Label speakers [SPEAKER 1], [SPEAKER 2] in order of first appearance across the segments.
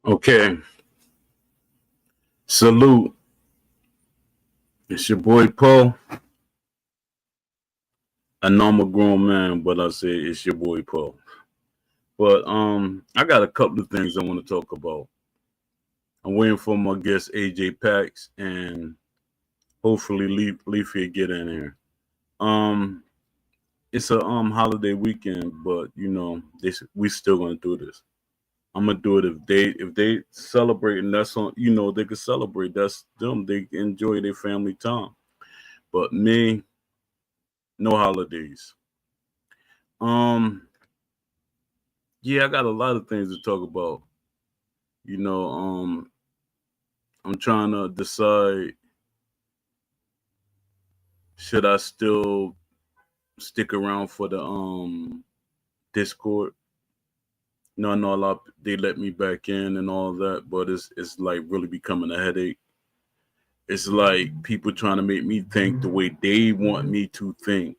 [SPEAKER 1] Okay. Salute. It's your boy Poe. I know I'm a grown man, but I say it's your boy Poe. But I got a couple of things I want to talk about. I'm waiting for my guest AJ Pax and hopefully Leafy get in here. Um it's a holiday weekend, but we still gonna do this. I'm gonna do it if they celebrate, and that's on, they could celebrate. That's them. They enjoy their family time. But me, no holidays. Um, yeah, I got a lot of things to talk about. You know, I'm trying to decide, should I still stick around for the Discord? No, I know a lot they let me back in and all that, but it's like really becoming a headache. It's like people trying to make me think the way they want me to think.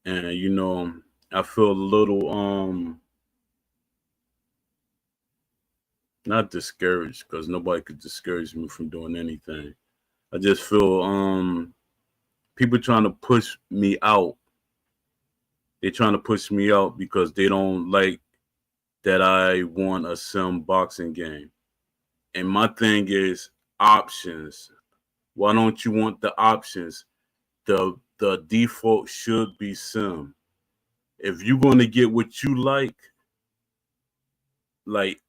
[SPEAKER 1] And I feel a little not discouraged, because nobody could discourage me from doing anything. I just feel people trying to push me out. They're trying to push me out because they don't like that I want a sim boxing game. And my thing is options. Why don't you want the options? The default should be sim. If you're going to get what you like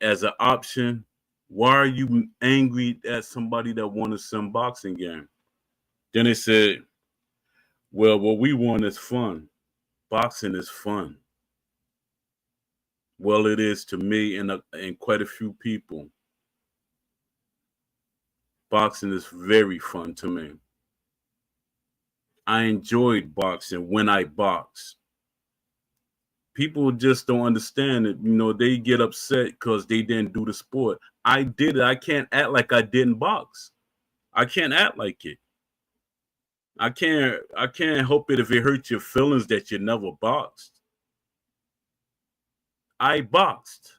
[SPEAKER 1] as an option, why are you angry at somebody that won a sim boxing game? Then they said, well, what we want is fun. Boxing is fun. Well, it is to me and quite a few people. Boxing is very fun to me. I enjoyed boxing when I boxed. People just don't understand it. They get upset because they didn't do the sport. I did it. I can't act like I didn't box. I can't act like it. I can't help it if it hurts your feelings that you never boxed. I boxed.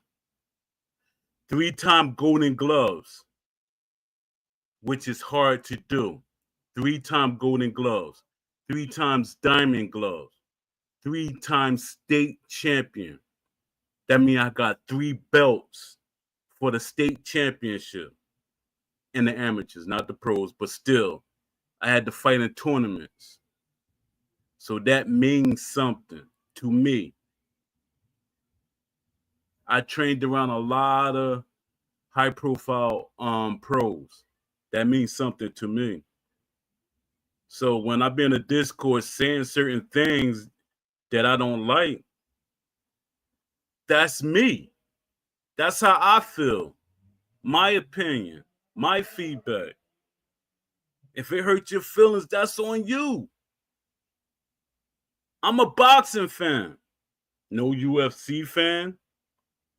[SPEAKER 1] 3-time golden gloves, which is hard to do. 3-time golden gloves, 3 times diamond gloves, 3 times state champion. That means I got 3 belts for the state championship in the amateurs, not the pros, but still, I had to fight in tournaments. So that means something to me. I trained around a lot of high profile pros. That means something to me. So when I've been in a Discord saying certain things that I don't like, that's me. That's how I feel. My opinion, my feedback. If it hurts your feelings, that's on you. I'm a boxing fan, no UFC fan.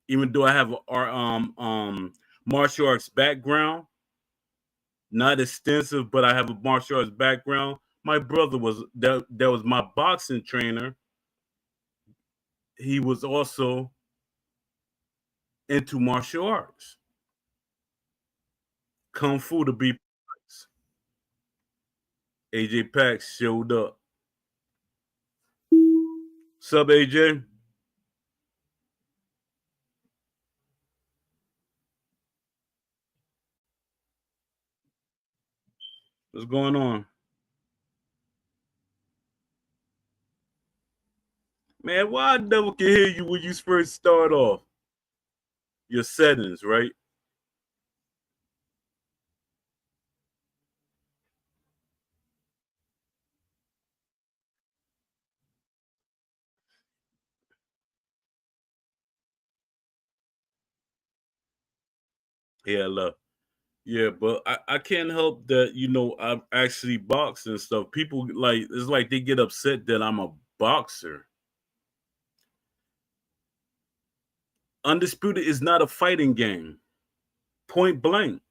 [SPEAKER 1] Even though I have a martial arts background, not extensive, but I have a martial arts background. My brother was that was my boxing trainer. He was also into martial arts, kung fu to be precise. AJ Pax showed up. Sub AJ, what's going on? Man, why I never can hear you when you first start off? Your settings, right? Yeah, love. Yeah, but I can't help that, I've actually boxed and stuff. People like it's like they get upset that I'm a boxer. Undisputed is not a fighting game. Point blank.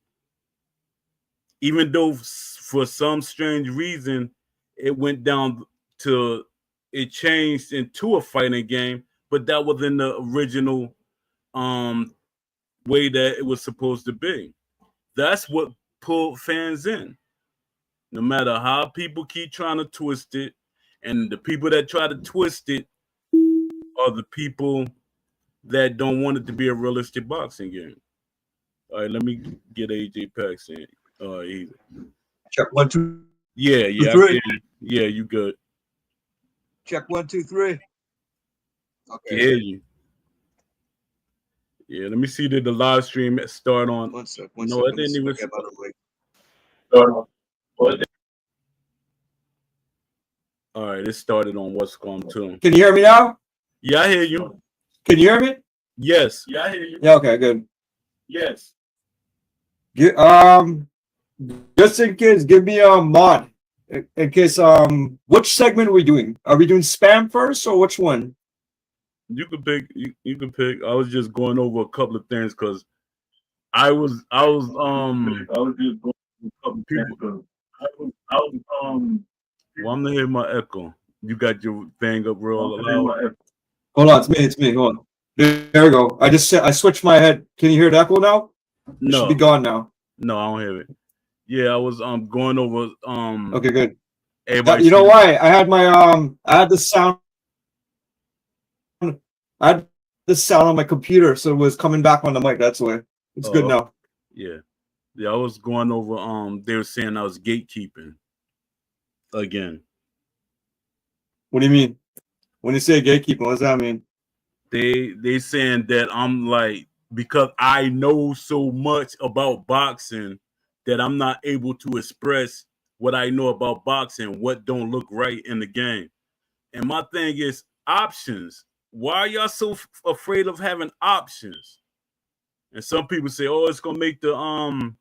[SPEAKER 1] Even though for some strange reason it went down to it changed into a fighting game, but that was in the original um way that it was supposed to be. That's what pulled fans in. No matter how people keep trying to twist it, and the people that try to twist it are the people that don't want it to be a realistic boxing game. All right, let me get AJ Pax in. Easy.
[SPEAKER 2] Check 1, 2,
[SPEAKER 1] Yeah, yeah, I
[SPEAKER 2] 3.
[SPEAKER 1] can. Yeah, you good.
[SPEAKER 2] Check 1, 2, 3.
[SPEAKER 1] Can
[SPEAKER 2] Okay.
[SPEAKER 1] hear you. Yeah, let me see did the live stream start on.
[SPEAKER 2] One sec.
[SPEAKER 1] No, it
[SPEAKER 2] Let me
[SPEAKER 1] didn't
[SPEAKER 2] see if I
[SPEAKER 1] even
[SPEAKER 2] get
[SPEAKER 1] start.
[SPEAKER 2] out of the way.
[SPEAKER 1] All right, it started on what's going to.
[SPEAKER 2] Can you hear me now?
[SPEAKER 1] Yeah, I hear you.
[SPEAKER 2] Can you hear me?
[SPEAKER 1] Yes. Yeah, I hear you.
[SPEAKER 2] Yeah. Okay. Good.
[SPEAKER 1] Yes.
[SPEAKER 2] Just in case, give me a mod. In case, which segment are we doing? Are we doing spam first or which one?
[SPEAKER 1] You can pick. You can pick. I was just going over a couple of things because I was just going over a couple of people. Well, I'm gonna hear my echo. You got your thing up real loud.
[SPEAKER 2] Hold on, it's me. Hold on. There we go. I switched my head. Can you hear the echo now? It should be
[SPEAKER 1] No,
[SPEAKER 2] gone now.
[SPEAKER 1] no, I don't hear it. Yeah, I was going over
[SPEAKER 2] Okay, good.
[SPEAKER 1] everybody.
[SPEAKER 2] You know why? I had the sound on my computer, so it was coming back on the mic. That's why. It's good now.
[SPEAKER 1] Yeah. Yeah, I was going over they were saying I was gatekeeping again.
[SPEAKER 2] What do you mean? When you say gatekeeping, what does that mean?
[SPEAKER 1] They saying that I'm like because I know so much about boxing that I'm not able to express what I know about boxing, what don't look right in the game. And my thing is options. Why are y'all so afraid of having options? And some people say, "Oh, it's gonna make the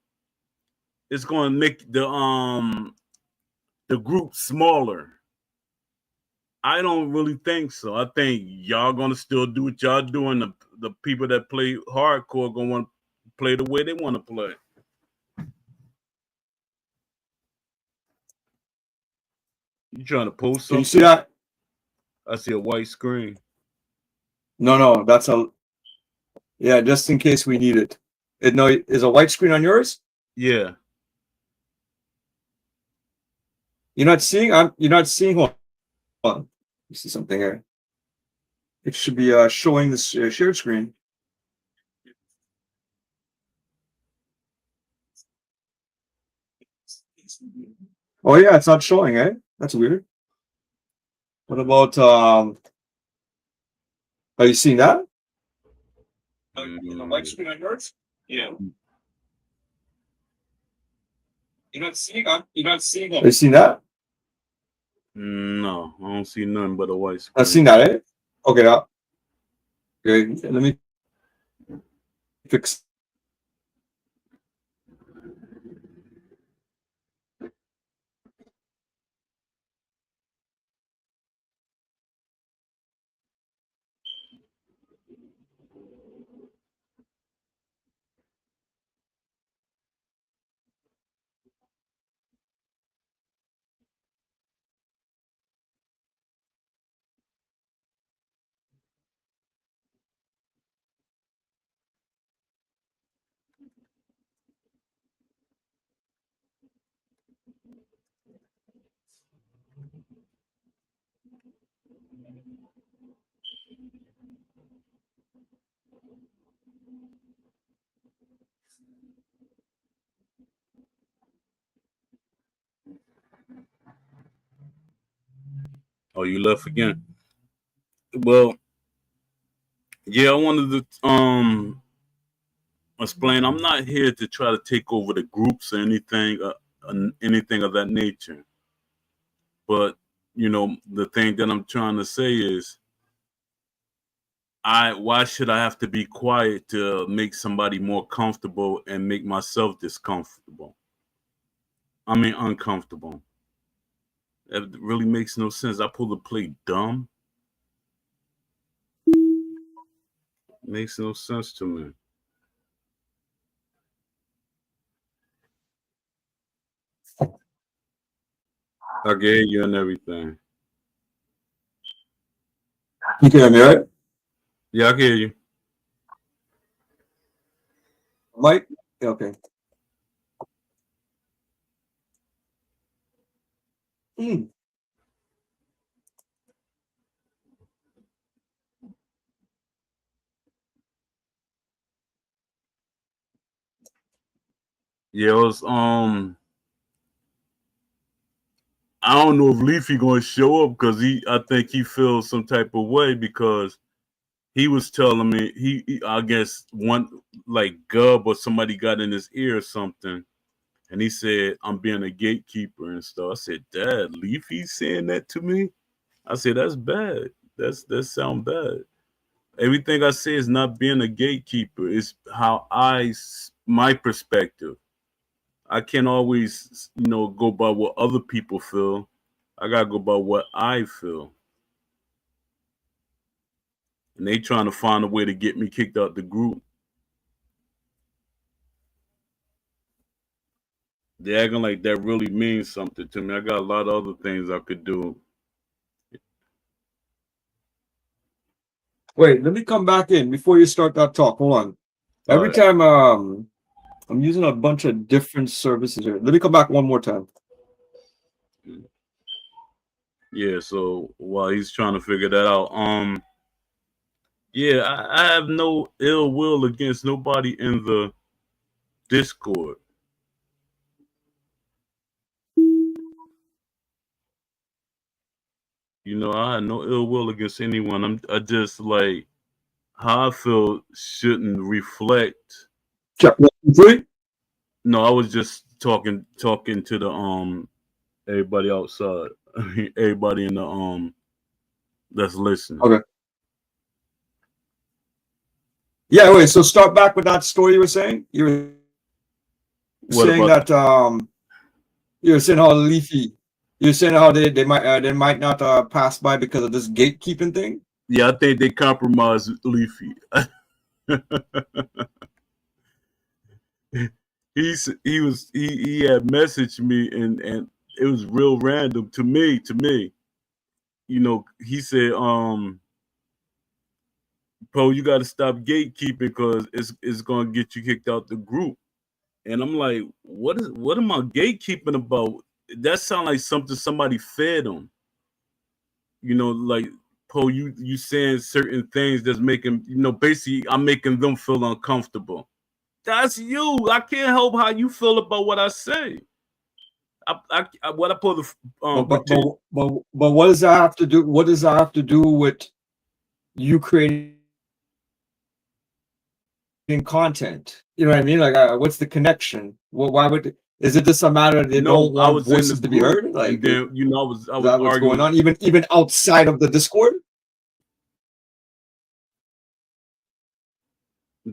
[SPEAKER 1] group smaller." I don't really think so. I think y'all gonna still do what y'all doing. The people that play hardcore gonna want to play the way they want to play. You trying to post something?
[SPEAKER 2] Can you see that?
[SPEAKER 1] I see a white screen.
[SPEAKER 2] No, that's yeah, just in case we need it. No, is a white screen on yours?
[SPEAKER 1] Yeah.
[SPEAKER 2] You're not seeing. You're not seeing. Hold on. You see something here? It should be showing this shared screen. Oh yeah, it's not showing, eh? That's weird. What about are you seeing that? The white screen on yours? Yeah. You're not seeing. You're not seeing. Are you seeing that?
[SPEAKER 1] No, I don't see nothing but a white screen.
[SPEAKER 2] I've seen that, eh? Okay, okay. Let me fix.
[SPEAKER 1] Oh, you left again. Well, yeah, I wanted to explain. I'm not here to try to take over the groups or anything of that nature. But the thing that I'm trying to say is, why should I have to be quiet to make somebody more comfortable and make myself discomfortable? I mean, uncomfortable. That really makes no sense. I pull the play dumb. Makes no sense to me. I gave you and everything.
[SPEAKER 2] You can hear me, right?
[SPEAKER 1] Yeah, I can hear you.
[SPEAKER 2] Mike? Okay. Hmm.
[SPEAKER 1] Yeah, it was I don't know if Leafy gonna show up because I think he feels some type of way because he was telling me I guess one like Gub or somebody got in his ear or something, and he said I'm being a gatekeeper and stuff. I said, Dad, Leafy saying that to me? I said that's bad. That sound bad. Everything I say is not being a gatekeeper. It's how my perspective. I can't always, go by what other people feel. I gotta go by what I feel. And they trying to find a way to get me kicked out the group. They acting like that really means something to me. I got a lot of other things I could do.
[SPEAKER 2] Wait, let me come back in before you start that talk. Hold on.
[SPEAKER 1] All
[SPEAKER 2] Every
[SPEAKER 1] right.
[SPEAKER 2] time I'm using a bunch of different services here. Let me come back one more time.
[SPEAKER 1] Yeah, so while he's trying to figure that out, yeah, I have no ill will against nobody in the Discord. I had no ill will against anyone. I just like how I feel shouldn't reflect.
[SPEAKER 2] Check 1, 2, 3.
[SPEAKER 1] No, I was just talking to the everybody outside. Everybody in the that's listening.
[SPEAKER 2] Okay. Yeah, wait, so start back with that story you were saying. You were
[SPEAKER 1] What
[SPEAKER 2] saying
[SPEAKER 1] about
[SPEAKER 2] that you were saying how Leafy, you're saying how they might not pass by because of this gatekeeping thing.
[SPEAKER 1] yeah, I think they compromised Leafy. He had messaged me and it was real random to me. He said, Poe, you gotta stop gatekeeping because it's gonna get you kicked out the group. And I'm like, what am I gatekeeping about? That sounds like something somebody fed him. Like Poe, you saying certain things that's making basically I'm making them feel uncomfortable. That's you. I can't help how you feel about what I say. What I put the
[SPEAKER 2] But but but
[SPEAKER 1] continue.
[SPEAKER 2] but what does that have to do? What does that have to do with you creating content? You know what I mean? Like, what's the connection? Well, why would is it just a matter they
[SPEAKER 1] No,
[SPEAKER 2] don't
[SPEAKER 1] I
[SPEAKER 2] want
[SPEAKER 1] was in the
[SPEAKER 2] voices to be
[SPEAKER 1] group,
[SPEAKER 2] heard?
[SPEAKER 1] and
[SPEAKER 2] Like, is
[SPEAKER 1] then I was
[SPEAKER 2] that what's going
[SPEAKER 1] arguing.
[SPEAKER 2] on? Even outside of the Discord?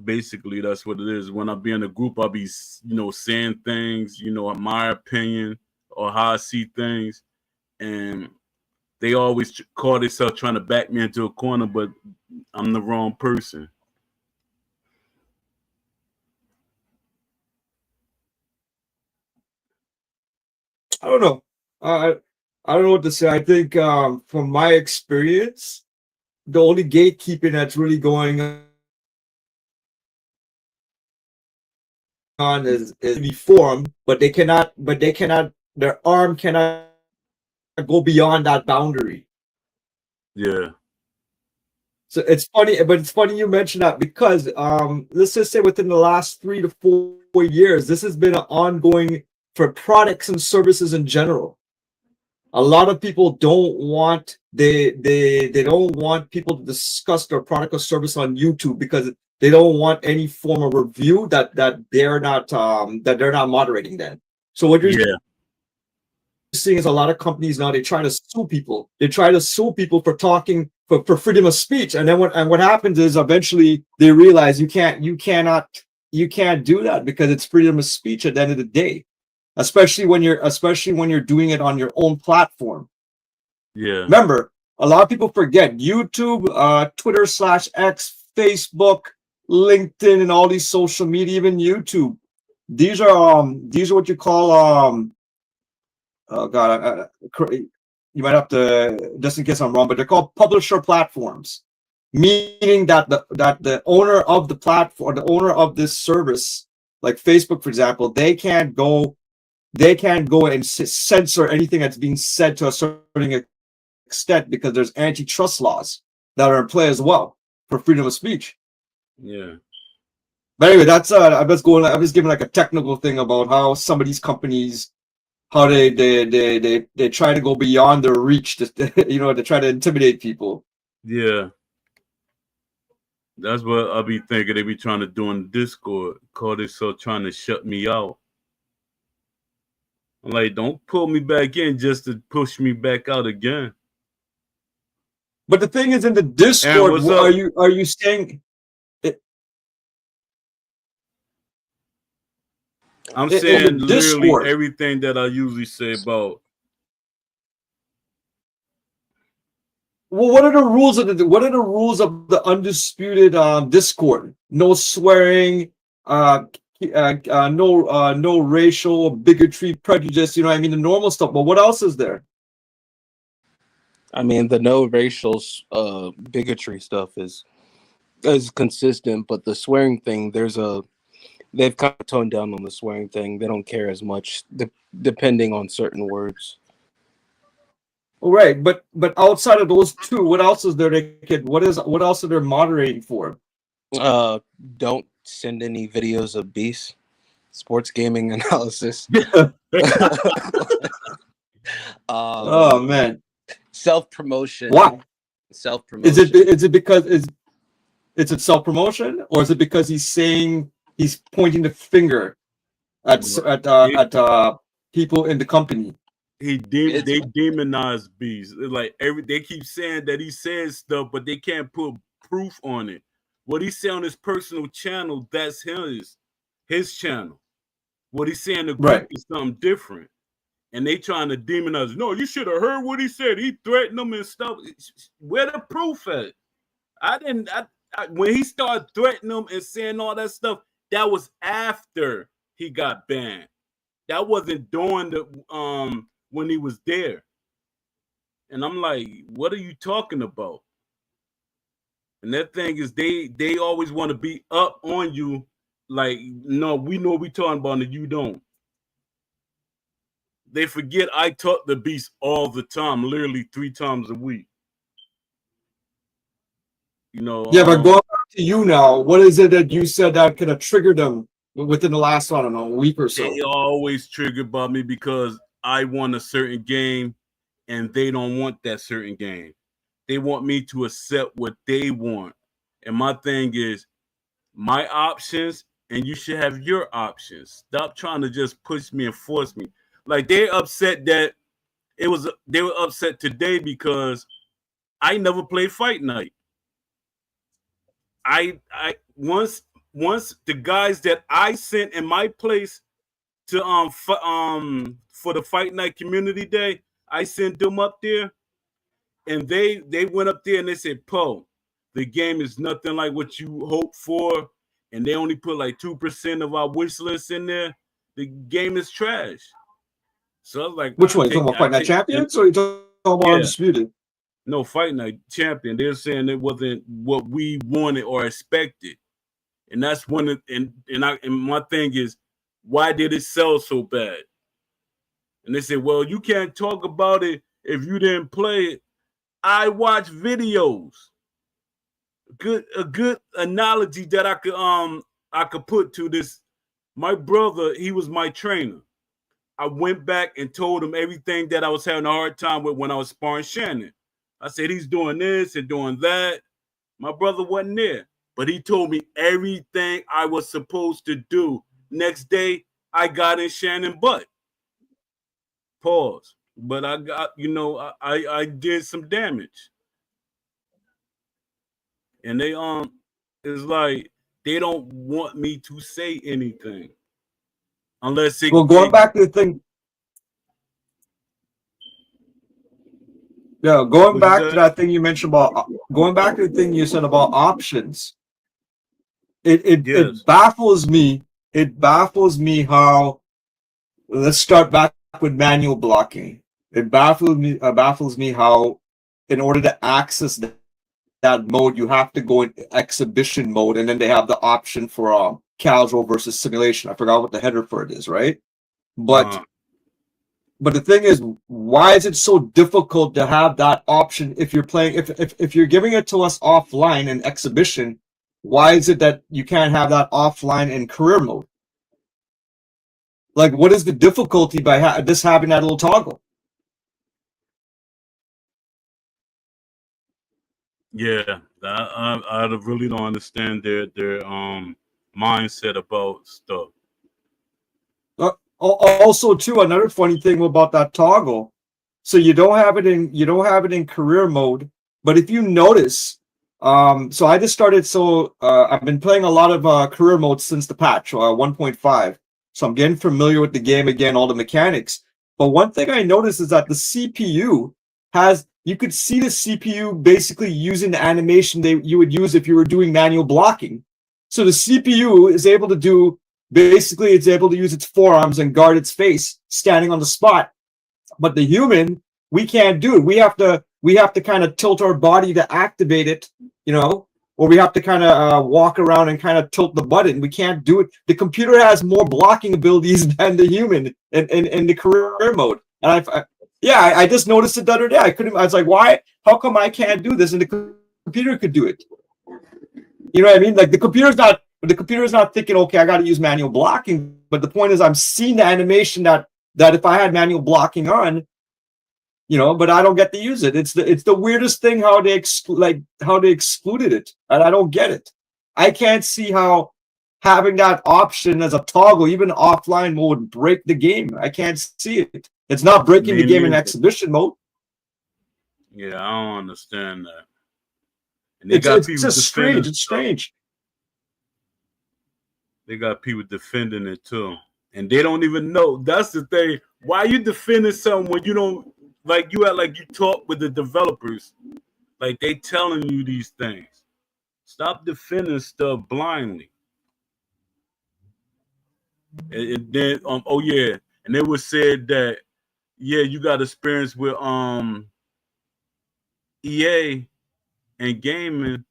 [SPEAKER 1] Basically, that's what it is. When I be in a group, I'll be saying things, my opinion or how I see things, and they always call themselves trying to back me into a corner, but I'm the wrong person.
[SPEAKER 2] I don't know. I don't know what to say. I think from my experience, the only gatekeeping that's really going on is be formed, but they cannot their arm cannot go beyond that boundary.
[SPEAKER 1] Yeah,
[SPEAKER 2] So it's funny, but it's funny you mention that because let's just say within the last 3 to 4 years, this has been an ongoing for products and services in general. A lot of people don't want they don't want people to discuss their product or service on YouTube because they don't want any form of review that they're not moderating then. So what you're
[SPEAKER 1] yeah,
[SPEAKER 2] seeing is a lot of companies now they try to sue people. They try to sue people for talking for freedom of speech. And then what happens is eventually they realize you can't do that because it's freedom of speech at the end of the day. Especially when you're doing it on your own platform.
[SPEAKER 1] yeah,
[SPEAKER 2] Remember, a lot of people forget YouTube, Twitter/X, Facebook, LinkedIn, and all these social media, even YouTube. These are what you call oh god, you might have to just in case I'm wrong, but they're called publisher platforms. meaning that the owner of the platform, the owner of this service, like Facebook, for example, they can't go and censor anything that's being said to a certain extent because there's antitrust laws that are in play as well for freedom of speech.
[SPEAKER 1] Yeah.
[SPEAKER 2] But anyway, that's I'm just giving like a technical thing about how some of these companies, how they try to go beyond their reach to to try to intimidate people.
[SPEAKER 1] Yeah. That's what I be thinking they be trying to do in Discord. Call themselves trying to shut me out. I'm like, don't pull me back in just to push me back out again.
[SPEAKER 2] But the thing is, in the
[SPEAKER 1] And
[SPEAKER 2] Discord,
[SPEAKER 1] what's up?
[SPEAKER 2] are you saying?
[SPEAKER 1] I'm
[SPEAKER 2] In
[SPEAKER 1] saying
[SPEAKER 2] the
[SPEAKER 1] literally
[SPEAKER 2] Discord,
[SPEAKER 1] everything that I usually say about.
[SPEAKER 2] well, what are the rules of the Undisputed Discord? No swearing, no racial bigotry, prejudice. You know what I mean? The normal stuff. But what else is there?
[SPEAKER 3] I mean, the no racial bigotry stuff is consistent, but the swearing thing, they've kind of toned down on the swearing thing. They don't care as much, depending on certain words.
[SPEAKER 2] Right, but outside of those two, what else is there? What else are they moderating for?
[SPEAKER 3] Don't send any videos of beasts, sports gaming analysis.
[SPEAKER 2] Oh man,
[SPEAKER 3] self promotion.
[SPEAKER 2] why?
[SPEAKER 3] Self promotion.
[SPEAKER 2] Is it because is it self promotion, or is it because he's pointing the finger at people in the company?
[SPEAKER 1] They demonize bees. Like they keep saying that he says stuff, but they can't put proof on it. What he said on his personal channel, that's his channel. What he's saying in the group
[SPEAKER 2] Right.
[SPEAKER 1] is something different. And they trying to demonize. No, you should have heard what he said. He threatened them and stuff. Where the proof at? I didn't. When he started threatening them and saying all that stuff, that was after he got banned. That wasn't during the when he was there. And I'm like, what are you talking about? And that thing is they always want to be up on you. Like, no, we know what we talking about and you don't. They forget I talk the beast all the time, literally 3 times a week. You know.
[SPEAKER 2] Yeah, but going back to you now, what is it that you said that could have triggered them within the last, I don't know, week or so?
[SPEAKER 1] They always triggered by me because I want a certain game and they don't want that certain game. They want me to accept what they want. And my thing is my options and you should have your options. Stop trying to just push me and force me. Like they're upset that they were upset today because I never played Fight Night. I once the guys that I sent in my place to for the Fight Night Community Day, I sent them up there, and they went up there and they said, "Po, the game is nothing like what you hoped for," and they only put like 2% of our wish list in there. The game is trash. So I was like,
[SPEAKER 2] which one? You talking about Fight Night Champions, or you talking about Undisputed?
[SPEAKER 1] No, Fight Night Champion. They're saying it wasn't what we wanted or expected, and that's one. And my thing is, why did it sell so bad? And they said, well, you can't talk about it if you didn't play it. I watch videos. A good analogy that I could put to this. My brother, he was my trainer. I went back and told him everything that I was having a hard time with when I was sparring Shannon. I said, he's doing this and doing that. My brother wasn't there, but he told me everything I was supposed to do. Next day, I got in Shannon butt. Pause. But I got, I did some damage. And they it's like they don't want me to say anything. Unless it
[SPEAKER 2] going back to the thing. Yeah, going back to that thing you mentioned about going back to the thing you said about options. It baffles me. It baffles me how. Let's start back with manual blocking. It baffles me how, in order to access that mode, you have to go in exhibition mode, and then they have the option for casual versus simulation. I forgot what the header for it is, right? But but the thing is, why is it so difficult to have that option if you're playing, if you're giving it to us offline in exhibition, why is it that you can't have that offline in career mode? Like, what is the difficulty by this having that little toggle?
[SPEAKER 1] Yeah, I really don't understand their mindset about stuff.
[SPEAKER 2] Also, too, another funny thing about that toggle. So you don't have it in career mode, but if you notice, so I just started. So I've been playing a lot of career mode since the patch 1.5. So I'm getting familiar with the game again, all the mechanics. But one thing I noticed is that the CPU you could see the CPU basically using the animation you would use if you were doing manual blocking. So the CPU is able to do, basically it's able to use its forearms and guard its face standing on the spot. But the human, we can't do it. We have to kind of tilt our body to activate it, or we have to kind of walk around and kind of tilt the button. We can't do it. The computer has more blocking abilities than the human in the career mode. And I just noticed it the other day. I was like, why? How come I can't do this? And the computer could do it. You know what I mean? Like the computer is not thinking, okay, I got to use manual blocking. But the point is, I'm seeing the animation that if I had manual blocking on, but I don't get to use it. It's the weirdest thing how they excluded it, and I don't get it. I can't see how having that option as a toggle, even offline mode, would break the game. I can't see it. It's not breaking the game in exhibition mode.
[SPEAKER 1] Yeah, I don't understand that.
[SPEAKER 2] And it's just strange. It's strange.
[SPEAKER 1] They got people defending it too, and they don't even know. That's the thing. Why are you defending something when you don't? Like you talk with the developers, like they telling you these things. Stop defending stuff blindly. And then and it was said that you got experience with EA and gaming,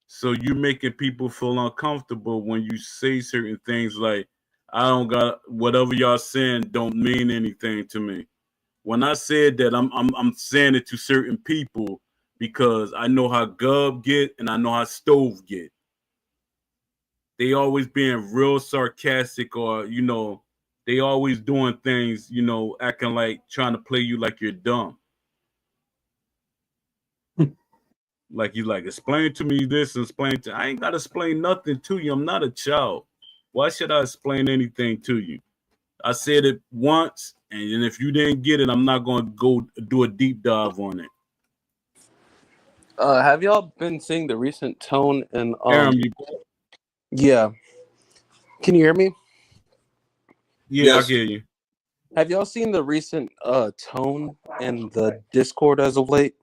[SPEAKER 1] so you're making people feel uncomfortable when you say certain things like, I don't got whatever y'all saying don't mean anything to me. When I said that, I'm saying it to certain people because I know how Gub get and I know how Stove get. They always being real sarcastic, or they always doing things, acting like trying to play you like you're dumb. Like you explain to me this and I ain't gotta explain nothing to you. I'm not a child. Why should I explain anything to you? I said it once, and if you didn't get it, I'm not going to go do a deep dive on it.
[SPEAKER 3] Have y'all been seeing the recent tone and
[SPEAKER 1] Aaron,
[SPEAKER 3] yeah. Can you hear me?
[SPEAKER 1] Yeah, yes. I hear you.
[SPEAKER 3] Have y'all seen the recent tone in the Discord as of late?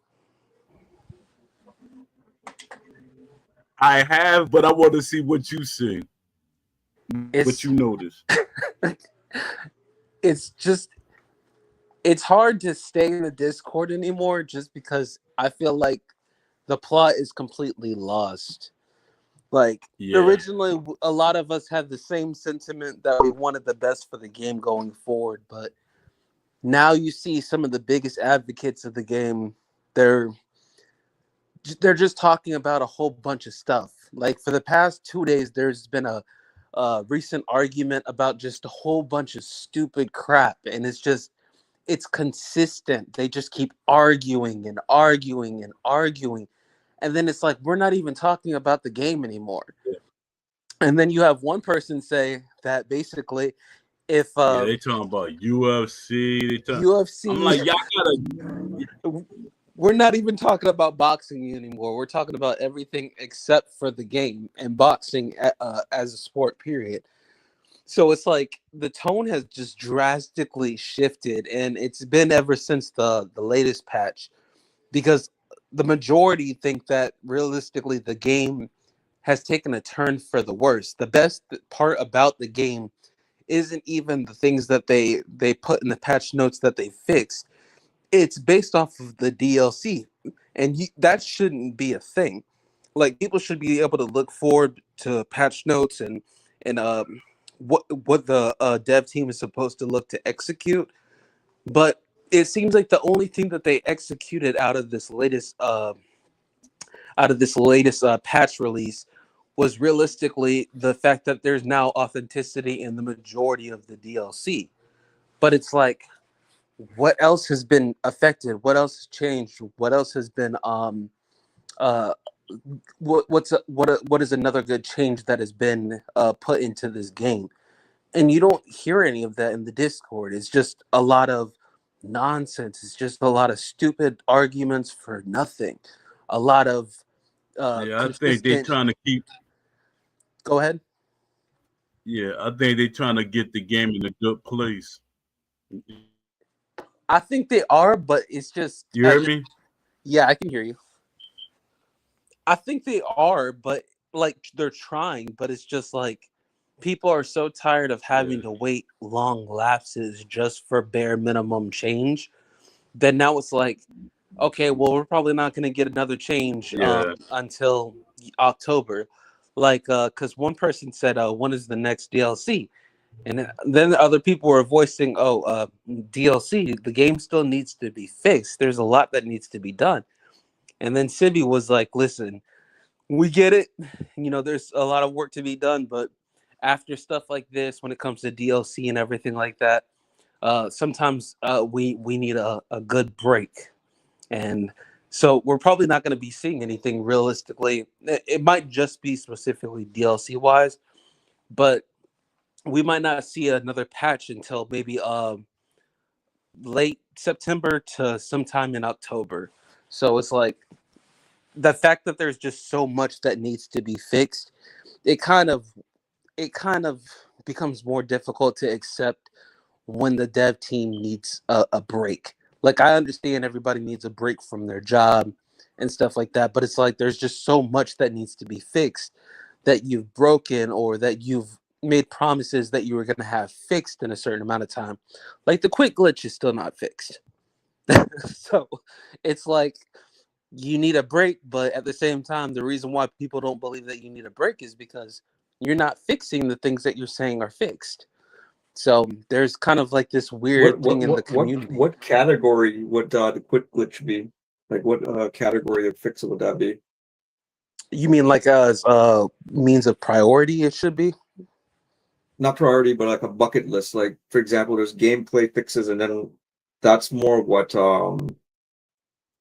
[SPEAKER 1] I have, but I want to see what you see. What you notice.
[SPEAKER 3] It's hard to stay in the Discord anymore just because I feel like the plot is completely lost. Originally, a lot of us had the same sentiment that we wanted the best for the game going forward, but now you see some of the biggest advocates of the game, they're just talking about a whole bunch of stuff. Like for the past 2 days, there's been a recent argument about just a whole bunch of stupid crap, and it's consistent. They just keep arguing and arguing and arguing, and then it's like we're not even talking about the game anymore. Yeah. And then you have one person say that basically, if
[SPEAKER 1] they talking about UFC,
[SPEAKER 3] UFC,
[SPEAKER 1] I'm like, y'all gotta.
[SPEAKER 3] We're not even talking about boxing anymore. We're talking about everything except for the game and boxing as a sport, period. So it's like the tone has just drastically shifted, and it's been ever since the latest patch, because the majority think that realistically the game has taken a turn for the worse. The best part about the game isn't even the things that they put in the patch notes that they fixed. It's based off of the DLC. and that shouldn't be a thing. Like, people should be able to look forward to patch notes and what the dev team is supposed to look to execute. But it seems like the only thing that they executed out of this latest patch release was realistically the fact that there's now authenticity in the majority of the DLC. But it's like, what else has been affected? What else has changed? What else has been uh what is another good change that has been put into this game? And you don't hear any of that in the Discord. It's just a lot of nonsense. It's just a lot of stupid arguments for nothing. A lot of
[SPEAKER 1] Yeah, I think they
[SPEAKER 3] consistent.
[SPEAKER 1] trying to keep.
[SPEAKER 3] Go ahead.
[SPEAKER 1] Yeah, I think they trying to get the game in a good place.
[SPEAKER 3] I think they are, but it's just
[SPEAKER 1] You hear me?
[SPEAKER 3] yeah, I can hear you. I think they are, but like, they're trying, but it's just like people are so tired of having
[SPEAKER 1] Yeah,
[SPEAKER 3] to wait long lapses just for bare minimum change. Then now it's like, okay, well, we're probably not going to get another change
[SPEAKER 1] yeah,
[SPEAKER 3] until October. Like, because one person said, when is the next DLC? And then other people were voicing, DLC, the game still needs to be fixed. There's a lot that needs to be done. And then Sibby was like, listen, we get it. There's a lot of work to be done, but after stuff like this, when it comes to DLC and everything like that, sometimes we need a good break. And so we're probably not going to be seeing anything realistically. It might just be specifically DLC wise, but we might not see another patch until maybe late September to sometime in October. So it's like, the fact that there's just so much that needs to be fixed, it kind of becomes more difficult to accept when the dev team needs a break. Like, I understand everybody needs a break from their job and stuff like that, but it's like there's just so much that needs to be fixed that you've broken, or that you've made promises that you were going to have fixed in a certain amount of time. Like, the quick glitch is still not fixed. So it's like, you need a break, but at the same time, the reason why people don't believe that you need a break is because you're not fixing the things that you're saying are fixed. So there's kind of like this
[SPEAKER 2] What
[SPEAKER 3] weird thing
[SPEAKER 2] what
[SPEAKER 3] in the
[SPEAKER 2] what what
[SPEAKER 3] community.
[SPEAKER 2] what category would the quick glitch be? Like what category of fix would that be?
[SPEAKER 3] You mean like as means of priority? It should be.
[SPEAKER 2] Not priority, but like a bucket list. Like for example, there's gameplay fixes, and then that's more what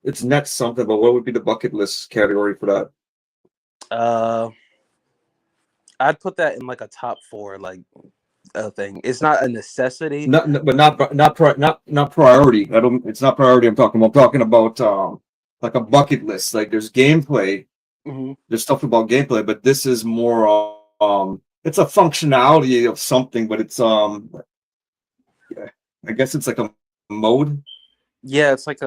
[SPEAKER 2] it's net something. But what would be the bucket list category for that?
[SPEAKER 3] Uh, I'd put that in like a top four, like, thing. It's not a necessity.
[SPEAKER 2] But not priority. I don't. It's not priority. I'm talking. I'm talking about like a bucket list. Like there's gameplay.
[SPEAKER 3] Hmm.
[SPEAKER 2] There's stuff about gameplay, but this is more it's a functionality of something, but it's yeah, I guess it's like a mode.
[SPEAKER 3] Yeah, it's like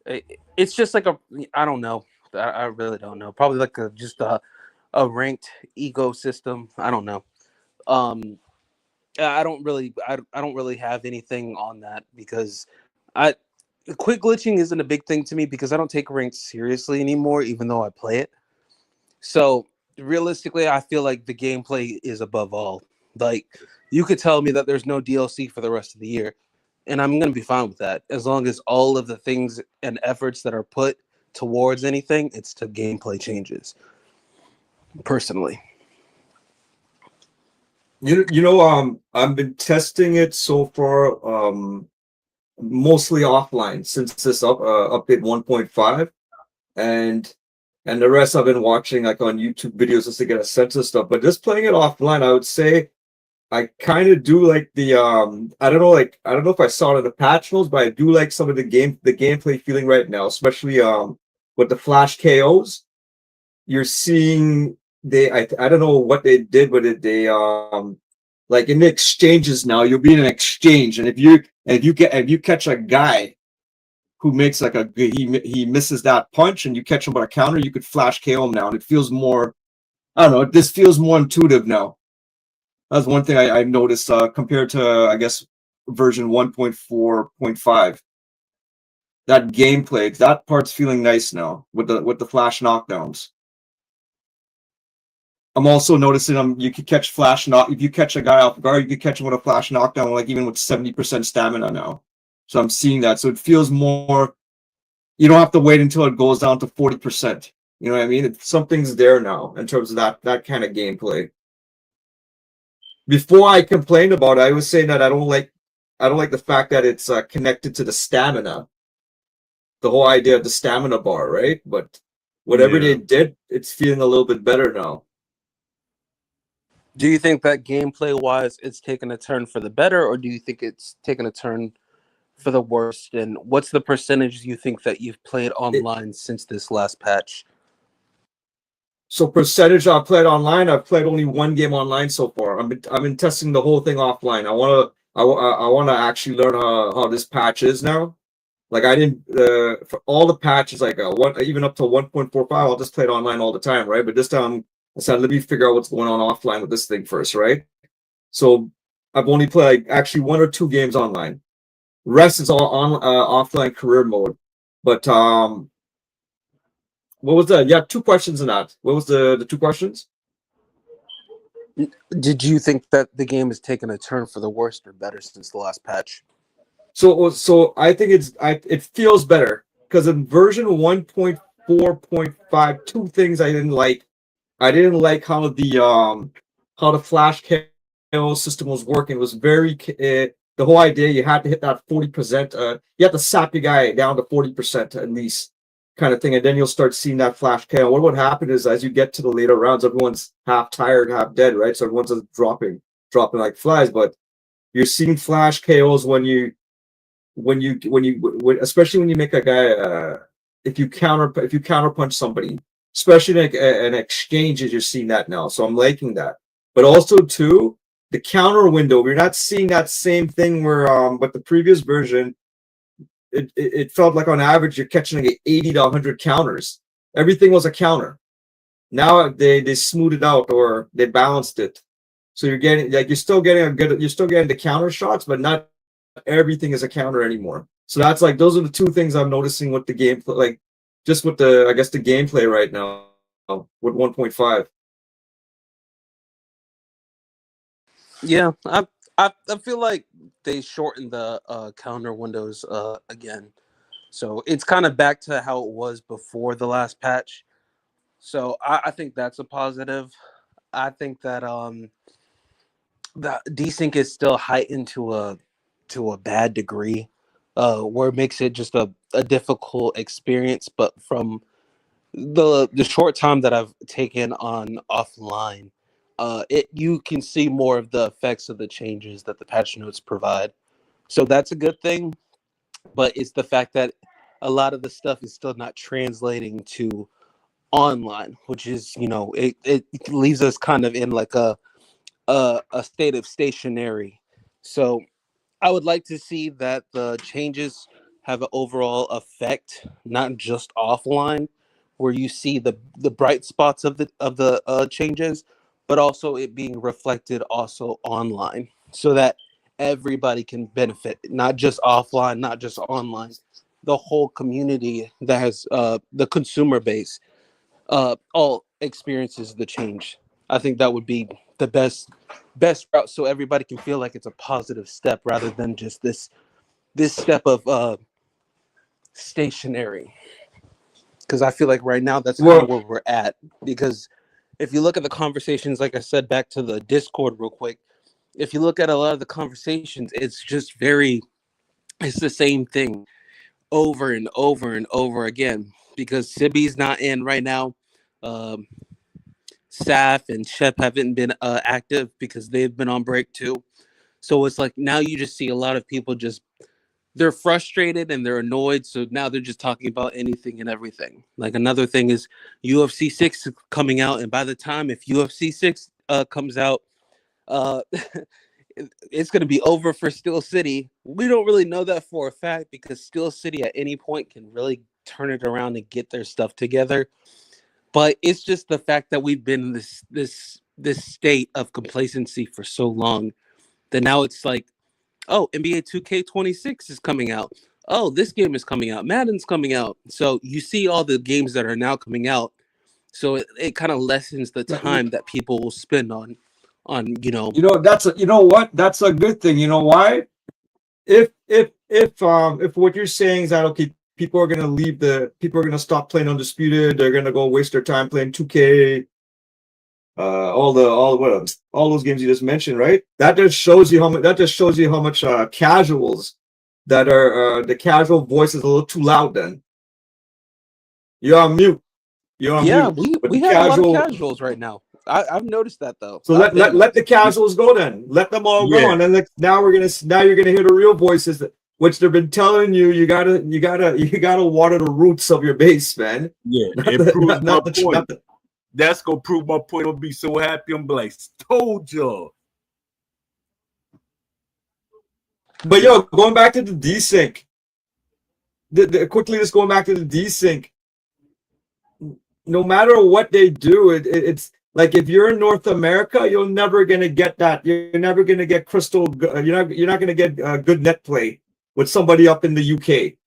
[SPEAKER 3] it's just like a, I don't know. I really don't know. Probably like just a ranked ecosystem. I don't know. Um, I don't really have anything on that, because I quick glitching isn't a big thing to me, because I don't take ranked seriously anymore, even though I play it. So realistically, I feel like the gameplay is above all. Like, you could tell me that there's no DLC for the rest of the year, and I'm gonna be fine with that, as long as all of the things and efforts that are put towards anything, it's to gameplay changes. Personally.
[SPEAKER 2] I've been testing it so far mostly offline since this update 1.5, and the rest I've been watching like on YouTube videos just to get a sense of stuff. But just playing it offline, I would say I kind of do like the I don't know if I saw it in the patch notes, but I do like some of the gameplay feeling right now, especially with the flash KOs. You're seeing I don't know what they did, but they like in the exchanges now, you'll be in an exchange, and if you catch a guy who makes like he misses that punch and you catch him by a counter, you could flash KO him now, and it feels more, I don't know, this feels more intuitive now. That's one thing I noticed compared to, I guess, version 1.4.5. that gameplay, that part's feeling nice now with the flash knockdowns. I'm also noticing you could catch if you catch a guy off guard, you could catch him with a flash knockdown, like even with 70% stamina now. So I'm seeing that. So it feels more, you don't have to wait until it goes down to 40%. You know what I mean? Something's there now in terms of that kind of gameplay. Before I complained about it, I was saying that I don't like the fact that it's connected to the stamina, the whole idea of the stamina bar, right? But whatever they did, it's feeling a little bit better now.
[SPEAKER 3] Do you think that gameplay wise it's taken a turn for the better, or do you think it's taken a turn for the worst? And what's the percentage you think that you've played online since this last patch?
[SPEAKER 2] So percentage I've played online, I've played only one game online so far. I've been testing the whole thing offline. I want to actually learn how this patch is now. Like I didn't for all the patches, like one even up to 1.45, I'll just play it online all the time, right? But this time I said, let me figure out what's going on offline with this thing first, right? So I've only played like, actually 1 or 2 games online. Rest is all on offline career mode. But what was that? Yeah, 2 questions in that. What was the 2 questions?
[SPEAKER 3] Did you think that the game has taken a turn for the worst or better since the last patch?
[SPEAKER 2] So I think it feels better because in version 1.4.5, 2 things I didn't like. I didn't like how the flash KO system was working. It was very the whole idea you had to hit that 40%. You have to sap your guy down to 40% at least, kind of thing, and then you'll start seeing that flash KO. What would happen is as you get to the later rounds, everyone's half tired, half dead, right? So everyone's just dropping like flies. But you're seeing flash KOs especially when you make a guy if you counter punch somebody, especially in exchanges, you're seeing that now. So I'm liking that. But also too, the counter window, we're not seeing that same thing where but the previous version, it felt like on average you're catching like 80 to 100 counters. Everything was a counter. Now they smoothed it out or they balanced it. So you're getting like you're still getting the counter shots, but not everything is a counter anymore. So that's like those are the 2 things I'm noticing with the gameplay, like just with the gameplay right now with 1.5.
[SPEAKER 3] Yeah, I feel like they shortened the counter windows again, so it's kind of back to how it was before the last patch. So I think that's a positive. I think that the desync is still heightened to a bad degree, where it makes it just a difficult experience. But from the short time that I've taken on offline, you can see more of the effects of the changes that the patch notes provide. So that's a good thing. But it's the fact that a lot of the stuff is still not translating to online, which is it leaves us kind of in like a state of stationary. So I would like to see that the changes have an overall effect, not just offline, where you see the bright spots of the changes, but also it being reflected also online, so that everybody can benefit, not just offline, not just online. The whole community that has the consumer base all experiences the change. I think that would be the best route, so everybody can feel like it's a positive step rather than just this step of stationary. Because I feel like right now that's kind of
[SPEAKER 2] Well,
[SPEAKER 3] where we're at. Because if you look at the conversations, like I said, back to the Discord real quick, if you look at a lot of the conversations, it's the same thing over and over and over again. Because Sibby's not in right now. Um, Saf and Shep haven't been active because they've been on break too. So it's like now you just see a lot of people just they're frustrated and they're annoyed. So now they're just talking about anything and everything. Like another thing is UFC 6 coming out, and by the time if UFC 6 comes out, uh, it's going to be over for Steel City. We don't really know that for a fact because Steel City at any point can really turn it around and get their stuff together. But it's just the fact that we've been in this state of complacency for so long that now it's like, oh, NBA 2K26 is coming out. oh, this game is coming out, Madden's coming out. So you see all the games that are now coming out. So it kind of lessens the time that people will spend on
[SPEAKER 2] You know what? That's a good thing. You know why? If what you're saying is that okay, people are gonna stop playing Undisputed, they're gonna go waste their time playing 2K, all those games you just mentioned, right? That just shows you how much casuals that are the casual voice is a little too loud. Then you're on mute. You're on
[SPEAKER 3] yeah,
[SPEAKER 2] mute. But
[SPEAKER 3] we
[SPEAKER 2] the
[SPEAKER 3] have a lot of
[SPEAKER 2] casual.
[SPEAKER 3] casuals right now. I've noticed that though.
[SPEAKER 2] So
[SPEAKER 3] I've been
[SPEAKER 2] let the
[SPEAKER 3] noticing.
[SPEAKER 2] casuals go then. Let them all go,
[SPEAKER 1] Yeah,
[SPEAKER 2] and then now you're gonna hear the real voices, which they've been telling you. You gotta water the roots of your base, man.
[SPEAKER 1] yeah.
[SPEAKER 2] Not
[SPEAKER 1] It
[SPEAKER 2] the
[SPEAKER 1] proves my
[SPEAKER 2] not the
[SPEAKER 1] point.
[SPEAKER 2] not the.
[SPEAKER 1] That's gonna prove my point. I'll be so happy. I'm like, told y'all.
[SPEAKER 2] But yo, going back to the desync. Quickly, just going back to the desync. No matter what they do, it's like if you're in North America, you're never gonna get that. You're never gonna get crystal. You're not gonna get good net play with somebody up in the UK.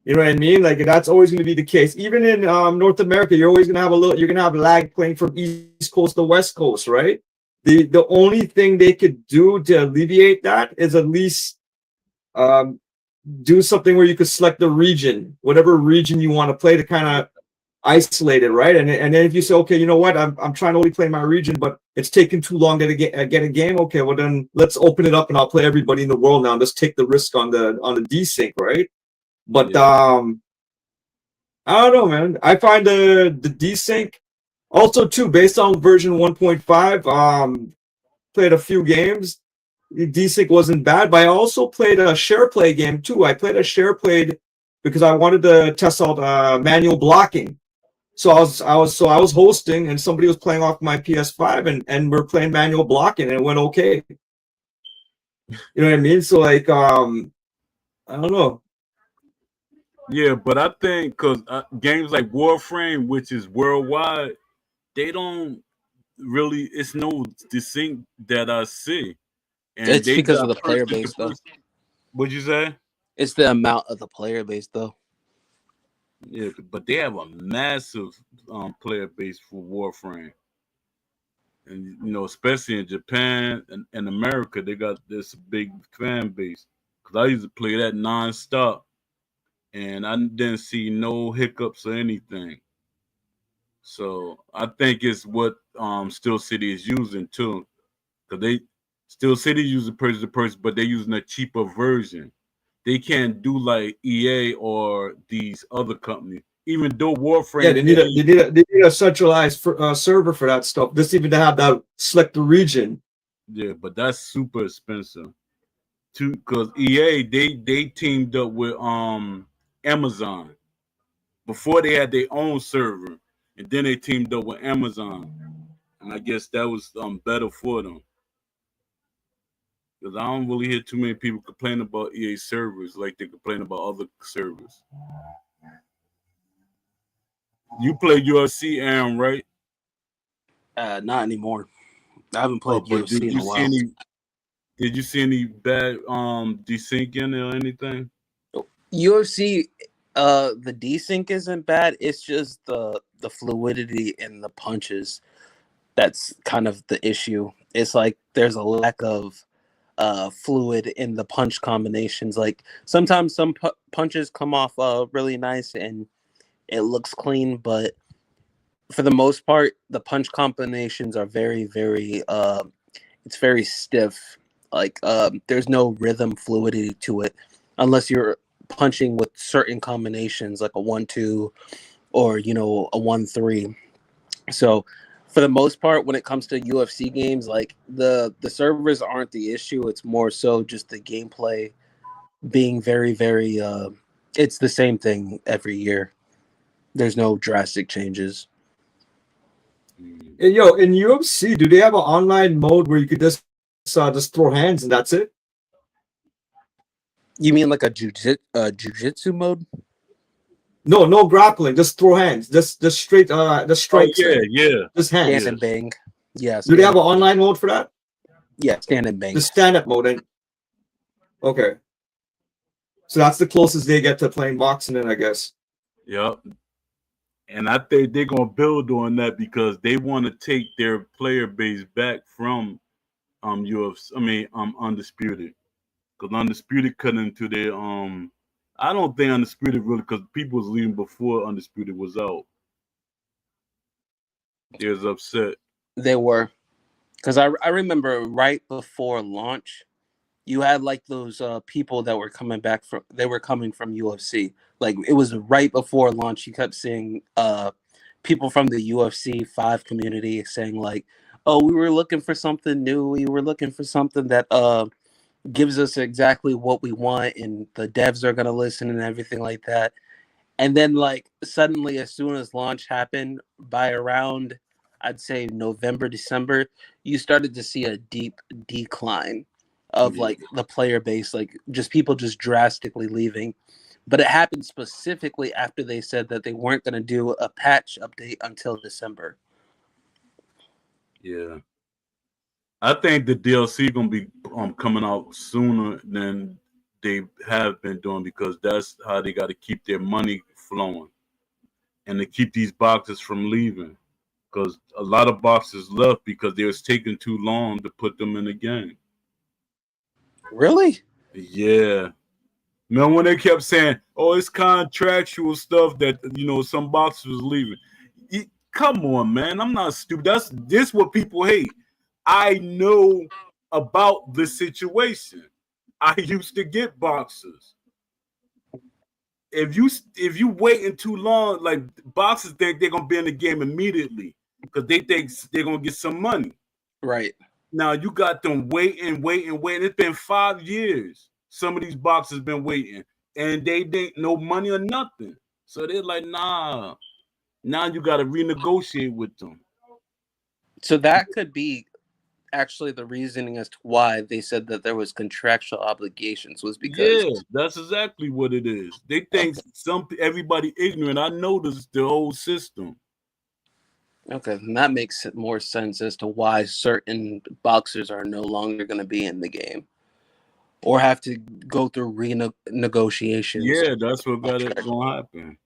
[SPEAKER 2] You know what I mean? Like that's always going to be the case. Even in North America, you're always going to have you're going to have lag playing from East Coast to West Coast, right? The only thing they could do to alleviate that is at least um, do something where you could select the region, whatever region you want to play, to kind of isolate it, right? And then if you say, okay, you know what, I'm trying to only play my region, but it's taking too long to get a game. Okay, well then let's open it up and I'll play everybody in the world now. Let's take the risk on the desync, right? But
[SPEAKER 1] Yeah.
[SPEAKER 2] I don't know, man. I find the desync also too based on version 1.5. Played a few games. The desync wasn't bad, but I also played a share play game too. I played a share played because I wanted to test out manual blocking. So I was hosting and somebody was playing off my PS5 and we're playing manual blocking and it went okay. You know what I mean? So like I don't know.
[SPEAKER 1] Yeah, but I think because games like Warframe, which is worldwide, they don't really. It's no distinct that I see, and
[SPEAKER 3] It's
[SPEAKER 1] they
[SPEAKER 3] because of
[SPEAKER 1] got
[SPEAKER 3] the player
[SPEAKER 1] person to
[SPEAKER 3] base though.
[SPEAKER 1] person. What'd you say?
[SPEAKER 3] It's the amount of the player base though.
[SPEAKER 1] Yeah, but they have a massive player base for Warframe, and especially in Japan and America, they got this big fan base. Because I used to play that nonstop, and I didn't see no hiccups or anything. So I think it's what Steel City is using too, because they Steel City using person to person, but they're using a cheaper version. They can't do like EA or these other companies. Even though
[SPEAKER 2] Yeah,
[SPEAKER 1] Warframe,
[SPEAKER 2] they need a centralized server for that stuff. Just even to have that select the region.
[SPEAKER 1] yeah, but that's super expensive too. Because EA they teamed up with Amazon before they had their own server, and then they teamed up with Amazon, and I guess that was better for them. Because I don't really hear too many people complain about EA servers like they complain about other servers. You play UFC, Aaron, right?
[SPEAKER 3] Not anymore. I haven't
[SPEAKER 1] Oh,
[SPEAKER 3] played
[SPEAKER 1] but
[SPEAKER 3] UFC in a while.
[SPEAKER 1] did you see any bad desyncing or anything?
[SPEAKER 3] UFC, the desync isn't bad. It's just the fluidity in the punches that's kind of the issue. It's like there's a lack of fluid in the punch combinations. Like sometimes some punches come off really nice and it looks clean, but for the most part, the punch combinations are very, very. It's very stiff. Like there's no rhythm fluidity to it, unless you're punching with certain combinations, like a 1-2 or a 1-3. So for the most part, when it comes to UFC games, like the servers aren't the issue. It's more so just the gameplay being very, very. It's the same thing every year. There's no drastic changes.
[SPEAKER 2] And, yo, in UFC, do they have an online mode where you could just throw hands and that's it?
[SPEAKER 3] You mean like a jujitsu mode?
[SPEAKER 2] No, no grappling. Just throw hands. Just straight. The
[SPEAKER 1] Oh
[SPEAKER 2] strikes
[SPEAKER 1] yeah,
[SPEAKER 2] then.
[SPEAKER 1] yeah,
[SPEAKER 2] Just
[SPEAKER 3] Stand
[SPEAKER 2] hands.
[SPEAKER 3] and bang. Yeah,
[SPEAKER 2] Do they have
[SPEAKER 3] stand
[SPEAKER 2] an
[SPEAKER 3] and bang.
[SPEAKER 2] online mode for that?
[SPEAKER 3] Yeah, stand and bang.
[SPEAKER 2] The stand up mode. Okay. So that's the closest they get to playing boxing, then I guess.
[SPEAKER 1] Yep. And I think they're gonna build on that because they want to take their player base back from UFC. I mean Undisputed, because Undisputed cut into their I don't think Undisputed really, because people was leaving before Undisputed was out. They was upset.
[SPEAKER 3] They were, because I remember right before launch, you had like those people that were coming back from, they were coming from UFC. Like it was right before launch. You kept seeing people from the UFC 5 community saying like, "Oh, we were looking for something new. We were looking for something that gives us exactly what we want, and the devs are gonna listen and everything like that." And then like suddenly, as soon as launch happened, by around I'd say November, December, you started to see a deep decline of
[SPEAKER 1] Yeah.
[SPEAKER 3] like the player base, like just people just drastically leaving. But it happened specifically after they said that they weren't going to do a patch update until December.
[SPEAKER 1] Yeah. I think the DLC gonna be coming out sooner than they have been doing, because that's how they got to keep their money flowing and to keep these boxes from leaving. Because a lot of boxes left because they was taking too long to put them in the game.
[SPEAKER 3] Really?
[SPEAKER 1] Yeah. Remember when they kept saying, "Oh, it's contractual stuff that some boxes was leaving." Come on, man! I'm not stupid. That's this what people hate. I know about the situation. I used to get boxes. If you waiting too long, like boxers think they're gonna be in the game immediately because they think they're gonna get some money.
[SPEAKER 3] Right.
[SPEAKER 1] Now you got them waiting. It's been 5 years. Some of these boxers been waiting, and they didn't no money or nothing. So they're like, nah. Now you got to renegotiate with them.
[SPEAKER 3] So that could be actually the reasoning as to why they said that there was contractual obligations, was because
[SPEAKER 1] Yeah, that's exactly what it is. They think everybody ignorant. I noticed the whole system.
[SPEAKER 3] okay, and that makes more sense as to why certain boxers are no longer going to be in the game or have to go through renegotiations.
[SPEAKER 1] Yeah, that's what gonna happen.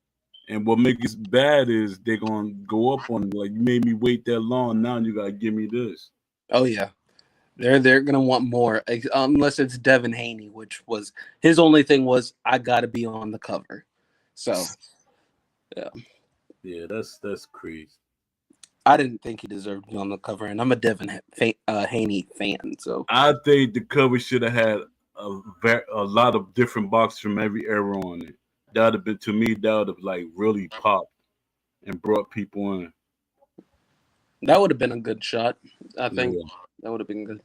[SPEAKER 1] And what makes it bad is they're gonna go up on you, like, you made me wait that long. Now you gotta give me this.
[SPEAKER 3] Oh yeah, they're gonna want more, unless it's Devin Haney, which was his only thing was I got to be on the cover. So yeah,
[SPEAKER 1] Yeah, that's crazy.
[SPEAKER 3] I didn't think he deserved to be on the cover, and I'm a Devin Haney fan. So
[SPEAKER 1] I think the cover should have had a lot of different boxes from every era on it. That would have been, to me, that would have like really popped and brought people in.
[SPEAKER 3] that would have been a good shot. I think
[SPEAKER 1] Yeah.
[SPEAKER 3] that would have been good.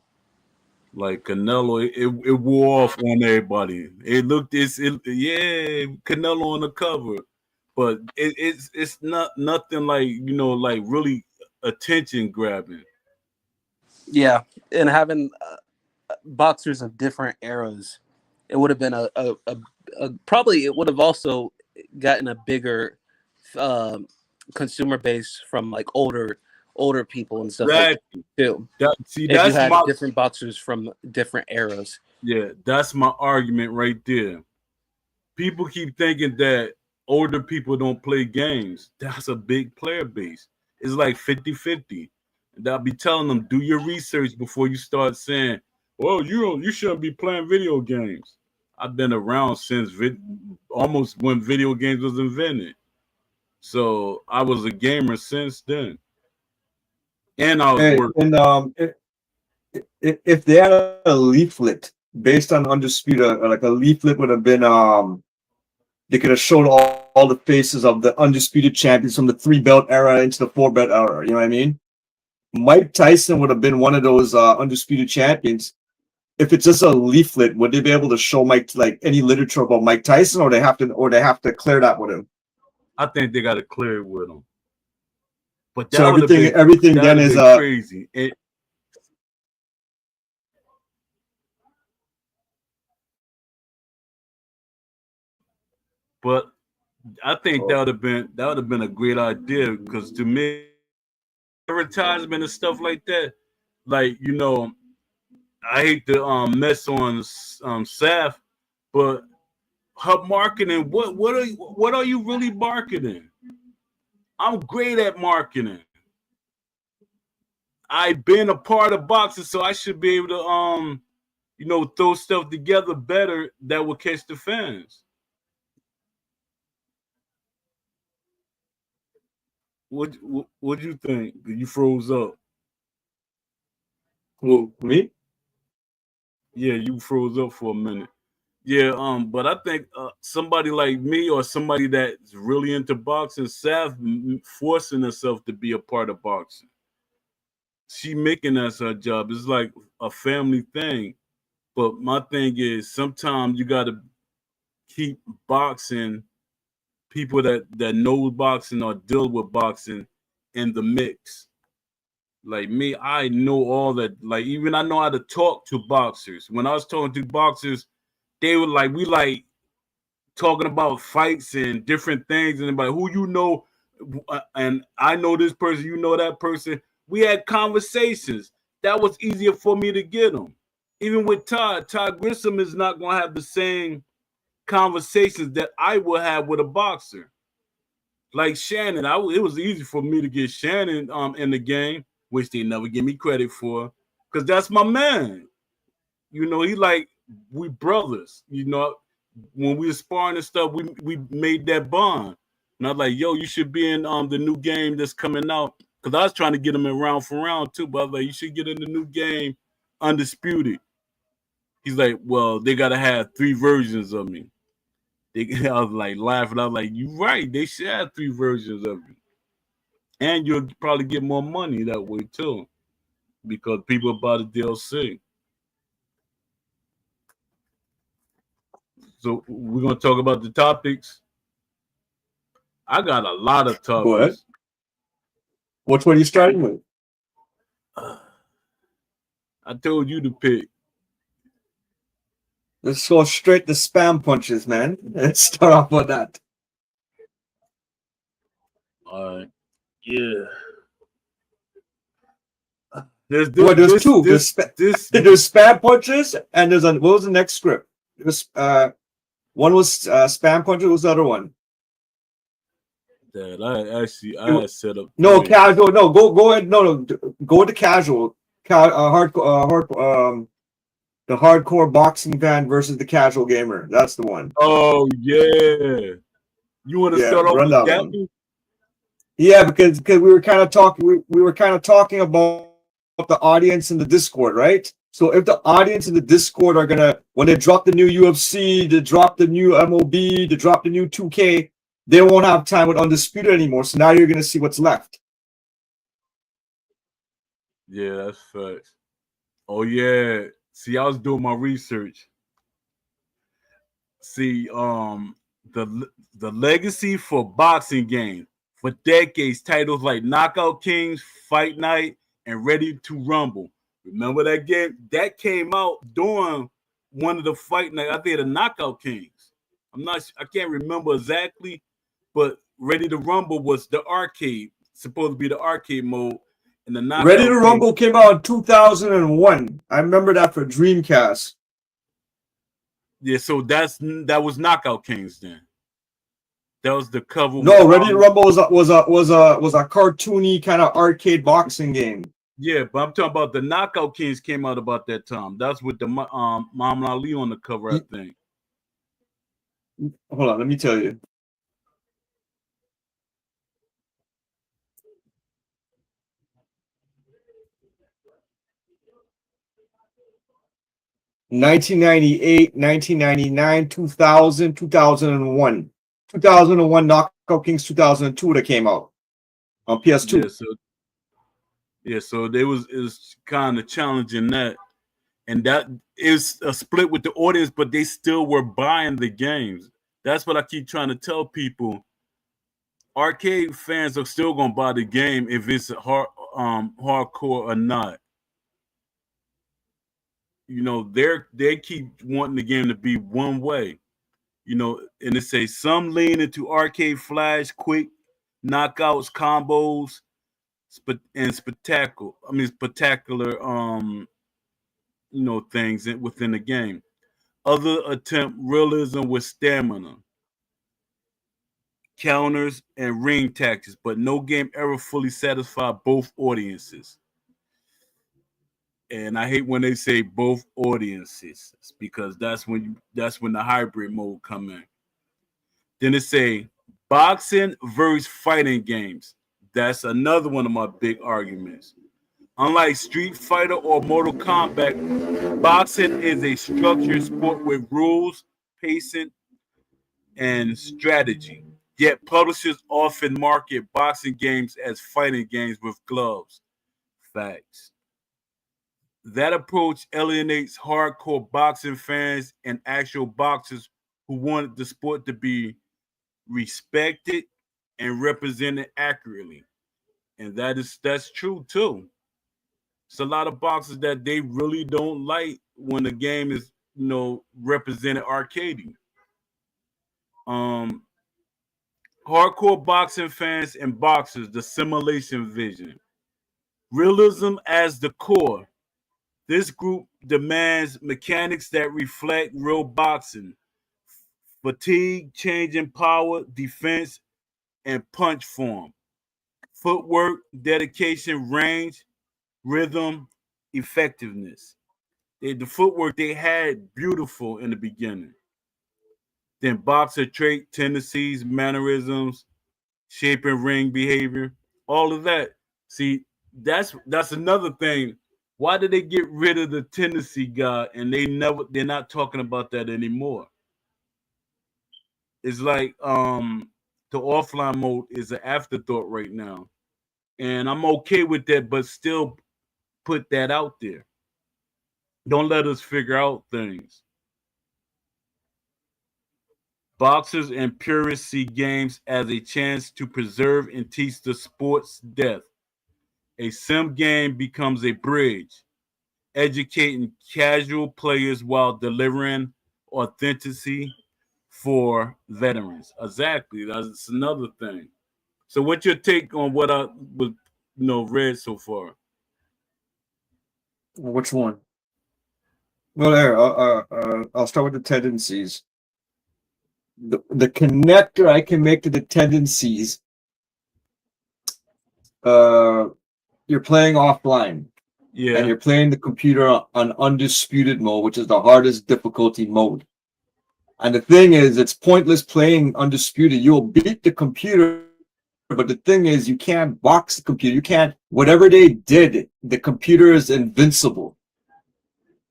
[SPEAKER 1] Like Canelo, it wore off on everybody. It looked yeah, Canelo on the cover, but it's not nothing like like really attention grabbing.
[SPEAKER 3] Yeah, and having boxers of different eras, it would have been a probably it would have also gotten a bigger um consumer base from like older people and stuff like that
[SPEAKER 1] Exactly.
[SPEAKER 3] too.
[SPEAKER 1] See,
[SPEAKER 3] If you
[SPEAKER 1] that's
[SPEAKER 3] had
[SPEAKER 1] my
[SPEAKER 3] different boxers from different eras.
[SPEAKER 1] that's my argument right there. People keep thinking that older people don't play games. That's a big player base. It's like 50-50. And I'll be telling them, do your research before you start saying, well, you shouldn't be playing video games. I've been around since almost when video games was invented. So I was a gamer since then. And I was
[SPEAKER 2] Hey,
[SPEAKER 1] working.
[SPEAKER 2] and if they had a leaflet based on Undisputed, like a leaflet would have been they could have showed all the faces of the undisputed champions from the 3 belt era into the 4 belt era. You know what I mean? Mike Tyson would have been one of those undisputed champions. If it's just a leaflet, would they be able to show Mike, like any literature about Mike Tyson, or they have to clear that with him?
[SPEAKER 1] I think they got to clear it with them. But
[SPEAKER 2] So everything
[SPEAKER 1] that would
[SPEAKER 2] then
[SPEAKER 1] have
[SPEAKER 2] is
[SPEAKER 1] been crazy. But I think that would have been a great idea, because to me, advertisement and stuff like that, like I hate to mess on Saf, but her marketing. What are you really marketing? I'm great at marketing. I've been a part of boxing, so I should be able to throw stuff together better that will catch the fans. What do you think? You froze up.
[SPEAKER 2] Who, me?
[SPEAKER 1] Yeah, you froze up for a minute. Yeah, but I think somebody like me or somebody that's really into boxing, Seth forcing herself to be a part of boxing. She making that her job. It's like a family thing. But my thing is sometimes you gotta keep boxing, people that know boxing or deal with boxing in the mix. Like me, I know all that. Like even I know how to talk to boxers. When I was talking to boxers, they were like, we like talking about fights and different things, and about who and I know this person, you know that person. We had conversations. That was easier for me to get them. Even with Todd Grissom is not going to have the same conversations that I will have with a boxer. Like Shannon, it was easy for me to get Shannon in the game, which they never give me credit for, because that's my man. He like we brothers. When we were sparring and stuff, we made that bond. And I was like, yo, you should be in the new game that's coming out. Because I was trying to get him in round for round too, but I was like, you should get in the new game, Undisputed. He's like, well, they gotta have 3 versions of me. I was like laughing. I was like, you right, they should have 3 versions of you. And you'll probably get more money that way too. Because people buy the DLC. So we're gonna talk about the topics. I got a lot of
[SPEAKER 2] Go ahead.
[SPEAKER 1] topics.
[SPEAKER 2] Which one are you starting with?
[SPEAKER 1] I told you to pick.
[SPEAKER 2] Let's go straight to spam punches, man. Let's start off with that.
[SPEAKER 1] All right. Yeah.
[SPEAKER 2] There's two. There's spam punches, and what was the next script? One was spam punches. What was the other one?
[SPEAKER 1] Dad, I had set up.
[SPEAKER 2] No, casual. No, go ahead. No, go with the casual. Hardcore. The hardcore boxing fan versus the casual gamer. That's the one.
[SPEAKER 1] Oh yeah. You want to start off with that one?
[SPEAKER 2] Yeah, because we were kind of talking. We were kind of talking about the audience in the Discord, right? So if the audience in the Discord are gonna, when they drop the new UFC, they drop the new MOB, they drop the new 2K, they won't have time with Undisputed anymore. So now you're gonna see what's left.
[SPEAKER 1] Yeah, that's facts. Oh yeah. See, I was doing my research. See, the legacy for boxing games for decades, titles like Knockout Kings, Fight Night, and Ready to Rumble. Remember that game? That came out during one of the Fight Night. I think the Knockout Kings. I can't remember exactly, but Ready to Rumble was the arcade, supposed to be the arcade mode. And the Knockout
[SPEAKER 2] Ready to Rumble came out in 2001. I remember that for Dreamcast.
[SPEAKER 1] Yeah, so that was Knockout Kings then. That was the cover.
[SPEAKER 2] No, Ready to Rumble was a cartoony kind of arcade boxing game.
[SPEAKER 1] Yeah, but I'm talking about the Knockout Kings came out about that time. That's with the Muhammad Ali on the cover, I think.
[SPEAKER 2] Hold on, let me tell you. (1998, 1999, 2000, 2001. 2001 Knockout Kings 2002 that came out on PS2.
[SPEAKER 1] So it was kind of challenging that. And that is a split with the audience, but they still were buying the games. That's what I keep trying to tell people. Arcade fans are still gonna buy the game if it's hardcore or not. They keep wanting the game to be one way. And it say some lean into arcade flash, quick knockouts, combos, and spectacular things within the game. Other attempt realism with stamina, counters, and ring tactics, but no game ever fully satisfied both audiences. And I hate when they say both audiences because that's when the hybrid mode come in. Then it say boxing versus fighting games. That's another one of my big arguments. Unlike Street Fighter or Mortal Kombat, boxing is a structured sport with rules, pacing, and strategy. Yet publishers often market boxing games as fighting games with gloves. Facts. That approach alienates hardcore boxing fans and actual boxers who wanted the sport to be respected and represented accurately. And that's true too. It's a lot of boxers that they really don't like when the game is, represented arcading. Um, Hardcore boxing fans and boxers, the simulation vision. Realism as the core. This group demands mechanics that reflect real boxing. Fatigue, change in power, defense, and punch form. Footwork, dedication, range, rhythm, effectiveness. The footwork they had beautiful in the beginning. Then boxer trait, tendencies, mannerisms, shape and ring behavior, all of that. See, that's another thing. Why did they get rid of the tendency guy and they're not talking about that anymore? It's like the offline mode is an afterthought right now. And I'm okay with that, but still put that out there. Don't let us figure out things. Boxers and purists see games as a chance to preserve and teach the sport's death. A sim game becomes a bridge, educating casual players while delivering authenticity for veterans. Exactly. That's another thing. So what's your take on what I was read so far?
[SPEAKER 2] Which one? Well, there. I'll start with the tendencies. The connector I can make to the tendencies. Uh, you're playing offline, and
[SPEAKER 1] Yeah.
[SPEAKER 2] you're playing the computer on undisputed mode, which is the hardest difficulty mode. And the thing is, it's pointless playing undisputed. You'll beat the computer, but the thing is, you can't box the computer. You can't. Whatever they did, the computer is invincible.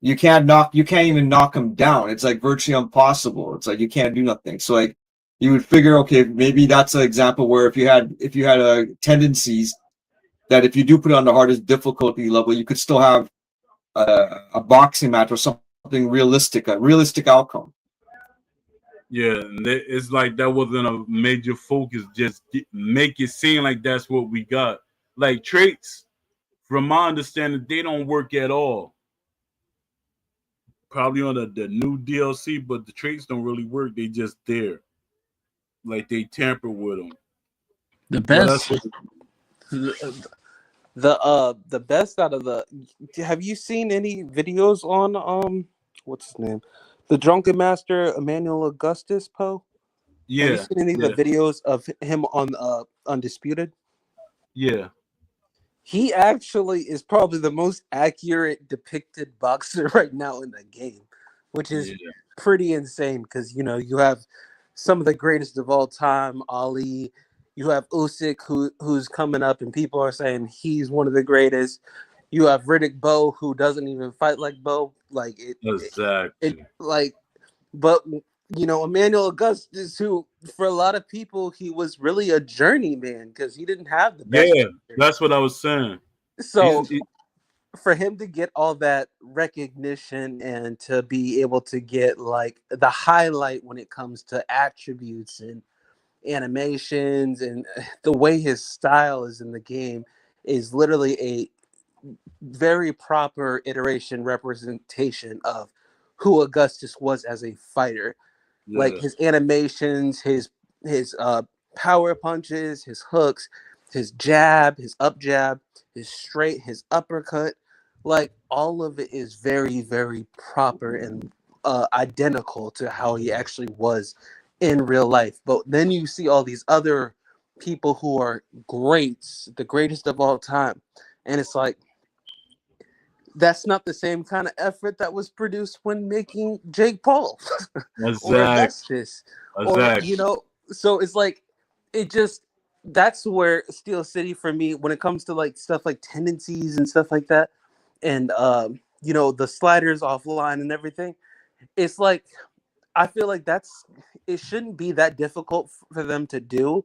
[SPEAKER 2] You can't even knock him down. It's like virtually impossible. It's like you can't do nothing. So like you would figure, okay, maybe that's an example where if you had tendencies that if you do put it on the hardest difficulty level, you could still have a boxing match or something realistic, a realistic outcome.
[SPEAKER 1] Yeah, and it's like that wasn't a major focus. Just make it seem like that's what we got. Like traits, from my understanding, they don't work at all. Probably on the new DLC, but the traits don't really work. They just there, like they tamper with them.
[SPEAKER 3] The
[SPEAKER 1] But that's
[SPEAKER 3] best, the best out of the. Have you seen any videos on what's his name, the Drunken Master Emmanuel Augustus Poe? Have you
[SPEAKER 1] yeah,
[SPEAKER 3] seen any of the
[SPEAKER 1] yeah,
[SPEAKER 3] videos of him on Undisputed?
[SPEAKER 1] yeah,
[SPEAKER 3] He actually is probably the most accurate depicted boxer right now in the game, which is
[SPEAKER 1] yeah.
[SPEAKER 3] pretty insane because you have some of the greatest of all time, Ali. You have Usyk who's coming up, and people are saying he's one of the greatest. You have Riddick Bowe who doesn't even fight like Bowe, like it
[SPEAKER 1] Exactly.
[SPEAKER 3] like, but Emmanuel Augustus, who for a lot of people he was really a journeyman because he didn't have the best
[SPEAKER 1] Yeah,
[SPEAKER 3] record.
[SPEAKER 1] that's what I was saying.
[SPEAKER 3] So
[SPEAKER 1] He,
[SPEAKER 3] for him to get all that recognition and to be able to get like the highlight when it comes to attributes and animations and the way his style is in the game is literally a very proper iteration representation of who Augustus was as a fighter. Like
[SPEAKER 1] yeah,
[SPEAKER 3] his animations, his power punches, his hooks, his jab, his up jab, his straight, his uppercut, like all of it is very, very proper and identical to how he actually was in real life. But then you see all these other people who are greats, the greatest of all time, and it's like that's not the same kind of effort that was produced when making Jake Paul or
[SPEAKER 1] Exact,
[SPEAKER 3] Augustus, or
[SPEAKER 1] exact.
[SPEAKER 3] so it's like it just that's where Steel City for me when it comes to like stuff like tendencies and stuff like that, and the sliders offline and everything. It's like I feel like it shouldn't be that difficult for them to do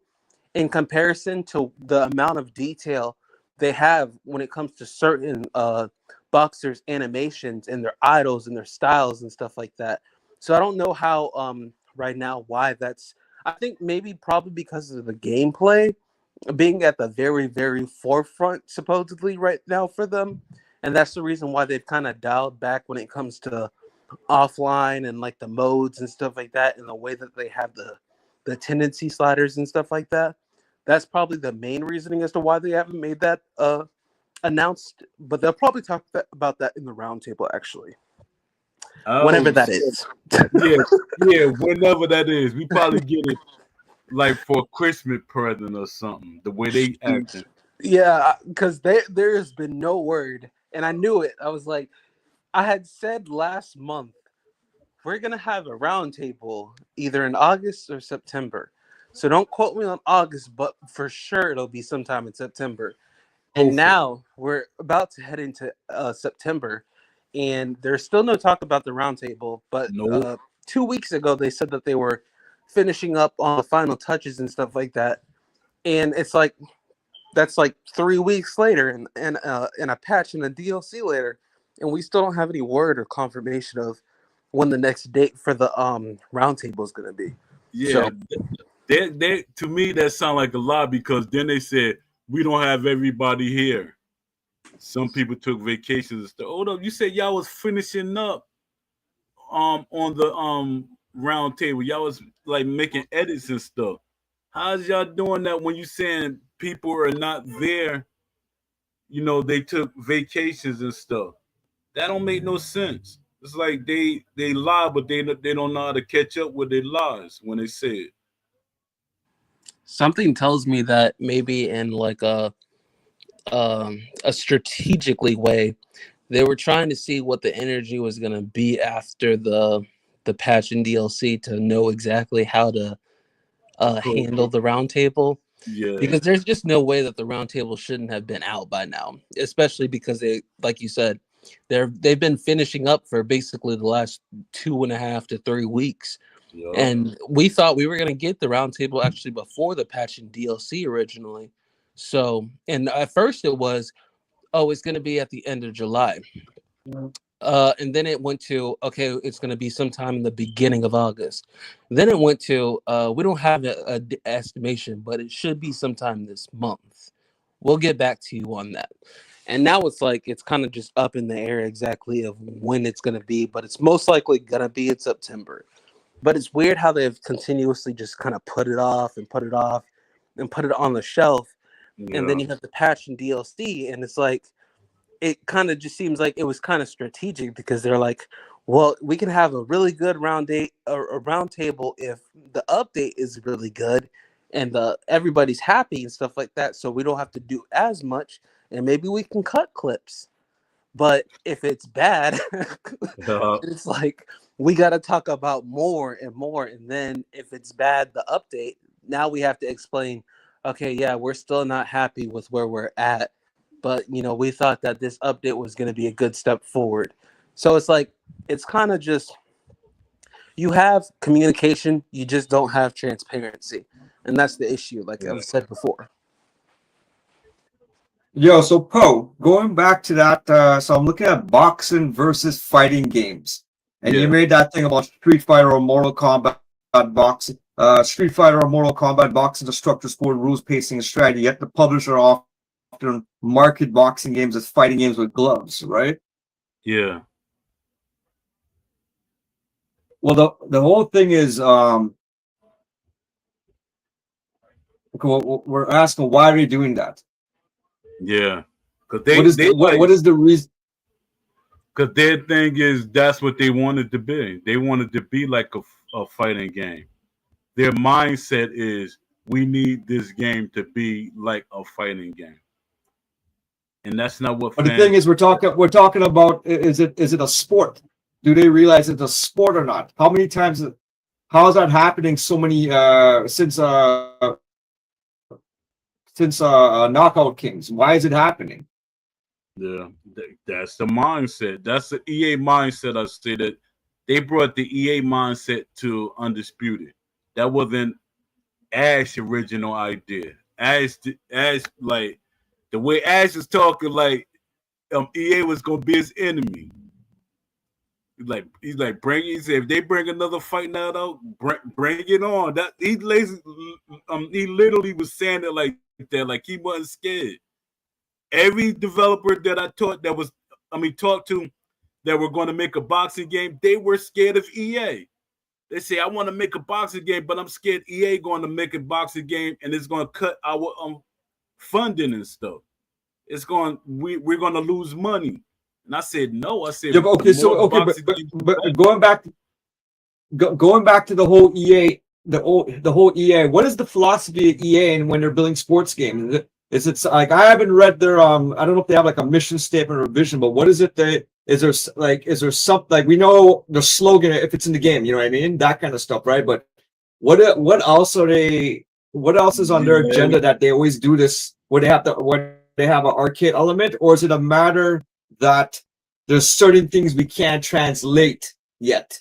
[SPEAKER 3] in comparison to the amount of detail they have when it comes to certain boxers animations and their idols and their styles and stuff like that. So I don't know how right now why that's I think maybe probably because of the gameplay being at the very very forefront supposedly right now for them, and that's the reason why they've kind of dialed back when it comes to offline and like the modes and stuff like that, and the way that they have the tendency sliders and stuff like that. That's probably the main reasoning as to why they haven't made that announced. But they'll probably talk about that in the roundtable actually,
[SPEAKER 1] Oh
[SPEAKER 3] whenever that
[SPEAKER 1] shit.
[SPEAKER 3] is.
[SPEAKER 1] Yeah, yeah. Whenever that is, we probably get it like for a Christmas present or something. The way they acting.
[SPEAKER 3] Yeah, because there has been no word, and I knew it. I was like, I had said last month we're gonna have a roundtable either in August or September. So don't quote me on August, but for sure it'll be sometime in September. And
[SPEAKER 1] Hopefully.
[SPEAKER 3] now we're about to head into September, and there's still no talk about the roundtable. But
[SPEAKER 1] Nope.
[SPEAKER 3] 2 weeks ago, they said that they were finishing up on the final touches and stuff like that. And it's like that's like 3 weeks later, and a patch and a DLC later, and we still don't have any word or confirmation of when the next date for the roundtable is going to be.
[SPEAKER 1] Yeah.
[SPEAKER 3] So
[SPEAKER 1] They to me that sound like a lot because then they said we don't have everybody here. Some people took vacations and stuff. Hold up, you said y'all was finishing up on the round table. Y'all was like making edits and stuff. How's y'all doing that when you saying people are not there? You know, they took vacations and stuff. That don't make no sense. It's like they lie, but they don't know how to catch up with their lies when they say it.
[SPEAKER 3] something tells me that maybe in like a strategically way, they were trying to see what the energy was going to be after the patch and DLC to know exactly how to
[SPEAKER 1] So
[SPEAKER 3] handle the roundtable,
[SPEAKER 1] yeah,
[SPEAKER 3] because there's just no way that the roundtable shouldn't have been out by now, especially because they, like you said, they've been finishing up for basically the last 2.5 to 3 weeks,
[SPEAKER 1] yeah,
[SPEAKER 3] and we thought we were going to get the roundtable actually before the patch and DLC originally. So, and at first it was, oh, it's going to be at the end of July. And then it went to, okay, it's going to be sometime in the beginning of August. Then it went to, we don't have a estimation, but it should be sometime this month. We'll get back to you on that. And now it's like it's kind of just up in the air exactly of when it's going to be, but it's most likely going to be in September. But it's weird how they've continuously just kind of put it off and put it off and put it on the shelf. And then
[SPEAKER 1] yeah,
[SPEAKER 3] you have the patch and DLC, and it's like it kind of just seems like it was kind of strategic because they're like, well, we can have a really good round date or a round table if the update is really good and the everybody's happy and stuff like that. So we don't have to do as much, and maybe we can cut clips. But if it's bad,
[SPEAKER 1] yeah,
[SPEAKER 3] it's like we got to talk about more and more. And then if it's bad, the update, now we have to explain, okay, yeah, we're still not happy with where we're at. But, we thought that this update was going to be a good step forward. So it's like, it's kind of just, you have communication, you just don't have transparency. And that's the issue, like
[SPEAKER 1] yeah,
[SPEAKER 3] I've said before.
[SPEAKER 2] Yo, so Poe, going back to that, so I'm looking at boxing versus fighting games, and you
[SPEAKER 1] yeah,
[SPEAKER 2] made that thing about Street Fighter or Mortal Kombat boxing. Street Fighter or Mortal Kombat boxing, the structure, sport, rules, pacing, and strategy. Yet the publisher often market boxing games as fighting games with gloves, right?
[SPEAKER 1] yeah.
[SPEAKER 2] Well, the whole thing is, we're asking why are they doing that?
[SPEAKER 1] Yeah, cause
[SPEAKER 2] What
[SPEAKER 1] they
[SPEAKER 2] is
[SPEAKER 1] they
[SPEAKER 2] what
[SPEAKER 1] like
[SPEAKER 2] is the reason?
[SPEAKER 1] Because their thing is that's what they wanted to be. They wanted to be like a fighting game. Their mindset is we need this game to be like a fighting game, and that's not what
[SPEAKER 2] But the thing
[SPEAKER 1] fans.
[SPEAKER 2] is, we're talking about, is it a sport? Do they realize it's a sport or not? How many times? How is that happening? So many since Knockout Kings. Why is it happening?
[SPEAKER 1] Yeah, that's the mindset. That's the EA mindset. I say that they brought the EA mindset to Undisputed. That wasn't Ash's original idea. Ash, like the way Ash is talking, like EA was gonna be his enemy. He's like bring. He said if they bring another fight night out, bring it on. That he literally was saying it like that, like he wasn't scared. Every developer that I taught that was, talked to that were going to make a boxing game, they were scared of EA. They say, I want to make a boxing game, but I'm scared EA going to make a boxing game and it's going to cut our funding and stuff. We're going to lose money. And I said, no. I said,
[SPEAKER 2] Yeah, but okay, so okay, but going back to the whole EA, the whole EA. What is the philosophy of EA and when they're building sports games? Is it like I haven't read their I don't know if they have like a mission statement or vision, but what is it is there something like we know the slogan if it's in the game, you know what I mean? That kind of stuff, right? But what else are they? What else is on their agenda that they always do this? Where they have an arcade element, or is it a matter that there's certain things we can't translate yet?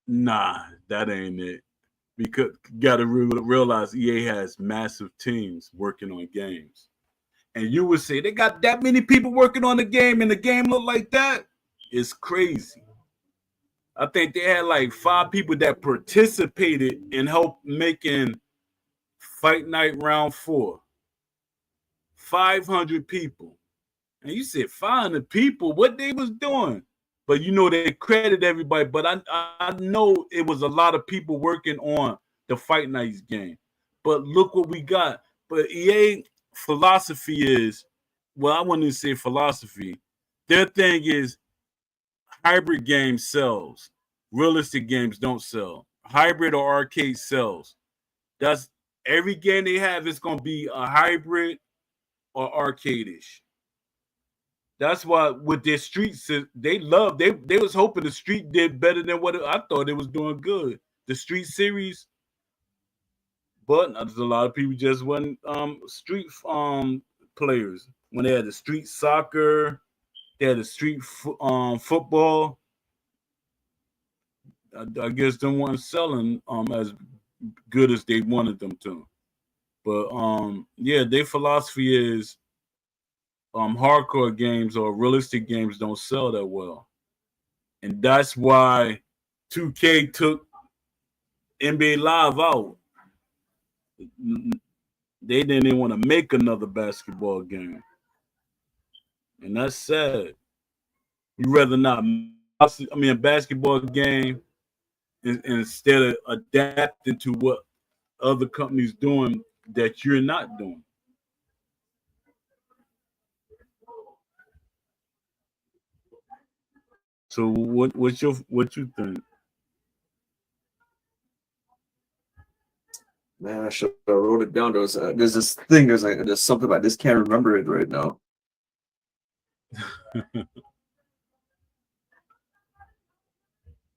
[SPEAKER 1] Nah, that ain't it. Because you got to realize EA has massive teams working on games. And you would say they got that many people working on the game and the game look like that? It's crazy. I think they had like 5 people that participated and helped making Fight Night Round 4. 500 people. And you said 500 people, what they was doing? But they credit everybody. But I know it was a lot of people working on the Fight Nights game. But look what we got. But EA philosophy is, well, I wouldn't say philosophy. Their thing is hybrid games sells. Realistic games don't sell. Hybrid or arcade sells. That's every game they have is gonna be a hybrid or arcade-ish. That's why with their streets, they was hoping the street did better than what I thought it was doing good. The street series, but there's a lot of people just wasn't street players. When they had the street soccer, they had the street football. I guess them weren't selling as good as they wanted them to. But yeah, their philosophy is hardcore games or realistic games don't sell that well. And that's why 2K took NBA Live out. They didn't even want to make another basketball game. And that's sad. You rather not, a basketball game instead of adapting to what other companies doing that you're not doing. So what you think?
[SPEAKER 2] Man, I should have wrote it down. There's this thing. There's something about this. Can't remember it right now.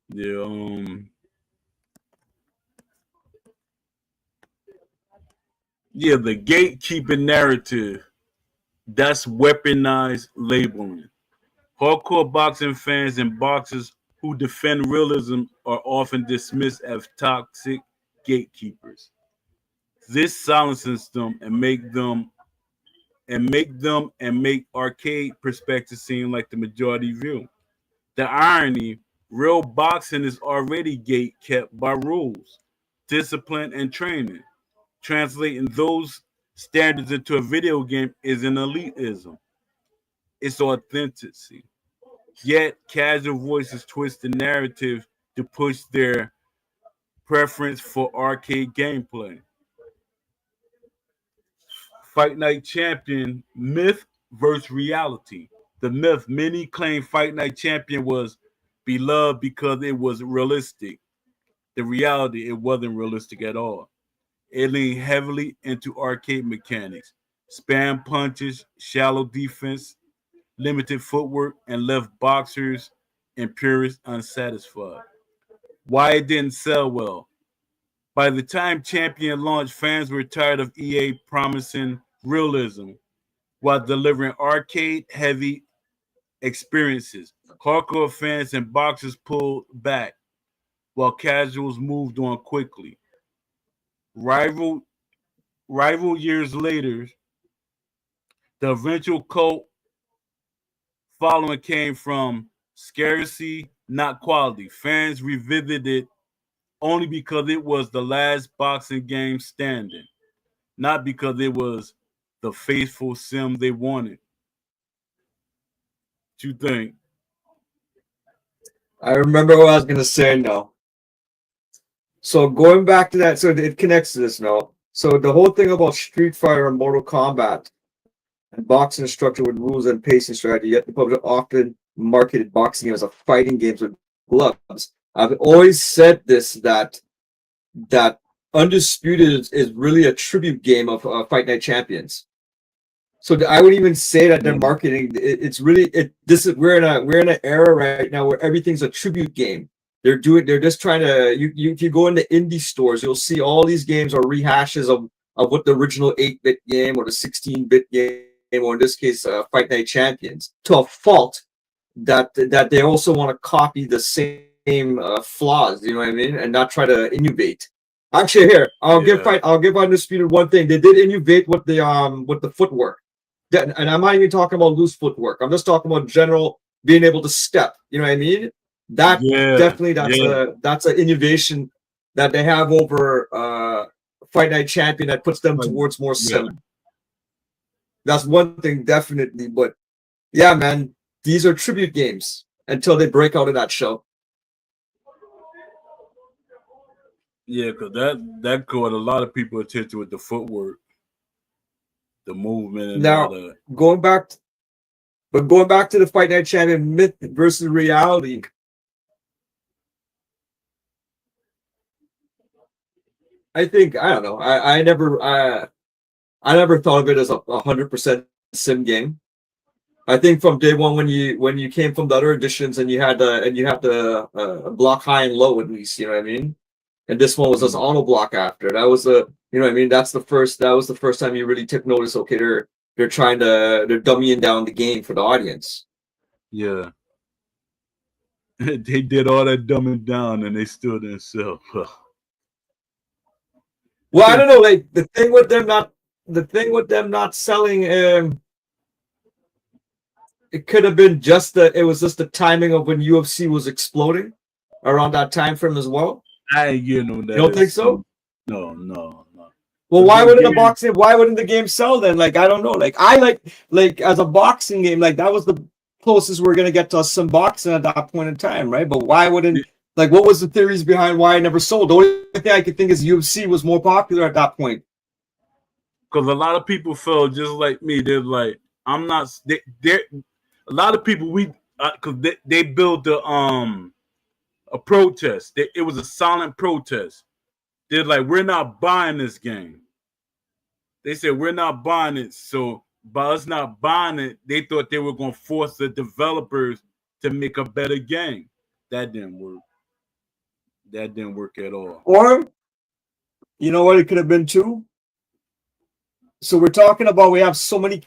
[SPEAKER 1] Yeah, yeah, the gatekeeping narrative, that's weaponized labeling. Hardcore boxing fans and boxers who defend realism are often dismissed as toxic gatekeepers. This silences them and make arcade perspective seem like the majority view. The irony, real boxing is already gate kept by rules, discipline, and training. Translating those standards into a video game is an elitism. It's authenticity. Yet casual voices twist the narrative to push their preference for arcade gameplay. Fight Night Champion, myth versus reality. The myth many claim Fight Night Champion was beloved because it was realistic. The reality, it wasn't realistic at all. It leaned heavily into arcade mechanics, spam punches, shallow defense, limited footwork, and left boxers and purists unsatisfied. Why it didn't sell well? By the time Champion launched, fans were tired of EA promising realism while delivering arcade heavy experiences. Hardcore fans and boxers pulled back while casuals moved on quickly. Rival rival years later, the eventual cult following came from scarcity, not quality. Fans revisited it only because it was the last boxing game standing, not because it was the faithful sim they wanted. What you think?
[SPEAKER 2] I remember what I was gonna say now. So going back to that, so it connects to this now. So the whole thing about Street Fighter and Mortal Kombat and boxing is structured with rules and pacing strategy, yet the publisher often marketed boxing games as fighting games with gloves. I've always said this that Undisputed is really a tribute game of Fight Night Champions. So I would even say that their marketing, it's really it. This is we're in an era right now where everything's a tribute game. They're just trying to if you go into indie stores, you'll see all these games are rehashes of what the original 8-bit game or the 16-bit game, or in this case, Fight Night Champions, to a fault that they also want to copy the same flaws, you know what I mean, and not try to innovate. Actually, here I'll give Undisputed one thing. They did innovate with the footwork, and I'm not even talking about loose footwork. I'm just talking about general being able to step. You know what I mean? That definitely that's an innovation that they have over Fight Night Champion that puts them towards more sim. That's one thing definitely, but yeah, man, these are tribute games until they break out of that show.
[SPEAKER 1] Yeah, because that caught a lot of people attention with the footwork, the movement, and
[SPEAKER 2] Now
[SPEAKER 1] all that.
[SPEAKER 2] going back to the Fight Night Champion myth versus reality. I think I don't know. I never thought of it as a 100% sim game. I think from day one when you came from the other editions and you had the block high and low at least, you know what I mean? And this one was just auto block after. That was you know what I mean? That was the first time you really took notice, okay, they're dummying down the game for the audience.
[SPEAKER 1] Yeah. They did all that dumbing down and they still didn't sell.
[SPEAKER 2] Well, I don't know, like the thing with them not selling it could have been just it was just the timing of when UFC was exploding around that time frame as well.
[SPEAKER 1] I ain't getting on that.
[SPEAKER 2] You don't think so?
[SPEAKER 1] No.
[SPEAKER 2] Well, why wouldn't the game sell then? Like, I don't know. Like, I like as a boxing game, like that was the closest we're gonna get to some boxing at that point in time, right? But why wouldn't like what was the theories behind why it never sold? The only thing I could think is UFC was more popular at that point.
[SPEAKER 1] Because a lot of people felt just like me. They're like, I'm not. They're a lot of people because they built a protest. It was a silent protest. They're like, we're not buying this game. They said we're not buying it. So by us not buying it, they thought they were going to force the developers to make a better game. That didn't work. That didn't work at all.
[SPEAKER 2] Or, you know what it could have been too? So we're talking about we have so many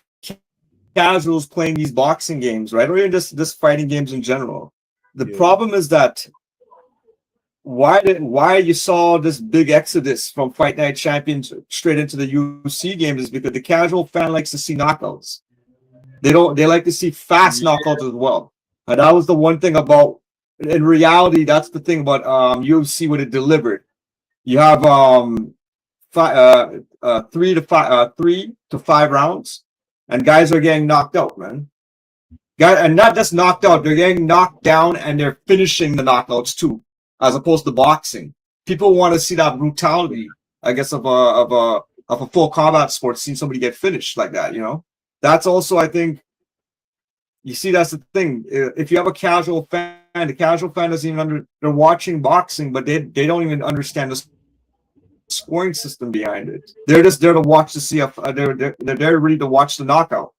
[SPEAKER 2] casuals playing these boxing games, right? Or even just fighting games in general. The problem is that why you saw this big exodus from Fight Night Champions straight into the UFC games is because the casual fan likes to see knockouts. They like to see fast knockouts as well. And that was the one thing about in reality, that's the thing about UFC what it delivered. You have 3 to 5 rounds, and guys are getting knocked out, man. And not just knocked out, they're getting knocked down and they're finishing the knockouts too, as opposed to boxing. People want to see that brutality, I guess, of a full combat sport, seeing somebody get finished like that, you know. That's also, I think, You see, that's the thing. If you have a casual fan, the casual fan doesn't even they're watching boxing, but they don't even understand the scoring system behind it. They're just there to watch to see if they're there really to watch the knockout,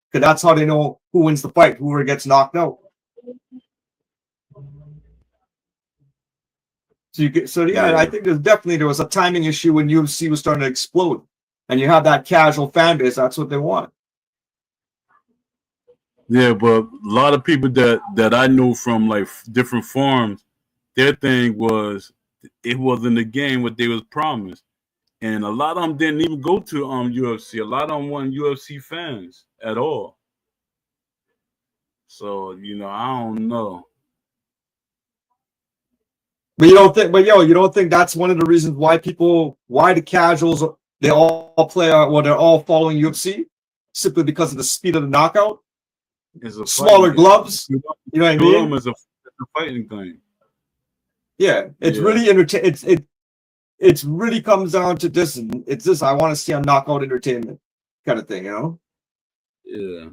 [SPEAKER 2] because that's how they know who wins the fight, whoever gets knocked out. So yeah, I think there was a timing issue when UFC was starting to explode, and you have that casual fan base. That's what they want.
[SPEAKER 1] Yeah, but a lot of people that I knew from like different forums, their thing was it wasn't a game what they was promised, and a lot of them didn't even go to UFC. A lot of them weren't UFC fans at all. So I don't know.
[SPEAKER 2] But you don't think that's one of the reasons why the casuals, they all play, they're all following UFC simply because of the speed of the knockout,
[SPEAKER 1] It's a
[SPEAKER 2] smaller gloves. You know what I mean?
[SPEAKER 1] It's a fighting thing.
[SPEAKER 2] Yeah, it's really entertaining. It's really comes down to this. It's this. I want to see a knockout entertainment kind of thing,
[SPEAKER 1] Yeah.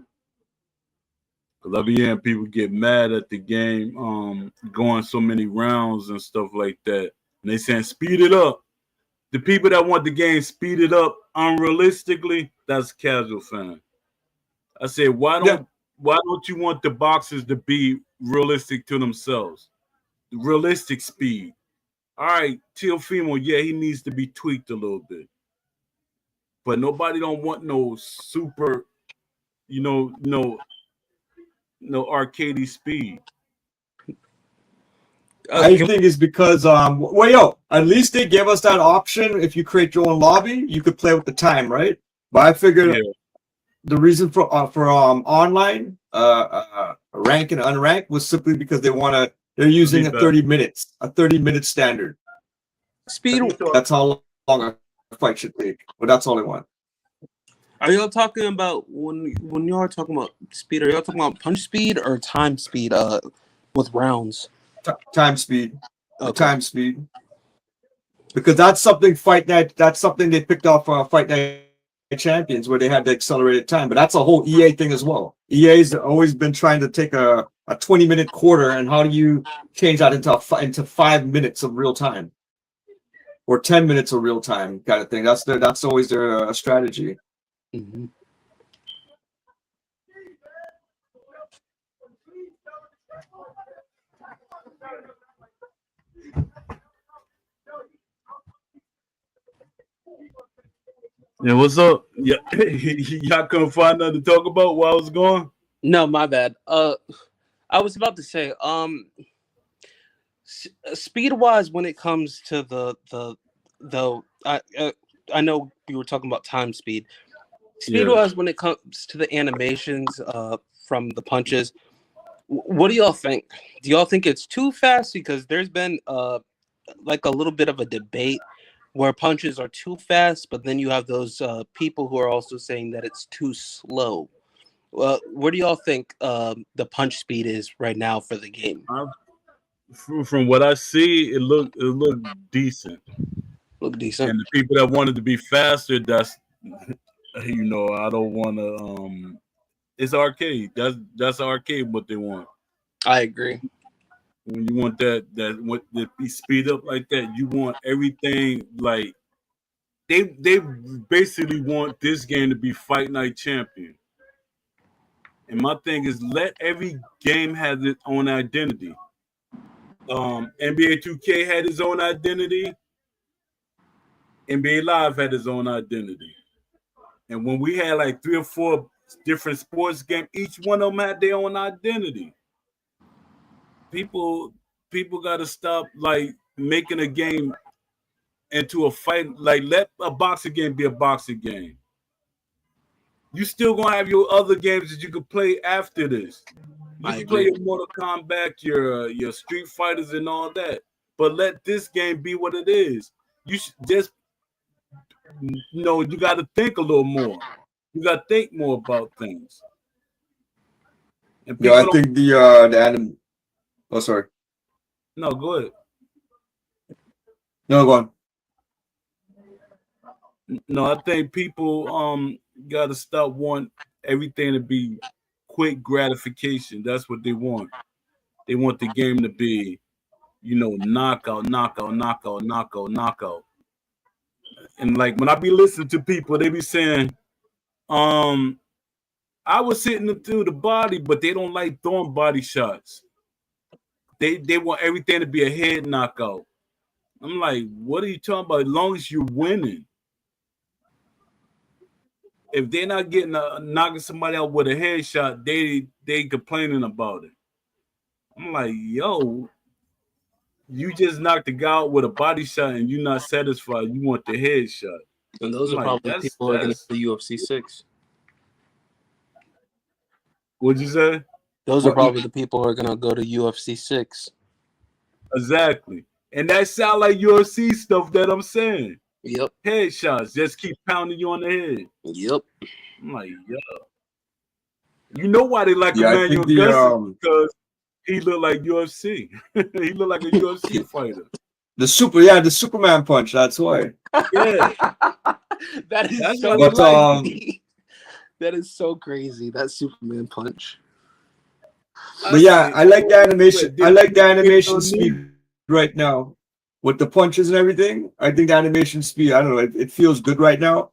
[SPEAKER 1] Because I've been hearing people get mad at the game going so many rounds and stuff like that. And they saying speed it up. The people that want the game speeded up unrealistically, that's casual fan. I said, why don't you want the boxers to be realistic to themselves? Realistic speed. All right, Teofimo, he needs to be tweaked a little bit. But nobody don't want no super, no arcadey speed.
[SPEAKER 2] I think it's because at least they gave us that option. If you create your own lobby, you could play with the time, right? But I figured the reason for online rank and unranked was simply because they're using 30 minutes, a 30-minute standard.
[SPEAKER 3] Speed.
[SPEAKER 2] That's how long a fight should take. But that's all they want.
[SPEAKER 3] Are y'all talking about when you are talking about speed? Are y'all talking about punch speed or time speed? With rounds.
[SPEAKER 2] Time speed.
[SPEAKER 3] Okay.
[SPEAKER 2] Time speed. Because that's something they picked off Fight Night Champions, where they had the accelerated time. But that's a whole EA thing as well. EA's always been trying to take a 20-minute quarter, and how do you change that into 5 minutes of real time, or 10 minutes of real time kind of thing. That's always their strategy.
[SPEAKER 3] Mm-hmm.
[SPEAKER 1] Yeah, what's up? Yeah, y'all couldn't find nothing to talk about while I was gone?
[SPEAKER 3] No, my bad. I was about to say, speed wise, when it comes to I know we were talking about time speed. Speed wise, when it comes to the animations from the punches, what do y'all think? Do y'all think it's too fast? Because there's been like a little bit of a debate where punches are too fast, but then you have those people who are also saying that it's too slow. Well, where do y'all think the punch speed is right now for the game?
[SPEAKER 1] From what I see, it looked decent.
[SPEAKER 3] Look decent.
[SPEAKER 1] And the people that wanted to be faster, that's I don't want to. It's arcade. That's arcade. What they want.
[SPEAKER 3] I agree.
[SPEAKER 1] When you want that what the speed up like that, you want everything like they basically want this game to be Fight Night Champion. And my thing is, let every game have its own identity. NBA 2K had its own identity. NBA Live had its own identity. And when we had like 3 or 4 different sports games, each one of them had their own identity. People got to stop like making a game into a fight. Like, let a boxing game be a boxing game. You still gonna have your other games that you could play after this. You can play your Mortal Kombat, your Street Fighters, and all that. But let this game be what it is. You should just you got to think a little more. You got to think more about things. And
[SPEAKER 2] I think the anime. Oh, sorry.
[SPEAKER 1] No, go ahead.
[SPEAKER 2] No, go on.
[SPEAKER 1] No, I think people got to stop wanting everything to be quick gratification. That's what they want. They want the game to be, knockout, knockout, knockout, knockout, knockout. And like when I be listening to people, they be saying, I was hitting them through the body, but they don't like throwing body shots. They want everything to be a head knockout. I'm like, what are you talking about? As long as you're winning. If they're not getting knocking somebody out with a headshot, they complaining about it. I'm like, yo, you just knocked the guy out with a body shot and you're not satisfied. You want the headshot.
[SPEAKER 3] And those
[SPEAKER 1] I'm
[SPEAKER 3] are
[SPEAKER 1] like,
[SPEAKER 3] probably people who are going to the UFC 6.
[SPEAKER 1] What'd you say?
[SPEAKER 3] Those are probably the people who are going to go to UFC 6.
[SPEAKER 1] Exactly. And that sound like UFC stuff that I'm saying.
[SPEAKER 3] Yep.
[SPEAKER 1] Headshots. Just keep pounding you on the head.
[SPEAKER 3] Yep.
[SPEAKER 1] I'm like, yeah. You know why they like
[SPEAKER 2] Emmanuel
[SPEAKER 1] Augustus? Because he look like UFC. He look like a UFC fighter.
[SPEAKER 2] The Superman punch. That's why.
[SPEAKER 1] Yeah.
[SPEAKER 3] That's so crazy. That is so crazy. That Superman punch.
[SPEAKER 2] But yeah, I like the animation. I like the animation speed right now with the punches and everything. I think the animation speed, I don't know, it feels good right now.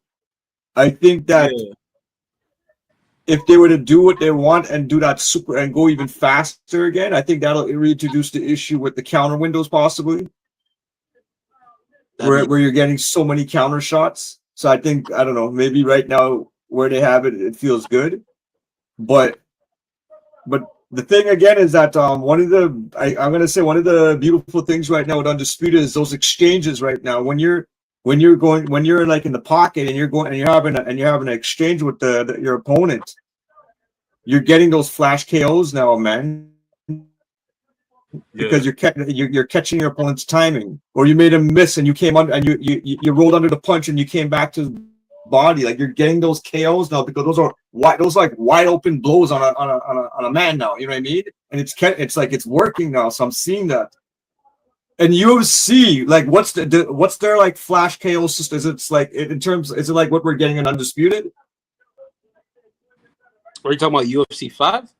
[SPEAKER 2] I think that if they were to do what they want and do that super and go even faster again, I think that'll reintroduce the issue with the counter windows possibly, where you're getting so many counter shots. So I think, I don't know, maybe right now where they have it, it feels good, but the thing again is that I'm going to say one of the beautiful things right now with Undisputed is those exchanges right now. When you're like in the pocket and you're having an exchange with your opponent, you're getting those flash KOs now, man. Because you're catching your opponent's timing, or you made a miss and you came under and you rolled under the punch and you came back to the body. Like you're getting those KOs now because those are wide open blows on a man now. You know what I mean? And it's like it's working now. So I'm seeing that. And UFC, like what's their like flash KO system? Is it like what we're getting in Undisputed?
[SPEAKER 3] Are you talking about UFC 5?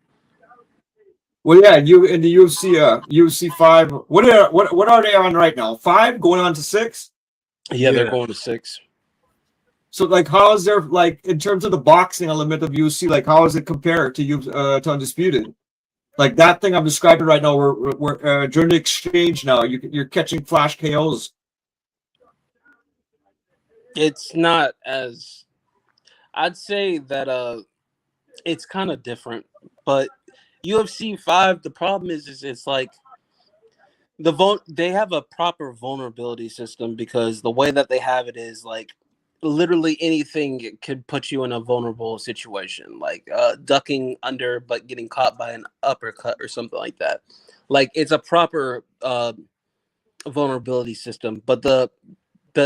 [SPEAKER 2] Well, yeah, in the UFC 5. What are they on right now? 5 going on to 6?
[SPEAKER 3] Yeah, they're going to 6.
[SPEAKER 2] So, like, how is there, like, in terms of the boxing element of UFC, like, how is it compared to Undisputed? Like that thing I'm describing right now, we're during the exchange now, you're catching flash KOs.
[SPEAKER 3] It's not as, I'd say that it's kind of different, but UFC 5, the problem is it's like they have a proper vulnerability system because the way that they have it is like literally anything could put you in a vulnerable situation, like ducking under but getting caught by an uppercut or something like that. Like it's a proper vulnerability system, but the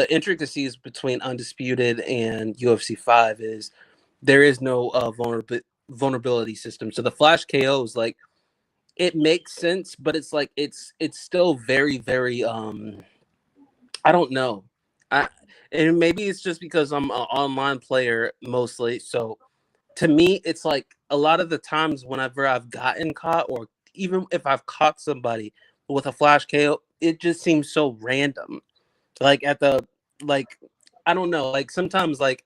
[SPEAKER 3] intricacies between Undisputed and UFC 5 is there is no vulnerability system. So the flash KOs, like, it makes sense, but it's like it's still very, very I don't know. And maybe it's just because I'm an online player mostly. So to me, it's like a lot of the times whenever I've gotten caught, or even if I've caught somebody with a flash KO, it just seems so random. Like I don't know, like sometimes like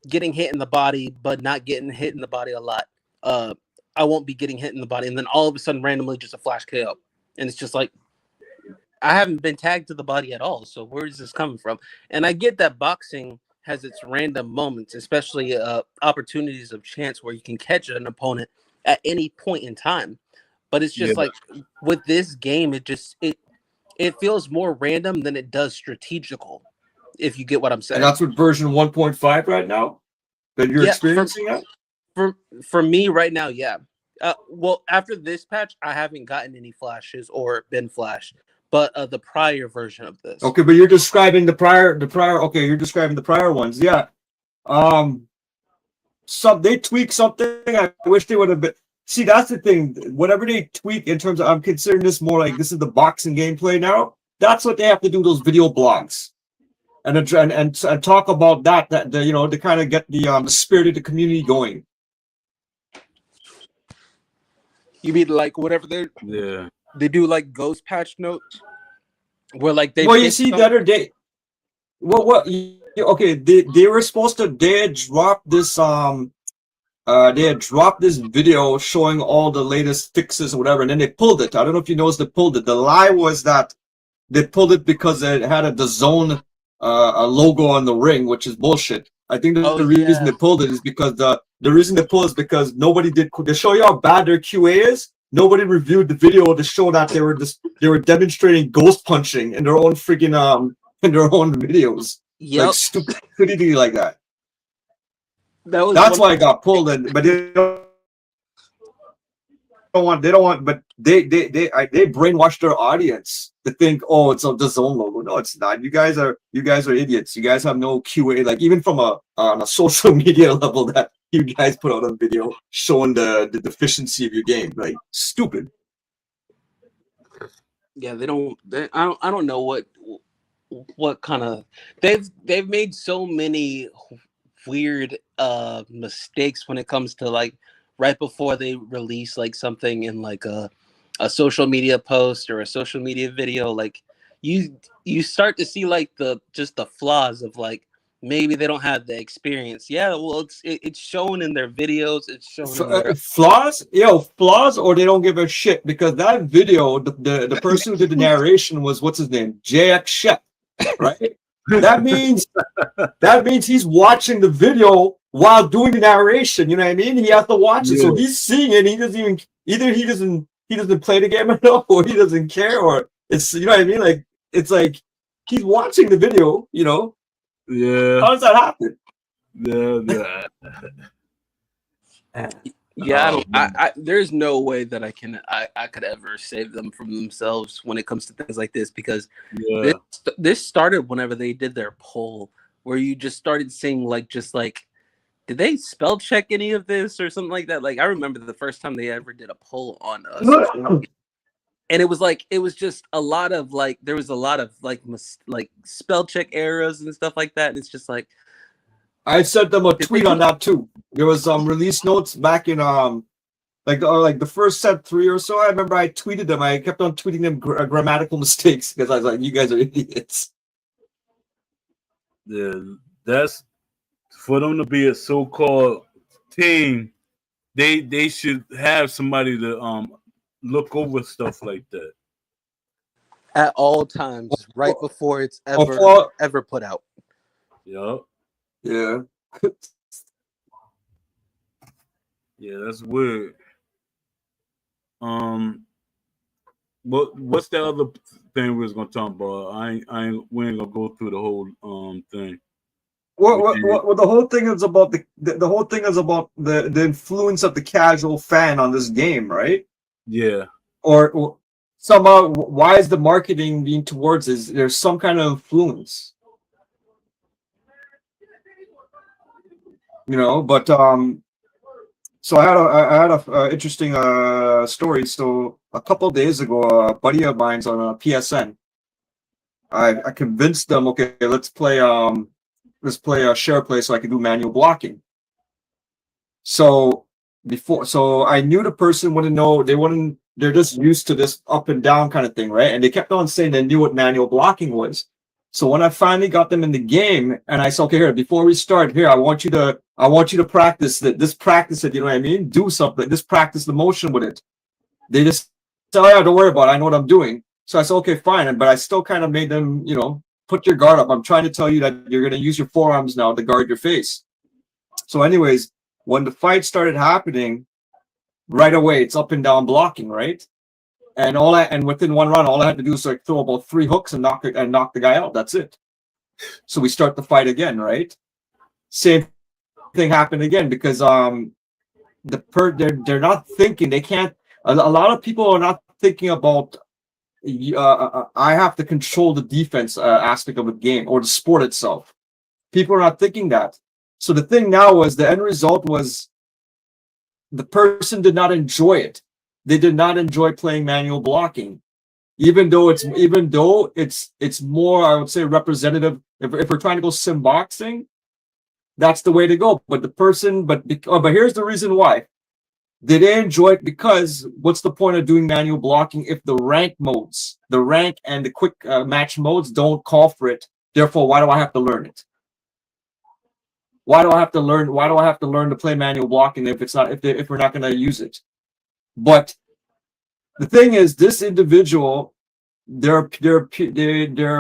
[SPEAKER 3] getting hit in the body, but not getting hit in the body a lot. I won't be getting hit in the body, and then all of a sudden, randomly, just a flash KO, and it's just like I haven't been tagged to the body at all. So where is this coming from? And I get that boxing has its random moments, especially opportunities of chance where you can catch an opponent at any point in time. But it's just like with this game, it feels more random than it does strategical. If you get what I'm saying.
[SPEAKER 2] And that's what version 1.5 right now that you're experiencing that?
[SPEAKER 3] For me right now, yeah. Well, after this patch, I haven't gotten any flashes or been flashed, but the prior version of this.
[SPEAKER 2] Okay, but you're describing the prior. Okay, you're describing the prior ones. Yeah. They tweak something. I wish they would have been. See, that's the thing. Whatever they tweak in terms of, I'm considering this more like this is the boxing gameplay now. That's what they have to do. Those video blogs. And talk about that to kind of get the spirit of the community going.
[SPEAKER 3] You mean like whatever
[SPEAKER 1] Yeah.
[SPEAKER 3] they do like ghost patch notes where like they
[SPEAKER 2] Well, you
[SPEAKER 3] fix
[SPEAKER 2] see, the
[SPEAKER 3] something?
[SPEAKER 2] other day, okay, they were supposed to, they had dropped this video showing all the latest fixes or whatever, and then they pulled it. I don't know if you noticed they pulled it. The lie was that they pulled it because it had a DAZN a logo on the ring, which is bullshit. I think
[SPEAKER 3] Oh
[SPEAKER 2] the reason
[SPEAKER 3] yeah.
[SPEAKER 2] they pulled it is because the reason they pulled it is because nobody did. They show you how bad their QA is. Nobody reviewed the video to show that they were demonstrating ghost punching in their own freaking in their own videos, like
[SPEAKER 3] Yep.
[SPEAKER 2] stupidity like that.
[SPEAKER 3] That was
[SPEAKER 2] That's
[SPEAKER 3] one.
[SPEAKER 2] why it got pulled. And but they don't want, but they brainwash their audience to think, oh, it's the zone logo. No, it's not. You guys are idiots. You guys have no QA, like even from on a social media level, that you guys put out a video showing the deficiency of your game. Like, stupid.
[SPEAKER 3] Yeah, they don't. I don't know what kind of they've made so many weird mistakes when it comes to like right before they release like something in like a social media post or a social media video, like you start to see like just the flaws of like maybe they don't have the experience. Yeah, well it's shown in their videos, it's shown in their
[SPEAKER 2] Flaws, flaws, or they don't give a shit, because that video, the person who did the narration was, what's his name, JX Shep, right? That means he's watching the video while doing the narration. You know what I mean? He has to watch it, so
[SPEAKER 1] Yeah.
[SPEAKER 2] he's seeing it. And he doesn't even, either he doesn't play the game enough, or he doesn't care, or it's, you know what I mean? Like, it's like he's watching the video. You know,
[SPEAKER 1] Yeah.
[SPEAKER 2] how does that happen?
[SPEAKER 1] Yeah.
[SPEAKER 3] Yeah,
[SPEAKER 1] Oh,
[SPEAKER 3] there's no way that I could ever save them from themselves when it comes to things like this, because
[SPEAKER 1] yeah.
[SPEAKER 3] this started whenever they did their poll, where you just started seeing like did they spell check any of this or something like that? Like I remember the first time they ever did a poll on social media, and it was just a lot of like there was a lot of like spell check errors and stuff like that, and it's just like
[SPEAKER 2] I sent them a tweet on that too. There was release notes back in like the first set 3 or so. I remember I tweeted them. I kept on tweeting them grammatical mistakes because I was like, you guys are idiots.
[SPEAKER 1] Yeah, that's for them to be a so-called team. They should have somebody to look over stuff like that
[SPEAKER 3] at all times, right before it's ever put out.
[SPEAKER 1] Yeah.
[SPEAKER 2] Yeah.
[SPEAKER 1] Yeah, that's weird. What's the other thing we was gonna talk about? We ain't gonna go through the whole thing.
[SPEAKER 2] Well, the whole thing is about the whole thing is about the influence of the casual fan on this game, right?
[SPEAKER 1] Yeah.
[SPEAKER 2] Or somehow, why is the marketing being towards this? There's some kind of influence, you know. But so I had a interesting story. So a couple of days ago, a buddy of mine's on a PSN. I convinced them, okay, let's play a share play so I can do manual blocking. So I knew the person wouldn't know, they're just used to this up and down kind of thing, right? And they kept on saying they knew what manual blocking was. So when I finally got them in the game, and I said, okay, here, before we start, here, I want you to practice that. This practice it, you know what I mean? Do something. Just practice the motion with it. They just said, oh yeah, don't worry about it. I know what I'm doing. So I said, okay, fine. But I still kind of made them, you know, put your guard up. I'm trying to tell you that you're going to use your forearms now to guard your face. So anyways, when the fight started happening, right away, it's up and down blocking, right? And within one round, all I had to do was like throw about 3 hooks and knock the guy out. That's it. So we start the fight again, right? Same thing happened again, because they're not thinking. They can't. A lot of people are not thinking about. I have to control the defense aspect of the game or the sport itself. People are not thinking that. So the thing now was, the end result was the person did not enjoy it. They did not enjoy playing manual blocking, even though it's more, I would say, representative. If we're trying to go sim boxing, that's the way to go. But here's the reason why. Did they enjoy it? Because what's the point of doing manual blocking if the rank modes, the rank and the quick match modes don't call for it? Therefore, why do I have to learn it? Why do I have to learn? Why do I have to learn to play manual blocking if it's not if we're not going to use it? But the thing is, this individual, they're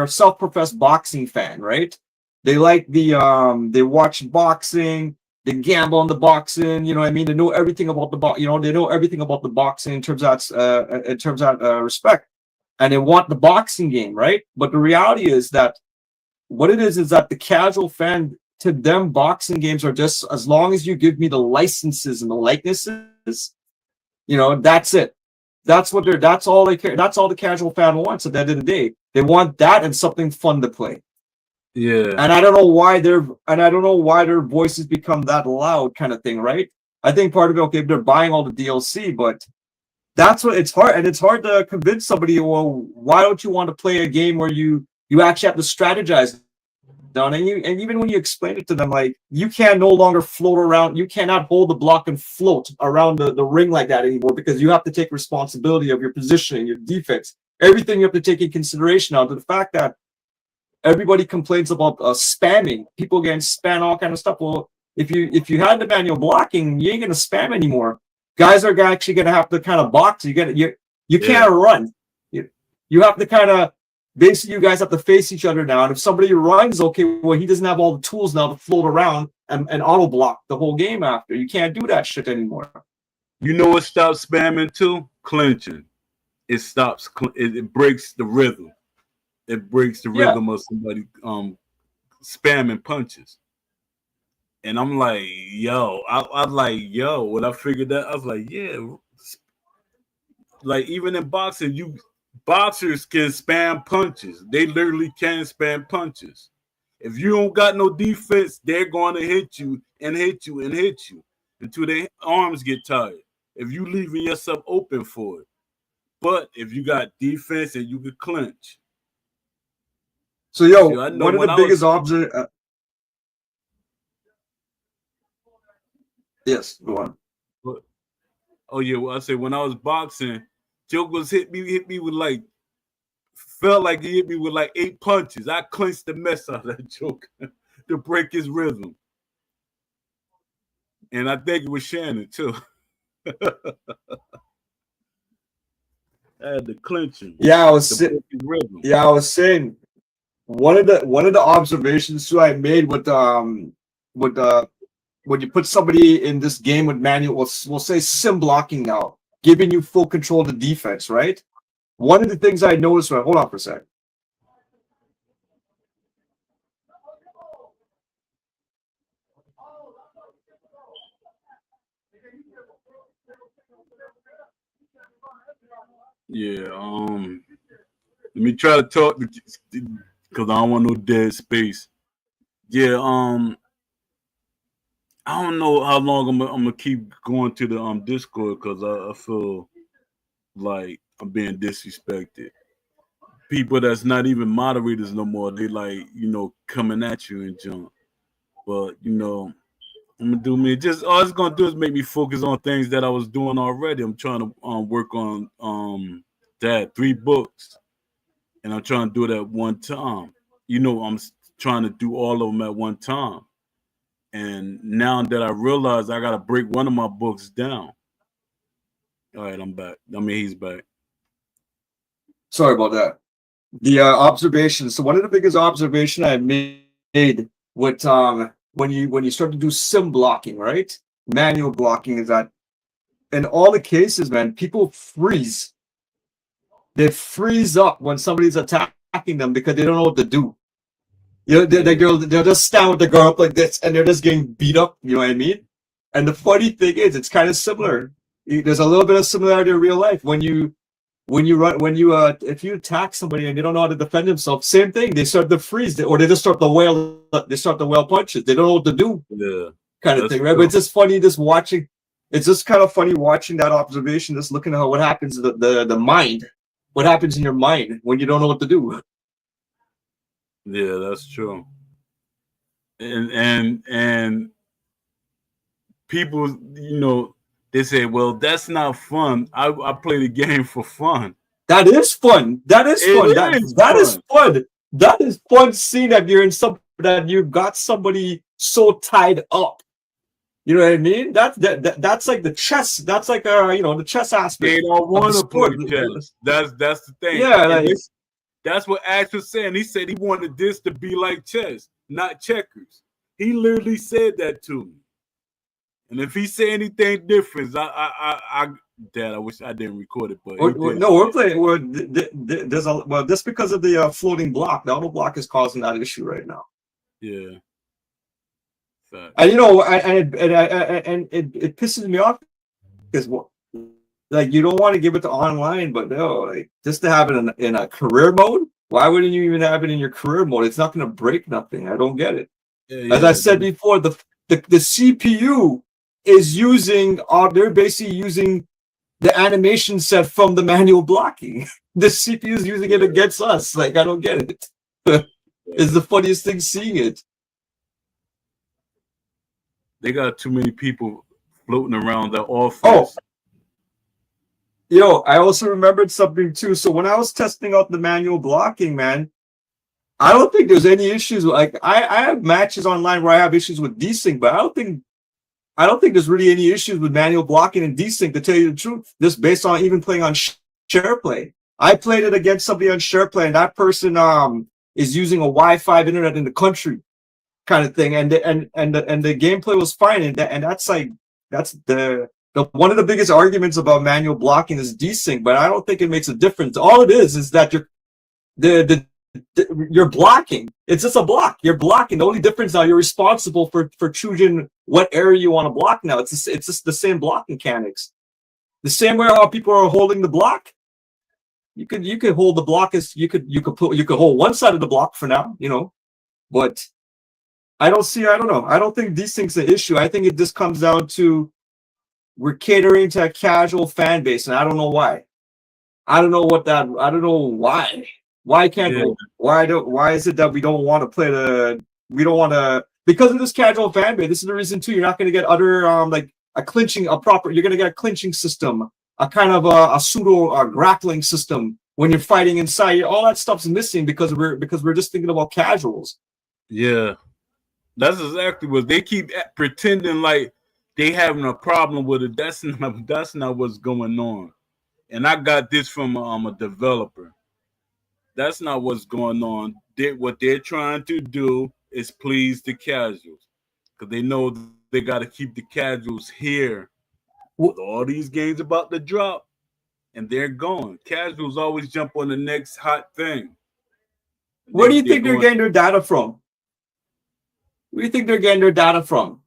[SPEAKER 2] a self-professed boxing fan, right? They like they watch boxing, they gamble on the boxing, you know what I mean? They know everything about the they know everything about the boxing in terms of respect. And they want the boxing game, right? But the reality is that what it is that the casual fan, to them, boxing games are just, as long as you give me the licenses and the likenesses, that's it. That's all they care. That's all the casual fan wants at the end of the day. They want that and something fun to play.
[SPEAKER 1] Yeah.
[SPEAKER 2] And I don't know why their voices become that loud, kind of thing, right? I think part of it, okay, they're buying all the DLC, but that's what it's hard, and it's hard to convince somebody, well, why don't you want to play a game where you actually have to strategize down, and even when you explain it to them, like, you can no longer float around, you cannot hold the block and float around the ring like that anymore, because you have to take responsibility of your positioning, your defense, everything you have to take in consideration now, to the fact that everybody complains about spamming, people getting spam, all kind of stuff. Well, if you had the manual blocking, you ain't gonna spam anymore. Guys are actually gonna have to kind of box. You can't run. You have to kind of, basically, you guys have to face each other now. And if somebody runs, okay, well, he doesn't have all the tools now to float around and auto block the whole game after. You can't do that shit anymore.
[SPEAKER 1] You know what stops spamming too? Clinching. It stops. It breaks the rhythm. It breaks the rhythm of somebody spamming punches. And I'm like, yo, I'm like, yo, when I figured that, I was like, yeah. Like, even in boxing, boxers can spam punches. They literally can spam punches. If you don't got no defense, they're going to hit you and hit you and hit you until their arms get tired. If you leaving yourself open for it. But if you got defense and you can clinch.
[SPEAKER 2] So, one of the biggest observations. Yes, go on.
[SPEAKER 1] Oh yeah, well, I say when I was boxing, Jokers hit me with like, felt like he hit me with like 8 punches. I clinched the mess out of that Joker to break his rhythm. And I think it was Shannon too. I had to clinch him.
[SPEAKER 2] Yeah, I was saying one of the observations too I made with when you put somebody in this game with manual, we'll say sim blocking now, giving you full control of the defense, right? One of the things I noticed, hold on for a sec.
[SPEAKER 1] Yeah, let me try to talk because I don't want no dead space. Yeah, I don't know how long I'm gonna keep going to the Discord because I feel like I'm being disrespected. People that's not even moderators no more, they like, coming at you and junk. But I'm gonna do me. Just all it's gonna do is make me focus on things that I was doing already. I'm trying to work on that 3 books, and I'm trying to do it at one time. I'm trying to do all of them at one time. And now that I realize I gotta break one of my books down. All right, I'm back. I mean, he's back.
[SPEAKER 2] Sorry about that. The observation. So one of the biggest observation I made with when you start to do sim blocking, right? Manual blocking, is that in all the cases, man, people freeze. They freeze up when somebody's attacking them because they don't know what to do. They'll just stand with the guard up like this, and they're just getting beat up. You know what I mean? And the funny thing is, it's kind of similar. There's a little bit of similarity in real life if you attack somebody and they don't know how to defend themselves, same thing. They start to freeze, or they just start to wail. They start to wail punches. They don't know what to do.
[SPEAKER 1] Yeah,
[SPEAKER 2] kind of thing, right? But it's just funny just watching. It's just kind of funny watching that observation, just looking at what happens in the mind. What happens in your mind when you don't know what to do?
[SPEAKER 1] Yeah, that's true. And people, They say, well, that's not fun. I play the game for fun.
[SPEAKER 2] That is fun. That is fun.
[SPEAKER 1] It is
[SPEAKER 2] That is
[SPEAKER 1] fun.
[SPEAKER 2] fun. That is fun seeing that you're in some that you got somebody so tied up. You know what I mean? That's like the chess. That's like the chess aspect
[SPEAKER 1] They don't
[SPEAKER 2] of the
[SPEAKER 1] want to play
[SPEAKER 2] sport.
[SPEAKER 1] chess. That's the thing.
[SPEAKER 2] Yeah,
[SPEAKER 1] And
[SPEAKER 2] like
[SPEAKER 1] that's what Ash was saying. He said he wanted this to be like chess, not checkers. He literally said that to me. And if he say anything different, Dad, I wish I didn't record it, but he did.
[SPEAKER 2] no, we're playing. There's just because of the floating block. The auto block is causing that issue right now.
[SPEAKER 1] Yeah. Fact.
[SPEAKER 2] And it pisses me off because like you don't want to give it to online, but no, like just to have it in a career mode. Why wouldn't you even have it in your career mode? It's not going to break nothing. I don't get it. As I said before, the CPU is using. They're basically using the animation set from the manual blocking. The CPU is using it against us. Like I don't get it. It's the funniest thing seeing it.
[SPEAKER 1] They got too many people floating around the office.
[SPEAKER 2] Oh, yo, I also remembered something too. So when I was testing out the manual blocking, man, I don't think there's any issues. Like I have matches online where I have issues with desync, but I don't think there's really any issues with manual blocking and desync, to tell you the truth. Just based on even playing on SharePlay. I played it against somebody on SharePlay, and that person is using a Wi-Fi internet in the country, kind of thing, and the gameplay was fine, and that's the one of the biggest arguments about manual blocking is desync, but I don't think it makes a difference. All it is that you're blocking. It's just a block. You're blocking. The only difference now, you're responsible for choosing what area you want to block. Now it's just the same block mechanics. The same way how people are holding the block. You could hold the block as you could hold one side of the block for now, but I don't know. I don't think desync's an issue. I think it just comes down to we're catering to a casual fan base, and I don't know why. I don't know why. Why can't
[SPEAKER 1] Yeah.
[SPEAKER 2] why is it that we don't want to because of this casual fan base? This is the reason too. You're not going to get other like you're going to get a clinching system, a kind of a pseudo grappling system when you're fighting inside. All that stuff's missing because we're just thinking about casuals.
[SPEAKER 1] Yeah, that's exactly what they keep pretending like they having a problem with it. That's not what's going on. And I got this from a developer. That's not what's going on. What they're trying to do is please the casuals, because they know they got to keep the casuals here. With all these games about to drop, and they're gone. Casuals always jump on the next hot thing.
[SPEAKER 2] Where do you think they're getting their data from? Where do you think they're getting their data from?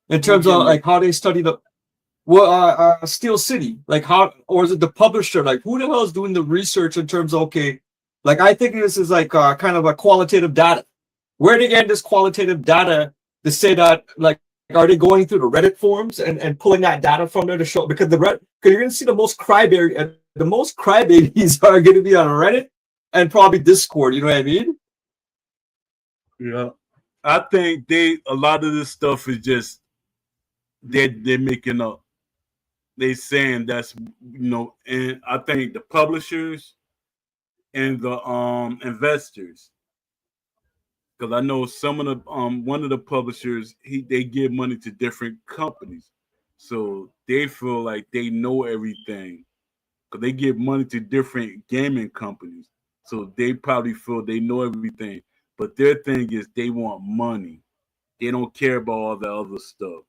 [SPEAKER 2] In terms of like how they study the Steel City, like how, or is it the publisher? Like who the hell is doing the research in terms of, okay, like I think this is like kind of a qualitative data. Where they get this qualitative data to say that, like, are they going through the Reddit forums and pulling that data from there to show? Because because you're going to see the most crybabies are going to be on Reddit and probably Discord. You know what I mean?
[SPEAKER 1] Yeah, I think a lot of this stuff is just they're making up. They saying that's and I think the publishers and the investors, because I know some of the one of the publishers they give money to different companies, so they feel like they know everything because they give money to different gaming companies, so they probably feel they know everything. But their thing is they want money. They don't care about all the other stuff.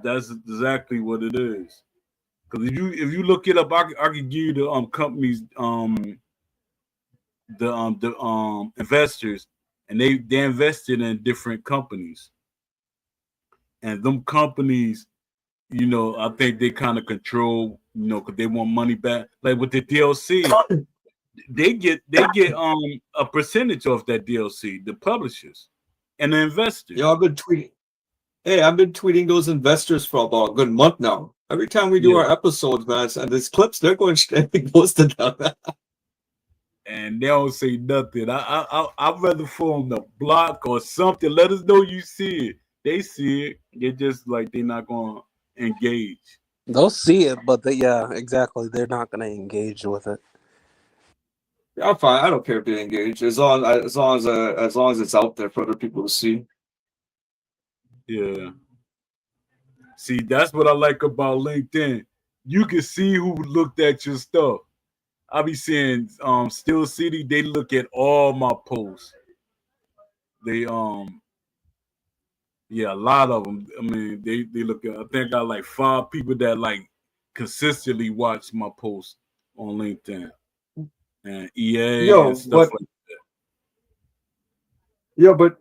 [SPEAKER 1] That's exactly what it is. Because if you look it up, I could give you the companies the investors, and they invested in different companies, and them companies, I think they kind of control, because they want money back. Like with the DLC, they get a percentage of that DLC, the publishers and the investors.
[SPEAKER 2] Yeah, I've been tweeting those investors for about a good month now. Every time we do our episodes, man, and these clips, they're going straight close to them.
[SPEAKER 1] And they don't say nothing. I'd rather form the block or something. Let us know you see it. They see it. They're just like they're not going to engage.
[SPEAKER 3] They'll see it, but yeah, exactly. They're not going to engage with it.
[SPEAKER 2] Yeah, I'm fine. I don't care if they engage as long as it's out there for other people to see.
[SPEAKER 1] Yeah. See, that's what I like about LinkedIn. You can see who looked at your stuff. I be seeing Steel City, they look at all my posts. They yeah, a lot of them. I mean, they look at. I think I got like 5 people that like consistently watch my posts on LinkedIn and EA and
[SPEAKER 2] Yo,
[SPEAKER 1] stuff
[SPEAKER 2] but
[SPEAKER 1] like.
[SPEAKER 2] yeah, but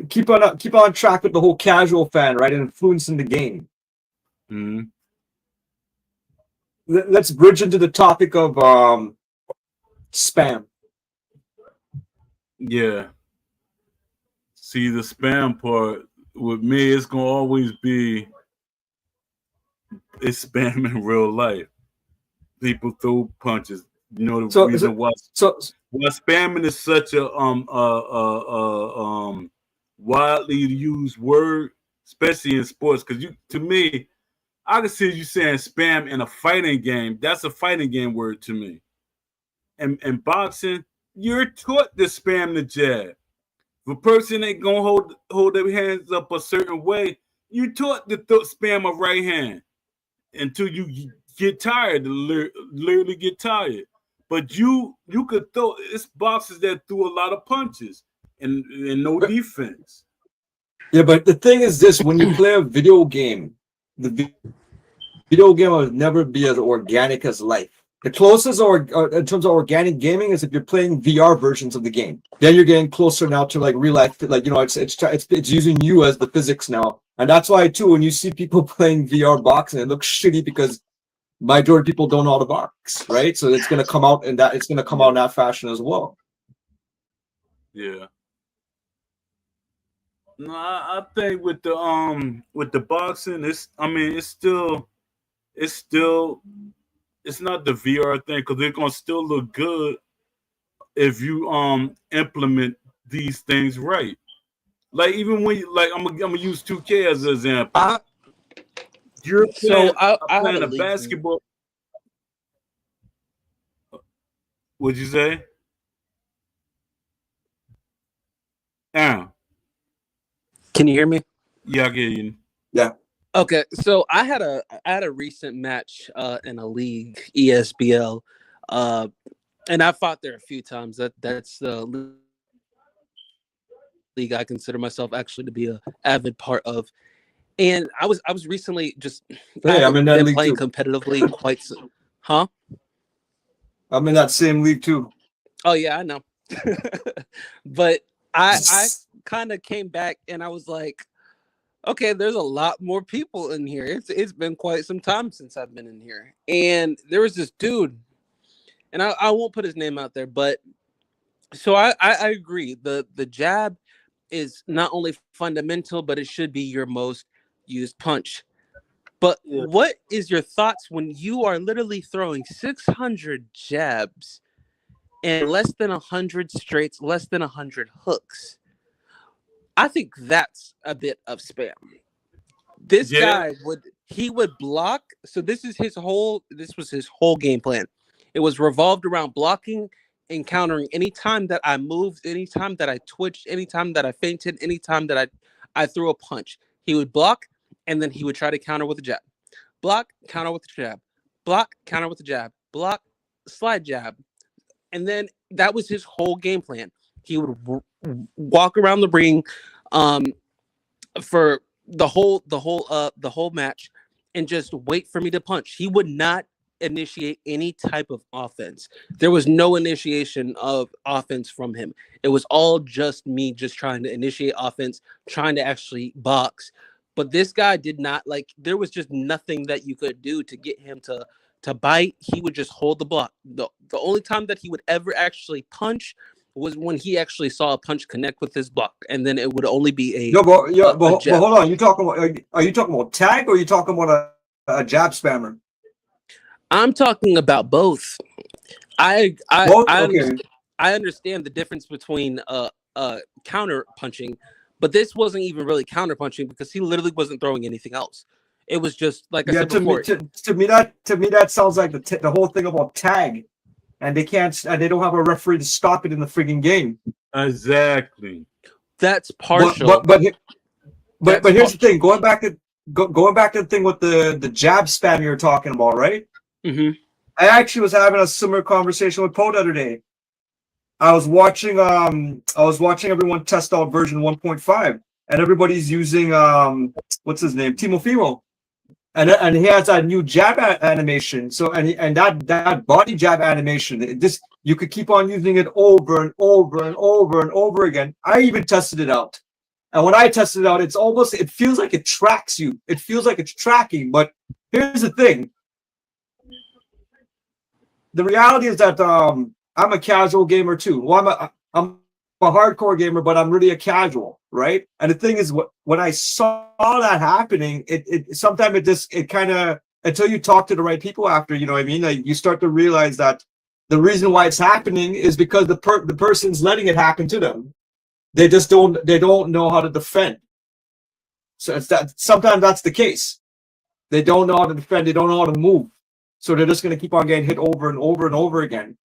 [SPEAKER 2] keep on track with the whole casual fan, right? Influencing the game.
[SPEAKER 1] Mm-hmm.
[SPEAKER 2] Let's bridge into the topic of spam.
[SPEAKER 1] Yeah. See, the spam part with me, it's gonna always be it's spam in real life. People throw punches. You know the
[SPEAKER 2] So
[SPEAKER 1] reason why
[SPEAKER 2] so
[SPEAKER 1] spamming is such a widely used word, especially in sports. Because to me, I can see you saying spam in a fighting game. That's a fighting game word to me. And boxing, you're taught to spam the jab. If a person ain't gonna hold their hands up a certain way, you taught to spam a right hand until you get tired, literally get tired. But you could throw. It's boxers that threw a lot of punches and no defense.
[SPEAKER 2] yeah, but the thing is this: when you play a video game, the video game will never be as organic as life. The closest or in terms of organic gaming is if you're playing VR versions of the game. Then you're getting closer now to like real life. Like it's using you as the physics now, and that's why too. When you see people playing VR boxing, it looks shitty because majority of people don't know how to box, right? So it's gonna come out in that. It's gonna come out in that fashion as well.
[SPEAKER 1] Yeah. No, I think with the boxing, it's still it's not the VR thing because they're gonna still look good if you implement these things right. Like even when you, like I'm gonna use 2K as an example. You're
[SPEAKER 3] So I had
[SPEAKER 1] playing
[SPEAKER 3] a
[SPEAKER 1] a
[SPEAKER 3] league.
[SPEAKER 1] basketball. What'd you say? Yeah.
[SPEAKER 3] Can you hear me?
[SPEAKER 1] Yeah, I get you.
[SPEAKER 2] Yeah.
[SPEAKER 3] Okay, so I had a recent match in a league, ESBL, and I fought there a few times. That's the league I consider myself actually to be a avid part of. And I was recently just I
[SPEAKER 2] Hey, I'm in
[SPEAKER 3] haven't
[SPEAKER 2] that
[SPEAKER 3] been
[SPEAKER 2] league
[SPEAKER 3] playing
[SPEAKER 2] too.
[SPEAKER 3] competitively huh?
[SPEAKER 2] I'm in that same league too.
[SPEAKER 3] Oh yeah, I know. But I kind of came back and I was like, okay, there's a lot more people in here. It's been quite some time since I've been in here. And there was this dude, and I won't put his name out there, but so I agree. The jab is not only fundamental, but it should be your most used punch. But
[SPEAKER 1] Yeah.
[SPEAKER 3] what is your thoughts when you are literally throwing 600 jabs and less than 100 straights, less than 100 hooks? I think that's a bit of spam. This
[SPEAKER 1] Yeah.
[SPEAKER 3] guy would block. So this was his whole game plan. It was revolved around blocking and countering anytime that I moved, anytime that I twitched, anytime that I fainted, anytime that I threw a punch. He would block and then he would try to counter with a jab. Block, counter with the jab. Block, counter with the jab. Block, slide jab. And then that was his whole game plan. He would walk around the ring um, for the whole match and just wait for me to punch. He would not initiate any type of offense. There was no initiation of offense from him. It was all just me just trying to initiate offense, trying to actually box. But this guy did not like there was just nothing that you could do to get him to bite. He would just hold the block. The only time that he would ever actually punch was when he actually saw a punch connect with his block, and then it would only be
[SPEAKER 2] No, but
[SPEAKER 3] a
[SPEAKER 2] but
[SPEAKER 3] jab.
[SPEAKER 2] hold on. Are you talking about tag or are you talking about a jab spammer?
[SPEAKER 3] I'm talking about both. I I
[SPEAKER 2] Both.
[SPEAKER 3] I, under,
[SPEAKER 2] Okay.
[SPEAKER 3] I understand the difference between counter punching, but this wasn't even really counter punching because he literally wasn't throwing anything else. It was just like I
[SPEAKER 2] Yeah,
[SPEAKER 3] said before.
[SPEAKER 2] to me that sounds like the whole thing about tag, and they can't and they don't have a referee to stop it in the frigging game.
[SPEAKER 1] Exactly.
[SPEAKER 3] That's
[SPEAKER 2] But
[SPEAKER 3] partial.
[SPEAKER 2] but
[SPEAKER 3] That's
[SPEAKER 2] here's the thing.
[SPEAKER 3] partial.
[SPEAKER 2] Going back to the thing with the jab spam you're talking about, right?
[SPEAKER 3] Hmm.
[SPEAKER 2] I actually was having a similar conversation with Poe the other day. I was watching everyone test out version 1.5, and everybody's using what's his name, Timofimo, and he has that new jab animation. So and that body jab animation, this you could keep on using it over and over and over and over again. I even tested it out, and when I tested it out, it feels like it tracks you. It feels like it's tracking. But here's the thing: the reality is that I'm a casual gamer too. Well, I'm a hardcore gamer, but I'm really a casual, right? And the thing is, when I saw that happening, it sometimes it kind of, until you talk to the right people after, you know what I mean? Like, you start to realize that the reason why it's happening is because the person's letting it happen to them. They don't know how to defend. So it's that sometimes that's the case. They don't know how to defend. They don't know how to move. So they're just going to keep on getting hit over and over and over again.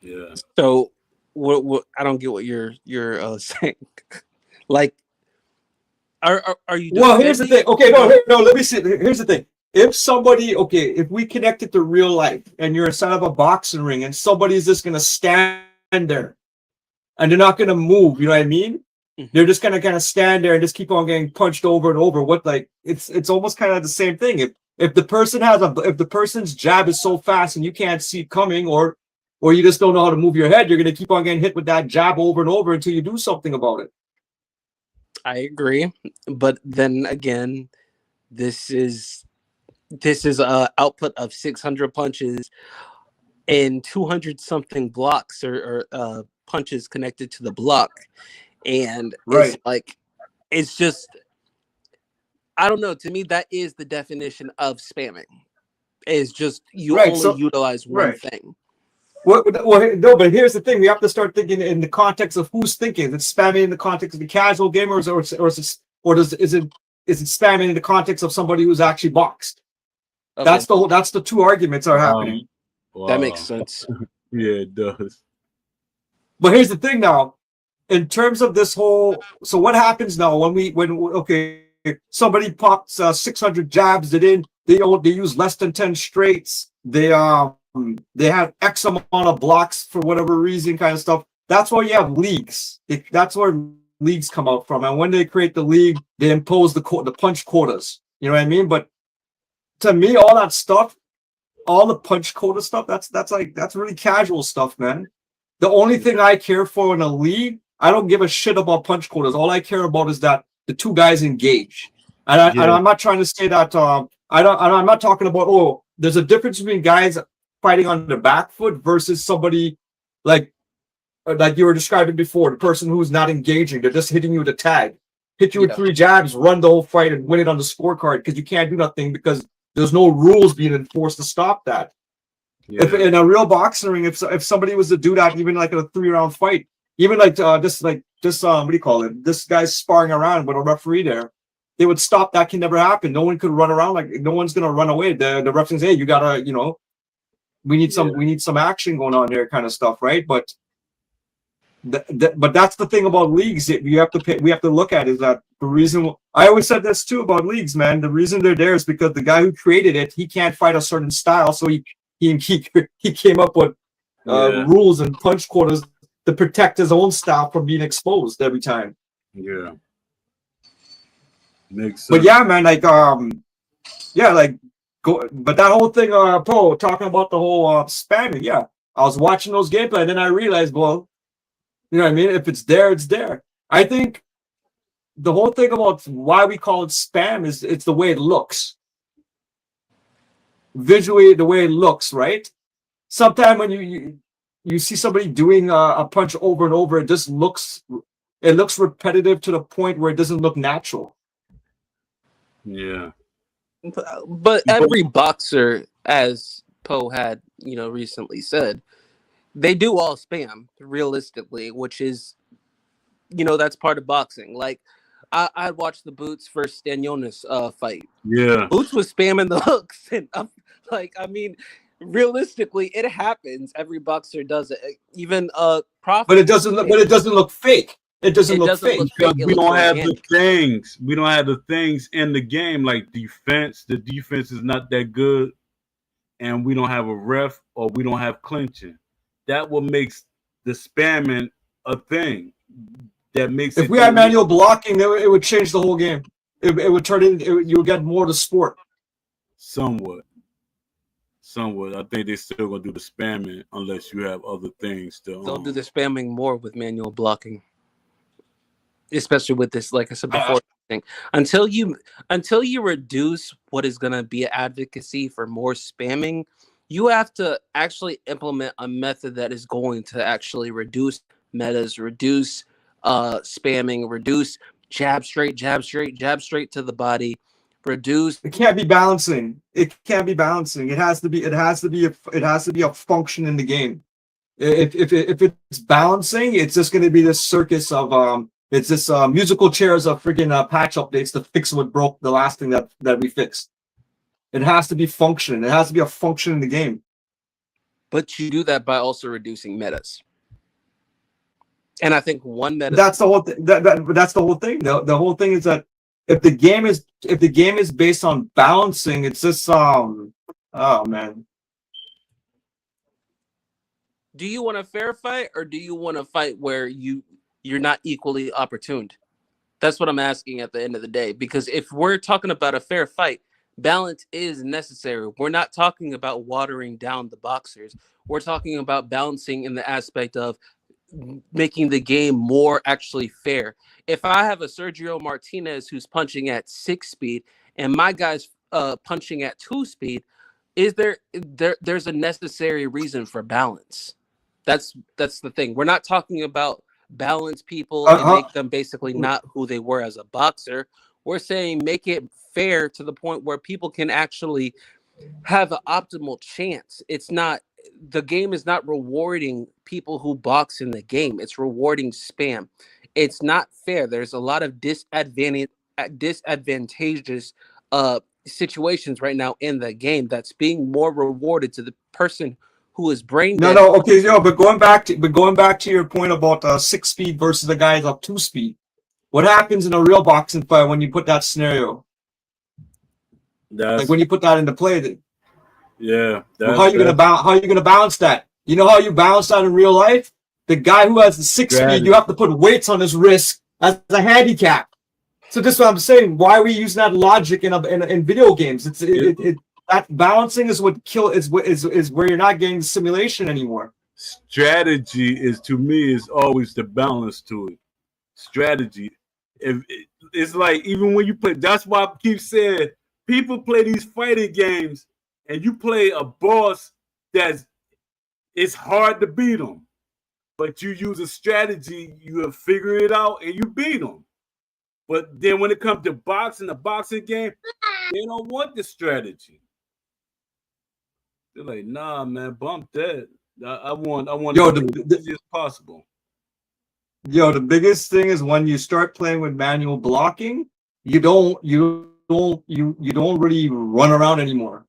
[SPEAKER 1] Yeah.
[SPEAKER 3] So, what? I don't get what you're saying. Like, are you?
[SPEAKER 2] Well, here's the thing.
[SPEAKER 3] defending-
[SPEAKER 2] Okay, no. Let me see. Here's the thing. If we connect it to real life, and you're inside of a boxing ring, and somebody's just going to stand there, and they're not going to move. You know what I mean? They're just gonna kind of stand there and just keep on getting punched over and over. What, like, it's almost kind of the same thing. If the person's jab is so fast and you can't see it coming, or you just don't know how to move your head, you're gonna keep on getting hit with that jab over and over until you do something about it.
[SPEAKER 3] I agree, but then again, this is a output of 600 punches and 200 something blocks or punches connected to the block, and it's
[SPEAKER 2] Right.
[SPEAKER 3] like, it's just, I don't know. To me, that is the definition of spamming. Is just you
[SPEAKER 2] Right.
[SPEAKER 3] only
[SPEAKER 2] So
[SPEAKER 3] utilize one
[SPEAKER 2] right.
[SPEAKER 3] thing.
[SPEAKER 2] Well, no, but here's the thing: we have to start thinking in the context of who's thinking. Is it spamming in the context of the casual gamers, is it spamming in the context of somebody who's actually boxed?
[SPEAKER 3] Okay,
[SPEAKER 2] That's the two arguments are happening.
[SPEAKER 3] that makes
[SPEAKER 1] Wow.
[SPEAKER 3] sense.
[SPEAKER 1] Yeah, it does.
[SPEAKER 2] But here's the thing now, in terms of this whole, so what happens now okay, somebody pops 600 jabs, they use less than 10 straights, they have X amount of blocks for whatever reason, kind of stuff. That's why you have leagues. That's where leagues come out from. And when they create the league, they impose the punch quotas. You know what I mean? But to me, all that stuff, all the punch quota stuff, that's really casual stuff, man. The only thing I care for in a league, I don't give a shit about punch quotas. All I care about is that the two guys engage. And
[SPEAKER 1] Yeah.
[SPEAKER 2] I'm not trying to say that I'm not talking about, oh, there's a difference between guys fighting on the back foot versus somebody like you were describing before, the person who's not engaging. They're just hitting you with a tag. Hit you with
[SPEAKER 3] Yeah.
[SPEAKER 2] 3 jabs, run the whole fight, and win it on the scorecard because you can't do nothing because there's no rules being enforced to stop that.
[SPEAKER 1] Yeah.
[SPEAKER 2] If in a real boxing ring, if somebody was to do that, even like in a 3-round fight, even like this what do you call it? This guy's sparring around with a referee there, they would stop. That can never happen. No one could run around, like no one's gonna run away. The ref says, hey, you gotta, we need some action going on there, kind of stuff, right? But but that's the thing about leagues that we have to look at, is that the reason I always said this too about leagues, man. The reason they're there is because the guy who created it, he can't fight a certain style, so he came up with
[SPEAKER 1] Yeah.
[SPEAKER 2] rules and punch quotas to protect his own style from being exposed every time.
[SPEAKER 1] Yeah. Makes sense.
[SPEAKER 2] But yeah, man, like yeah, like but that whole thing, Pro talking about the whole spamming. Yeah, I was watching those gameplay, and then I realized, well, you know what I mean? If it's there, it's there. I think the whole thing about why we call it spam is it's the way it looks. Visually, the way it looks, right? Sometimes when you see somebody doing a punch over and over, it looks repetitive to the point where it doesn't look natural.
[SPEAKER 1] Yeah.
[SPEAKER 3] But every boxer, as Poe had, recently said, they do all spam realistically, which is, that's part of boxing. Like, I'd watch the Boots versus Stanionis fight.
[SPEAKER 1] Yeah.
[SPEAKER 3] Boots was spamming the hooks, and I mean, realistically, it happens. Every boxer does it. Even Profit.
[SPEAKER 2] But it doesn't look. But it doesn't look fake. It doesn't look fake.
[SPEAKER 1] Because
[SPEAKER 3] It
[SPEAKER 1] we
[SPEAKER 3] looks
[SPEAKER 1] don't have the
[SPEAKER 3] organic.
[SPEAKER 1] things. We don't have the things in the game like defense. The defense is not that good, and we don't have a ref or we don't have clinching. That what makes the spamming a thing. That makes
[SPEAKER 2] If
[SPEAKER 1] it
[SPEAKER 2] we had manual blocking, it would change the whole game. It would turn in. You would get more to sport.
[SPEAKER 1] somewhat. I think they're still gonna do the spamming unless you have other things to.
[SPEAKER 3] They'll do the spamming more with manual blocking, especially with this. Like I said before, thing. Until you reduce what is going to be advocacy for more spamming, you have to actually implement a method that is going to actually reduce metas, reduce spamming, reduce jab straight to the body, reduce.
[SPEAKER 2] It can't be balancing. It can't be balancing. It has to be. It has to be. It has to be a function in the game. If it's balancing, it's just going to be this circus of It's this musical chairs of freaking patch updates to fix what broke the last thing that we fixed. It has to be functioning. It has to be a function in the game.
[SPEAKER 3] But you do that by also reducing metas. And I think one meta.
[SPEAKER 2] That's the whole thing. That's the whole thing. The whole thing is that if the game is based on balancing, it's just oh man.
[SPEAKER 3] Do you want a fair fight, or do you want a fight where you're not equally opportuned? That's what I'm asking at the end of the day. Because if we're talking about a fair fight, balance is necessary. We're not talking about watering down the boxers. We're talking about balancing in the aspect of making the game more actually fair. If I have a Sergio Martinez who's punching at 6 speed and my guy's punching at 2 speed, is there's a necessary reason for balance. That's the thing. We're not talking about balance people and make them basically not who they were as a boxer. We're saying make it fair to the point where people can actually have an optimal chance. It's not, the game is not rewarding people who box in the game. It's rewarding spam. It's not fair. There's a lot of disadvantageous situations right now in the game that's being more rewarded to the person who is brain dead.
[SPEAKER 2] No, okay, but going back to your point about 6 speed versus the guys up 2 speed. What happens in a real boxing fight when you put that scenario? Like when you put that into play, how are you gonna balance that? You know how you balance that in real life? The guy who has the 6 speed, you have to put weights on his wrist as a handicap. So this is what I'm saying. Why are we using that logic in video games? That balancing is what is where you're not getting the simulation anymore.
[SPEAKER 1] Strategy is, to me, is always the balance to it. Strategy. It's like, even when you play, that's why I keep saying people play these fighting games and you play a boss it's hard to beat them, but you use a strategy, you have figured it out and you beat them. But then when it comes to boxing, the boxing game, they don't want the strategy. They're like, nah, man, bump that. I want the easiest possible.
[SPEAKER 2] Yo, the biggest thing is when you start playing with manual blocking, you don't really run around anymore.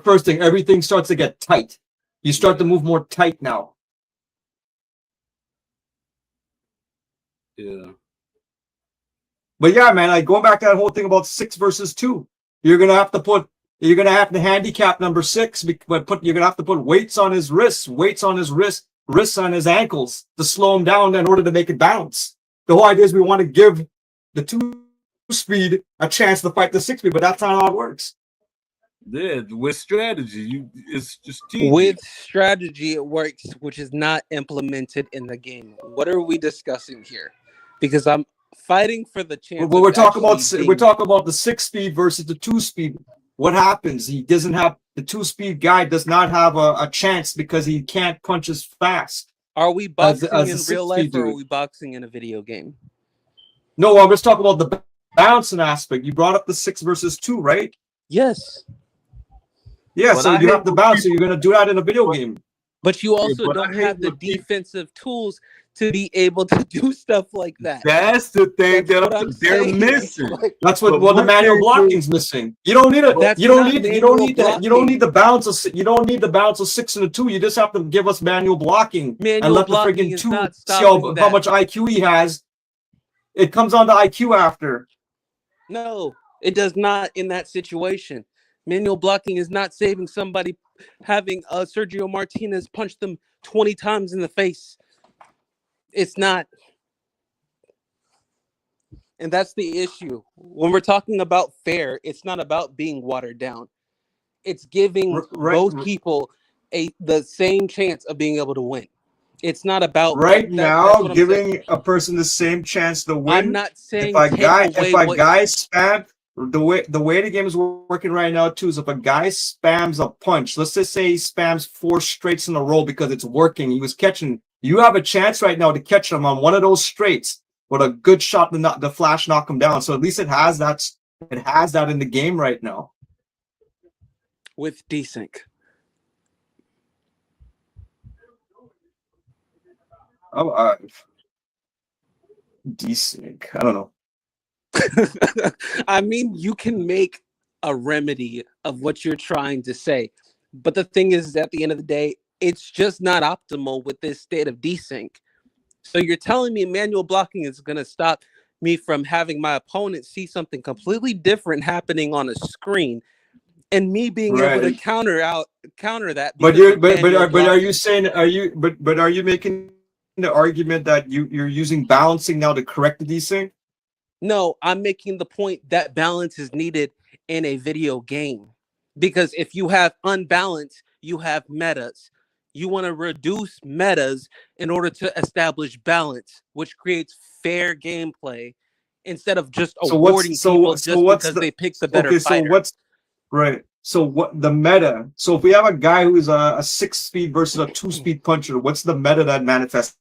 [SPEAKER 2] First thing, everything starts to get tight. You start to move more tight now.
[SPEAKER 1] Yeah.
[SPEAKER 2] But yeah, man, like going back to that whole thing about 6 versus 2, you're gonna have to handicap number 6, but you're gonna have to put weights on his wrists, wrists on his ankles to slow him down in order to make it bounce. The whole idea is we want to give the 2 speed a chance to fight the 6 speed, but that's not how it works.
[SPEAKER 1] Yeah, with strategy, it's just tedious.
[SPEAKER 3] With strategy, it works, which is not implemented in the game. What are we discussing here? Because I'm fighting for the chance.
[SPEAKER 2] Well, we're talking about the 6 speed versus the 2 speed. What happens? He doesn't have the 2 speed guy does not have a chance because he can't punch as fast.
[SPEAKER 3] Are we boxing in real life or are we boxing in a video game?
[SPEAKER 2] No, I'm just talking about the balancing aspect. You brought up the 6 versus 2, right?
[SPEAKER 3] Yes.
[SPEAKER 2] Yeah, so you have to balance. So you're going to do that in a video game.
[SPEAKER 3] But you also don't have the defensive tools to be able to do stuff like that.
[SPEAKER 1] That's the thing
[SPEAKER 3] That's what
[SPEAKER 1] that
[SPEAKER 3] I'm
[SPEAKER 1] they're
[SPEAKER 3] saying.
[SPEAKER 1] missing.
[SPEAKER 3] Like,
[SPEAKER 2] That's what
[SPEAKER 1] But
[SPEAKER 2] well the
[SPEAKER 1] my
[SPEAKER 2] manual
[SPEAKER 1] thing
[SPEAKER 2] blocking's missing. You don't need it.
[SPEAKER 3] That's
[SPEAKER 2] You don't
[SPEAKER 3] not
[SPEAKER 2] need
[SPEAKER 3] manual
[SPEAKER 2] that. You don't
[SPEAKER 3] blocking.
[SPEAKER 2] need the balance of you don't need the balance of 6 and a 2. You just have to give us manual blocking and
[SPEAKER 3] Manual
[SPEAKER 2] let the
[SPEAKER 3] blocking
[SPEAKER 2] friggin'
[SPEAKER 3] is
[SPEAKER 2] 2
[SPEAKER 3] not
[SPEAKER 2] see
[SPEAKER 3] stopping
[SPEAKER 2] how
[SPEAKER 3] that.
[SPEAKER 2] much IQ he has. It comes on to IQ after.
[SPEAKER 3] No, it does not in that situation. Manual blocking is not saving somebody having Sergio Martinez punch them 20 times in the face. It's not. And that's the issue. When we're talking about fair, it's not about being watered down. It's giving
[SPEAKER 2] Right,
[SPEAKER 3] both people the same chance of being able to win. It's not about
[SPEAKER 2] right
[SPEAKER 3] that's
[SPEAKER 2] now,
[SPEAKER 3] what I'm saying.
[SPEAKER 2] giving a person the same chance to
[SPEAKER 3] I'm
[SPEAKER 2] win.
[SPEAKER 3] not
[SPEAKER 2] If
[SPEAKER 3] saying
[SPEAKER 2] a
[SPEAKER 3] take
[SPEAKER 2] guy,
[SPEAKER 3] away
[SPEAKER 2] if a
[SPEAKER 3] what
[SPEAKER 2] guy spam the way the game is working right now too is if a guy spams a punch, let's just say he spams 4 straights in a row because it's working. He was catching. You have a chance right now to catch him on one of those straights with a good shot to knock the flash knock him down. So at least it has that. It has that in the game right now.
[SPEAKER 3] with desync.
[SPEAKER 2] Oh, desync. I don't know.
[SPEAKER 3] I mean, you can make a remedy of what you're trying to say. But the thing is, at the end of the day, it's just not optimal with this state of desync. So you're telling me manual blocking is going to stop me from having my opponent see something completely different happening on a screen and me being able to
[SPEAKER 2] Right.
[SPEAKER 3] counter that
[SPEAKER 2] But
[SPEAKER 3] because
[SPEAKER 2] you're
[SPEAKER 3] of manual
[SPEAKER 2] but are
[SPEAKER 3] blocking.
[SPEAKER 2] you saying but are you making the argument that you're using balancing now to correct the desync?
[SPEAKER 3] No, I'm making the point that balance is needed in a video game. Because if you have unbalance, you have metas. You want to reduce metas in order to establish balance, which creates fair gameplay instead of just
[SPEAKER 2] So
[SPEAKER 3] awarding people just
[SPEAKER 2] what's
[SPEAKER 3] because
[SPEAKER 2] the
[SPEAKER 3] they picked the better
[SPEAKER 2] okay? So
[SPEAKER 3] fighter.
[SPEAKER 2] what's right? So what the meta? So if we have a guy who's a 6-speed versus a 2-speed puncher, what's the meta that manifests?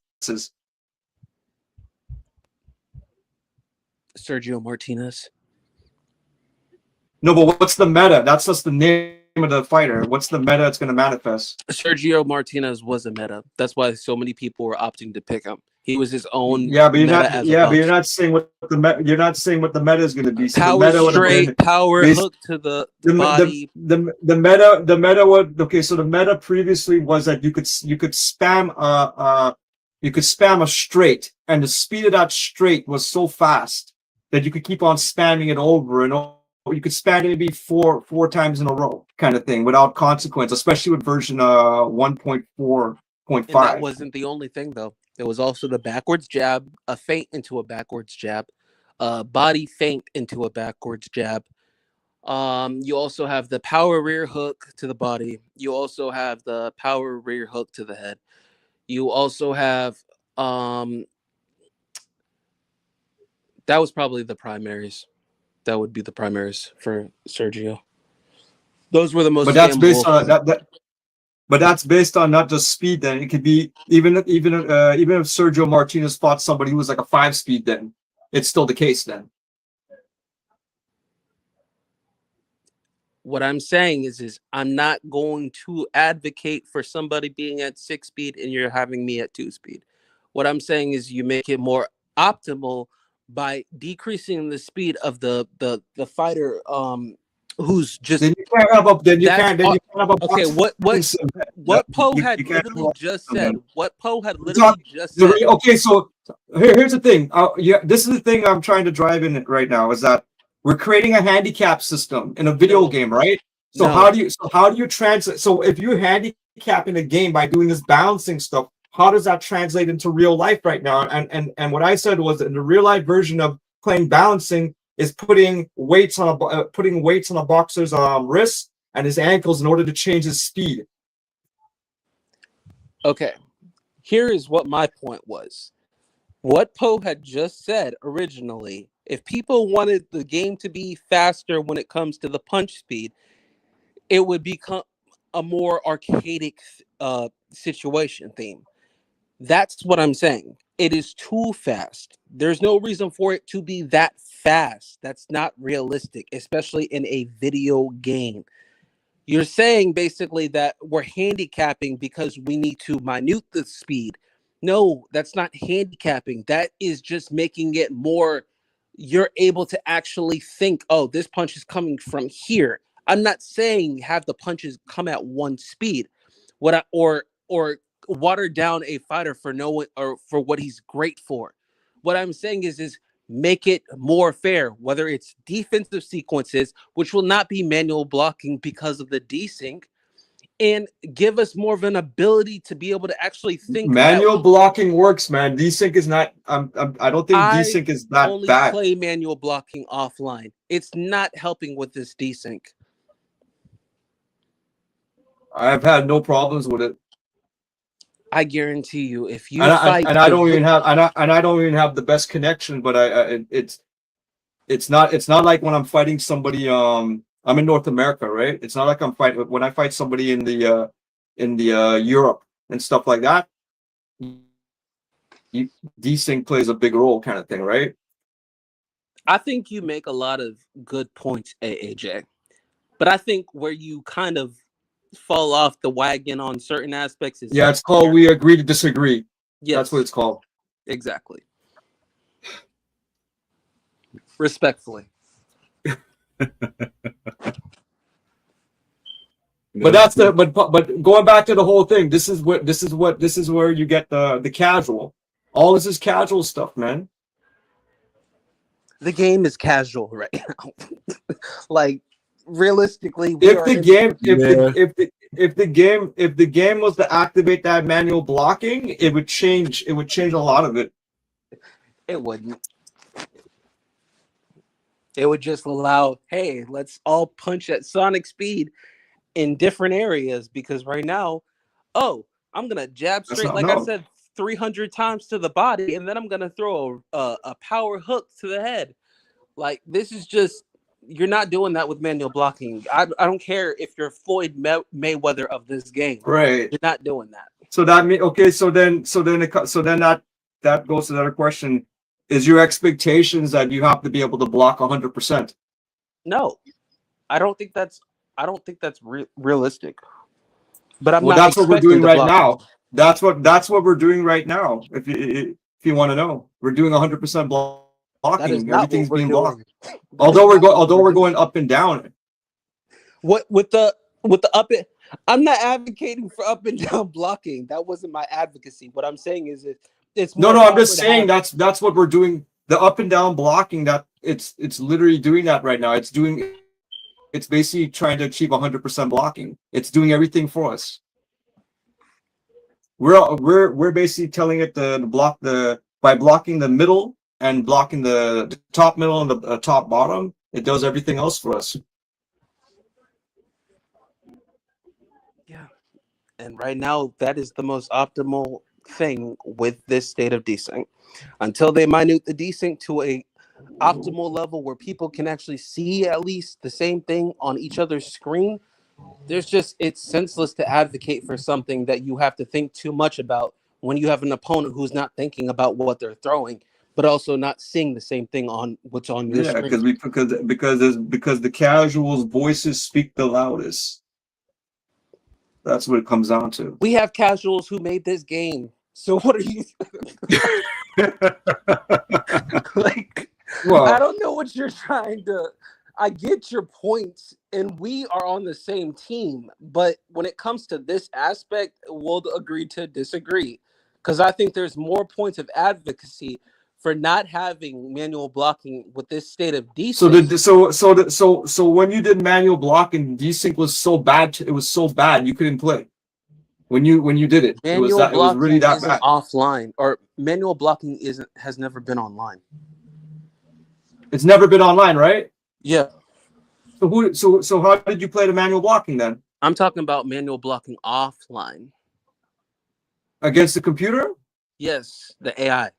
[SPEAKER 3] Sergio Martinez.
[SPEAKER 2] No, but what's the meta? That's just the name of the fighter. What's the meta that's going to manifest?
[SPEAKER 3] Sergio Martinez was a meta. That's why so many people were opting to pick him. He was his own
[SPEAKER 2] Yeah, but
[SPEAKER 3] meta as a
[SPEAKER 2] you're
[SPEAKER 3] punch.
[SPEAKER 2] not saying what the meta. You're not saying what the meta is going to be. So the
[SPEAKER 3] Power
[SPEAKER 2] meta would have been
[SPEAKER 3] straight, power
[SPEAKER 2] based,
[SPEAKER 3] hook to the body.
[SPEAKER 2] the meta would okay. So the meta previously was that you could spam you could spam a straight, and the speed of that straight was so fast that you could keep on spamming it over and over. You could spam it maybe four times in a row, kind of thing, without consequence. Especially with version 1.4.5.
[SPEAKER 3] And that wasn't the only thing, though. There was also the backwards jab, a feint into a backwards jab, a body feint into a backwards jab. You also have the power rear hook to the body. You also have the power rear hook to the head. You also have that was probably the primaries. That would be the primaries for Sergio. Those were the most
[SPEAKER 2] But that's based
[SPEAKER 3] spammable.
[SPEAKER 2] on that. But that's based on not just speed. Then it could be even if Sergio Martinez fought somebody who was like a 5-speed, then it's still the case. Then
[SPEAKER 3] What I'm saying is I'm not going to advocate for somebody being at 6 speed and you're having me at 2 speed. What I'm saying is you make it more optimal by decreasing the speed of the fighter who's just
[SPEAKER 2] then you can't have a then you
[SPEAKER 3] that's
[SPEAKER 2] can't then you can't have a
[SPEAKER 3] okay.
[SPEAKER 2] box
[SPEAKER 3] What Poe had
[SPEAKER 2] you can't have
[SPEAKER 3] literally just
[SPEAKER 2] a
[SPEAKER 3] said.
[SPEAKER 2] then.
[SPEAKER 3] What Poe had
[SPEAKER 2] It's not-
[SPEAKER 3] literally just said.
[SPEAKER 2] Okay, so here's the thing. Yeah, this is the thing I'm trying to drive in right now is that we're creating a handicap system in a video
[SPEAKER 3] No.
[SPEAKER 2] game, right? So
[SPEAKER 3] No.
[SPEAKER 2] how do you translate? So if you handicap in a game by doing this balancing stuff, how does that translate into real life right now? And what I said was in the real life version of playing balancing is putting weights on a boxer's wrists and his ankles in order to change his speed.
[SPEAKER 3] Okay. Here is what my point was. What Poe had just said originally, if people wanted the game to be faster when it comes to the punch speed, it would become a more archaic situation theme. That's what I'm saying. It is too fast. There's no reason for it to be that fast. That's not realistic, especially in a video game. You're saying basically that we're handicapping because we need to minute the speed. No, that's not handicapping. That is just making it more. You're able to actually think, oh, this punch is coming from here. I'm not saying have the punches come at one speed. Or water down a fighter for no one or for what he's great for. What I'm saying is make it more fair, whether it's defensive sequences, which will not be manual blocking because of the desync, and give us more of an ability to be able to actually think that
[SPEAKER 2] Manual blocking works, man. Desync is not. I don't think
[SPEAKER 3] I
[SPEAKER 2] desync is that
[SPEAKER 3] only
[SPEAKER 2] bad.
[SPEAKER 3] play manual blocking offline. It's not helping with this desync.
[SPEAKER 2] I've had no problems with it.
[SPEAKER 3] I guarantee you, if you
[SPEAKER 2] And
[SPEAKER 3] fight,
[SPEAKER 2] I don't even have I don't even have the best connection. But it's not like when I'm fighting somebody. I'm in North America, right? It's not like I'm fighting when I fight somebody in the Europe and stuff like that. Desync plays a big role, kind of thing, right?
[SPEAKER 3] I think you make a lot of good points, AAJ. But I think where you kind of fall off the wagon on certain aspects is
[SPEAKER 2] Yeah, it's called we agree to disagree.
[SPEAKER 3] yes,
[SPEAKER 2] That's what it's called.
[SPEAKER 3] Exactly. Respectfully.
[SPEAKER 2] But that's the but going back to the whole thing, this is where you get the casual. All this is casual stuff, man.
[SPEAKER 3] The game is casual right now. Like realistically,
[SPEAKER 2] If the game was to activate that manual blocking, it would change a lot of it.
[SPEAKER 3] It wouldn't. It would just allow, hey, let's all punch at sonic speed in different areas, because right now, oh, I'm gonna jab straight, like I said, 300 times to the body, and then I'm gonna throw a power hook to the head. Like, this is just, you're not doing that with manual blocking. I don't care if you're Floyd Mayweather of this game,
[SPEAKER 2] right?
[SPEAKER 3] You're not doing that.
[SPEAKER 2] So that means okay. So then that goes to another question: is your expectations that you have to be able to block 100%?
[SPEAKER 3] No, I don't think that's realistic. But I'm
[SPEAKER 2] well,
[SPEAKER 3] not
[SPEAKER 2] that's what we're doing right
[SPEAKER 3] block.
[SPEAKER 2] now. That's what we're doing right now. If you want to know, we're doing 100% blocking. Everything's being blocked. Although we're going up and down.
[SPEAKER 3] What with the up and I'm not advocating for up and down blocking. That wasn't my advocacy. What I'm saying is it's
[SPEAKER 2] no. I'm just saying that's what we're doing. The up and down blocking, that it's literally doing that right now. It's basically trying to achieve 100% blocking. It's doing everything for us. We're basically telling it to block by blocking the middle and blocking the top middle and the top bottom. It does everything else for us.
[SPEAKER 3] Yeah, and right now that is the most optimal thing with this state of desync. Until they minute the desync to a optimal level where people can actually see at least the same thing on each other's screen, it's senseless to advocate for something that you have to think too much about when you have an opponent who's not thinking about what they're throwing, but also not seeing the same thing on what's on your screen.
[SPEAKER 2] Because the casuals' voices speak the loudest. That's what it comes down to.
[SPEAKER 3] We have casuals who made this game. So what are you like? Well, I don't know what you're trying to. I get your points, and we are on the same team. But when it comes to this aspect, we'll agree to disagree, because I think there's more points of advocacy for not having manual blocking with this state of desync.
[SPEAKER 2] So when you did manual blocking, desync was so bad. It was so bad you couldn't play. When you did it, it was really that bad.
[SPEAKER 3] Offline, or manual blocking has never been online.
[SPEAKER 2] It's never been online, right?
[SPEAKER 3] Yeah.
[SPEAKER 2] So how did you play the manual blocking then?
[SPEAKER 3] I'm talking about manual blocking offline.
[SPEAKER 2] Against the computer?
[SPEAKER 3] Yes, the AI.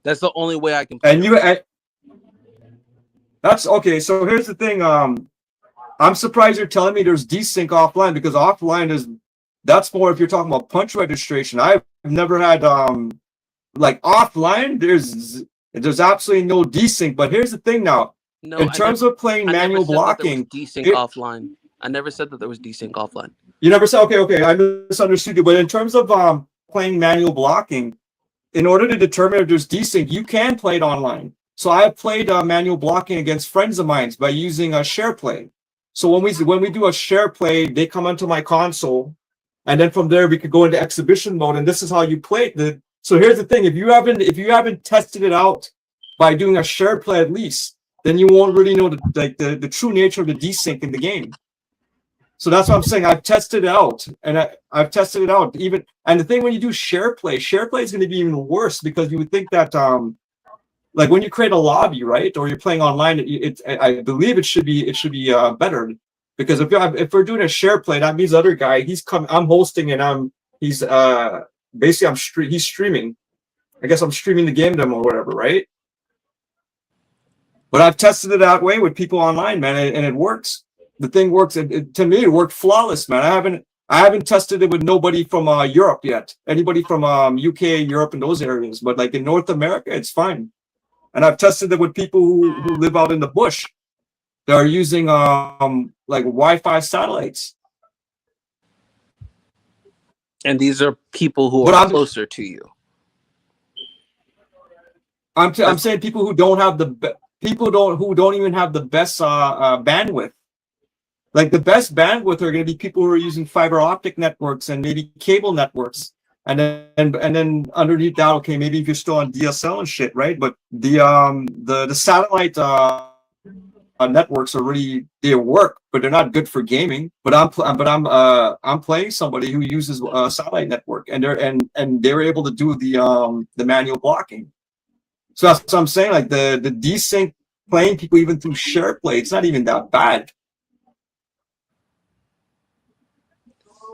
[SPEAKER 3] That's the only way I can play.
[SPEAKER 2] And that's okay. So here's the thing. I'm surprised you're telling me there's desync offline, because offline that's more if you're talking about punch registration. I've never had like offline. There's absolutely no desync. But here's the thing now. No, in terms of playing manual blocking,
[SPEAKER 3] desync offline. I never said that there was desync offline.
[SPEAKER 2] You never said okay. I misunderstood you. But in terms of playing manual blocking, in order to determine if there's desync, you can play it online. So I have played manual blocking against friends of mine by using a share play. So when we do a share play, they come onto my console, and then from there we could go into exhibition mode, and this is how you play it. So here's the thing: if you haven't tested it out by doing a share play at least, then you won't really know the true nature of the desync in the game. So that's what I'm saying. I've tested it out, and I've tested it out even. And the thing when you do share play is going to be even worse, because you would think that like when you create a lobby, right, or you're playing online, I believe it should be better, because if we're doing a share play, that means the other guy, I'm hosting, and he's basically he's streaming. I guess I'm streaming the game demo or whatever, right? But I've tested it that way with people online, man, and it works. The thing works. To me, it worked flawless, man. I haven't tested it with nobody from Europe yet. Anybody from UK, Europe, and those areas. But like in North America, it's fine. And I've tested it with people who live out in the bush. They are using like Wi-Fi satellites.
[SPEAKER 3] And these are people who are closer to you.
[SPEAKER 2] I'm saying people who don't have who don't even have the best bandwidth. Like the best bandwidth are going to be people who are using fiber optic networks and maybe cable networks, and then underneath that, okay, maybe if you're still on DSL and shit, right? But the satellite networks are they work, but they're not good for gaming. But I'm playing somebody who uses a satellite network, and they're able to do the manual blocking. So that's what I'm saying. Like the desync playing people even through share play, it's not even that bad.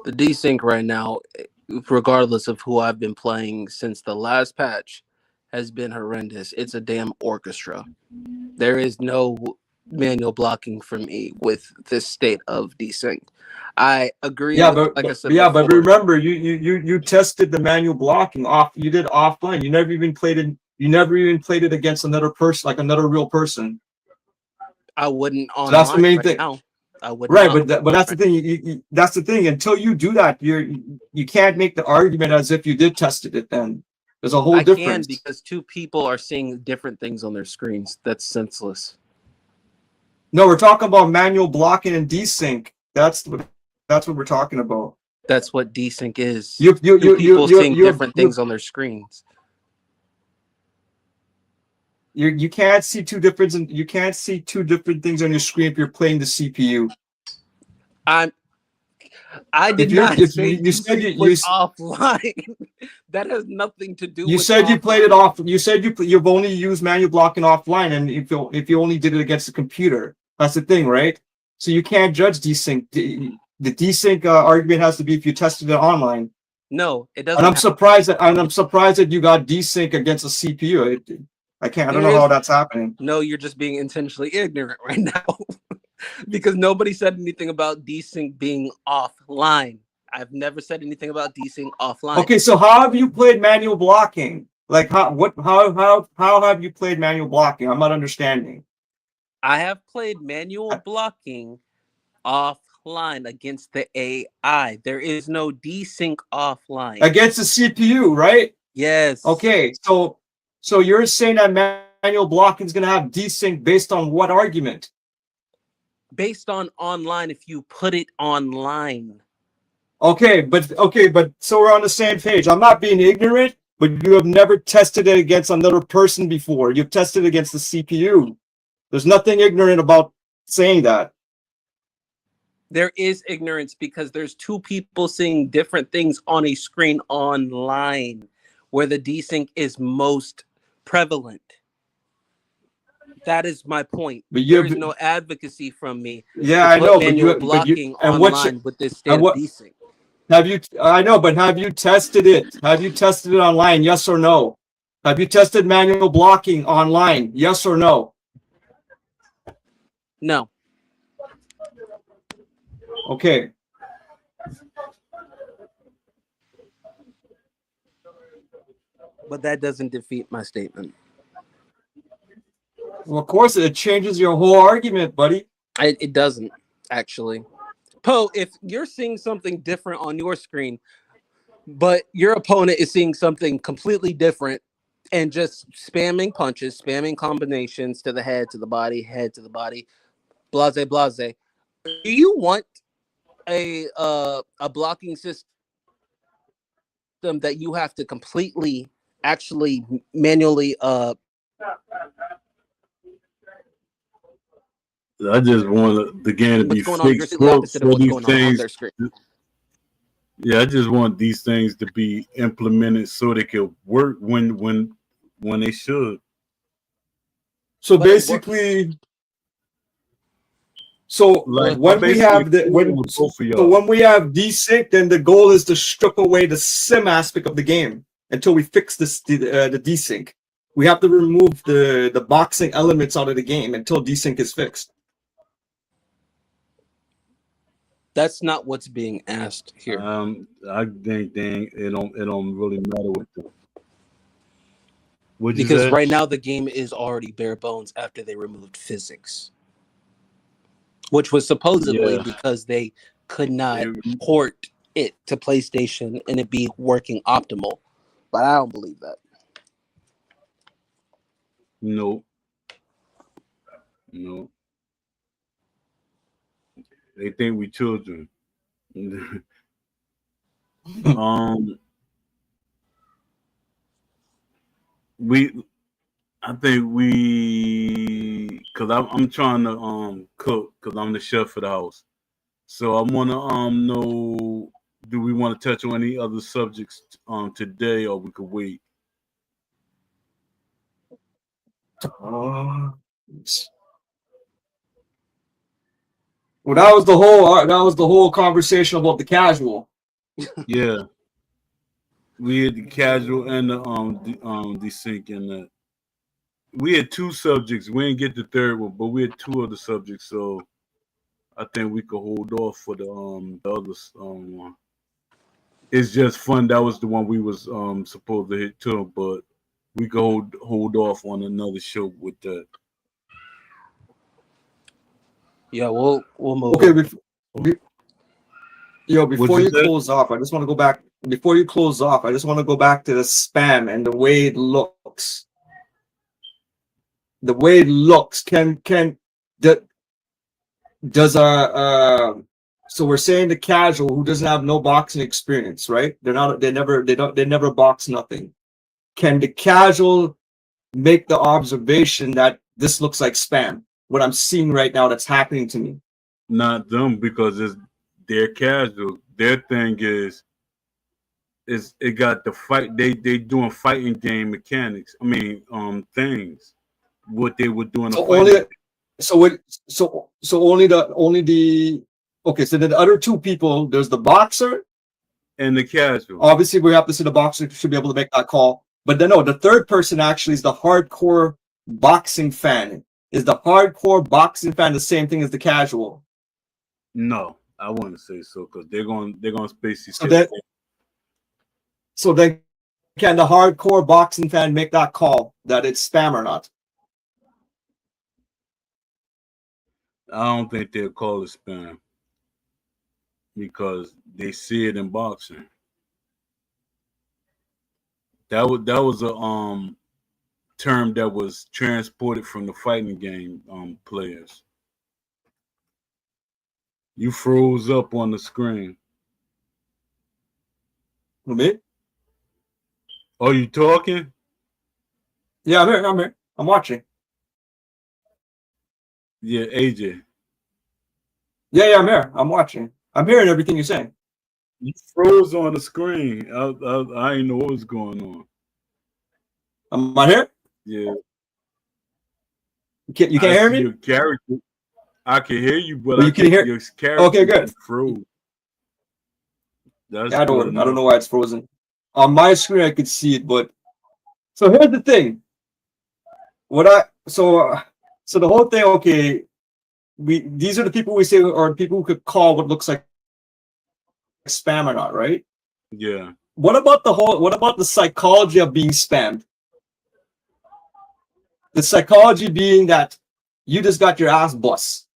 [SPEAKER 3] The desync right now, regardless of who I've been playing since the last patch, has been horrendous. It's a damn orchestra. There is no manual blocking for me with this state of desync. I agree.
[SPEAKER 2] Yeah,
[SPEAKER 3] with,
[SPEAKER 2] but
[SPEAKER 3] like I said
[SPEAKER 2] yeah,
[SPEAKER 3] before,
[SPEAKER 2] but remember, you tested the manual blocking off. You did offline. You never even played it. You never even played it against another person, like another real person.
[SPEAKER 3] I wouldn't online.
[SPEAKER 2] So that's the main thing.
[SPEAKER 3] Now. I would
[SPEAKER 2] right, but that's the thing. That's the thing. Until you do that, you can't make the argument as if you did tested it. Then there's a whole difference. I can,
[SPEAKER 3] because two people are seeing different things on their screens. That's senseless.
[SPEAKER 2] No, we're talking about manual blocking and desync. That's what we're talking about.
[SPEAKER 3] That's what desync is.
[SPEAKER 2] Two
[SPEAKER 3] people seeing different things on their screens.
[SPEAKER 2] You can't see two different things on your screen if you're playing the CPU.
[SPEAKER 3] I did not say you said you was offline. That has nothing to do.
[SPEAKER 2] You said you played it off. You said you've only used manual blocking offline, and if you only did it against the computer, that's the thing, right? So you can't judge desync. The desync argument has to be if you tested it online.
[SPEAKER 3] No, it doesn't.
[SPEAKER 2] And I'm surprised that you got desync against a CPU. I don't know how that's happening.
[SPEAKER 3] No, you're just being intentionally ignorant right now. Because nobody said anything about desync being offline. I've never said anything about desync offline.
[SPEAKER 2] Okay, so how have you played manual blocking? Like how have you played manual blocking? I'm not understanding.
[SPEAKER 3] I have played manual blocking offline against the AI. There is no desync offline.
[SPEAKER 2] Against the CPU, right?
[SPEAKER 3] Yes.
[SPEAKER 2] Okay, so you're saying that manual blocking is going to have desync based on what argument?
[SPEAKER 3] Based on online, if you put it online.
[SPEAKER 2] Okay, but so we're on the same page. I'm not being ignorant, but you have never tested it against another person before. You've tested it against the CPU. There's nothing ignorant about saying that.
[SPEAKER 3] There is ignorance because there's two people seeing different things on a screen online where the desync is most prevalent. That is my point. But there is no advocacy from me.
[SPEAKER 2] Yeah, I know.
[SPEAKER 3] Manual blocking online with this state of desync.
[SPEAKER 2] Have you tested it? Have you tested it online? Yes or no? Have you tested manual blocking online? Yes or no?
[SPEAKER 3] No.
[SPEAKER 2] Okay.
[SPEAKER 3] But that doesn't defeat my statement.
[SPEAKER 2] Well, of course, it changes your whole argument, buddy.
[SPEAKER 3] It doesn't, actually. Poe, if you're seeing something different on your screen, but your opponent is seeing something completely different and just spamming punches, spamming combinations to the head, to the body, head to the body, blase, blase. Do you want a blocking system that you have to completely actually manually
[SPEAKER 1] I just want the game to be
[SPEAKER 3] what's going on your
[SPEAKER 1] fixed
[SPEAKER 3] completely opposite of
[SPEAKER 1] for
[SPEAKER 3] what's
[SPEAKER 1] these
[SPEAKER 3] going on
[SPEAKER 1] things.
[SPEAKER 3] their screen?
[SPEAKER 1] Yeah, I just want these things to be implemented so they can work when they should.
[SPEAKER 2] So
[SPEAKER 3] But it works.
[SPEAKER 2] basically, so
[SPEAKER 1] Like I
[SPEAKER 2] when we
[SPEAKER 1] basically
[SPEAKER 2] have the
[SPEAKER 1] agree
[SPEAKER 2] when
[SPEAKER 1] with both of
[SPEAKER 2] so
[SPEAKER 1] y'all.
[SPEAKER 2] when we have desync, then the goal is to strip away the sim aspect of the game until we fix the desync. We have to remove the boxing elements out of the game until desync is fixed.
[SPEAKER 3] That's not what's being asked here.
[SPEAKER 1] I think it don't really matter with them. What'd you
[SPEAKER 3] Because
[SPEAKER 1] say?
[SPEAKER 3] right now the game is already bare bones after they removed physics, which was supposedly
[SPEAKER 1] Yeah,
[SPEAKER 3] because they could not
[SPEAKER 1] they,
[SPEAKER 3] port it to PlayStation and it be working optimal. But I don't believe that.
[SPEAKER 1] no, no. They think we children. um, we I think cause I'm trying to cook because I'm the chef for the house. So I want to know, do we want to touch on any other subjects today, or we could wait?
[SPEAKER 2] Uh, well, that was the whole conversation about the casual.
[SPEAKER 1] Yeah, we had the casual and the sync and that. We had two subjects. We didn't get the third one, but we had two other subjects. So I think we could hold off for the other one. It's just fun. That was the one we was supposed to hit too, but we could hold off on another show with that.
[SPEAKER 3] Yeah, we'll move
[SPEAKER 2] Okay,
[SPEAKER 3] on.
[SPEAKER 1] What'd
[SPEAKER 2] before
[SPEAKER 1] you
[SPEAKER 2] you
[SPEAKER 1] say?
[SPEAKER 2] close off, I just want to go back. Before you close off, I just want to go back to the spam and the way it looks. The way it looks that does so we're saying the casual who doesn't have no boxing experience, right? They never box nothing. Can the casual make the observation that this looks like spam? What I'm seeing right now that's happening to me.
[SPEAKER 1] Not them because they're casual. Their thing is it got the fight. They doing fighting game mechanics. I mean things. What they would do in a
[SPEAKER 2] So
[SPEAKER 1] fighting
[SPEAKER 2] only so it so only the okay, so the other two people, there's the boxer.
[SPEAKER 1] and the casual.
[SPEAKER 2] Obviously, we have to see the boxer should be able to make that call. But then no, the third person actually is the hardcore boxing fan. Is the hardcore boxing fan the same thing as the casual?
[SPEAKER 1] No, I wouldn't say so because they're gonna space
[SPEAKER 2] So that so then can the hardcore boxing fan make that call that it's spam or not?
[SPEAKER 1] I don't think they'll call it spam because they see it in boxing. That was a term that was transported from the fighting game players. You froze up on the screen.
[SPEAKER 2] Me?
[SPEAKER 1] Are you talking?
[SPEAKER 2] Yeah, I'm here. I'm here. I'm watching.
[SPEAKER 1] Yeah, AJ.
[SPEAKER 2] Yeah, I'm here. I'm watching. I'm hearing everything you're saying.
[SPEAKER 1] You froze on the screen. I didn't know what was going on.
[SPEAKER 2] Am I here?
[SPEAKER 1] Yeah,
[SPEAKER 2] You
[SPEAKER 1] I
[SPEAKER 2] can't hear
[SPEAKER 1] see
[SPEAKER 2] me?
[SPEAKER 1] your character. I can hear you, but
[SPEAKER 2] Well, you can hear.
[SPEAKER 1] your character
[SPEAKER 2] Okay, good.
[SPEAKER 1] froze. That's
[SPEAKER 2] Yeah,
[SPEAKER 1] good
[SPEAKER 2] I don't
[SPEAKER 1] enough.
[SPEAKER 2] know why it's frozen. On my screen, I could see it, but so here's the thing. What I so the whole thing. Okay, these are the people we say are people who could call what looks like spam or not, right?
[SPEAKER 1] Yeah.
[SPEAKER 2] What about the psychology of being spammed? The psychology being that you just got your ass bust,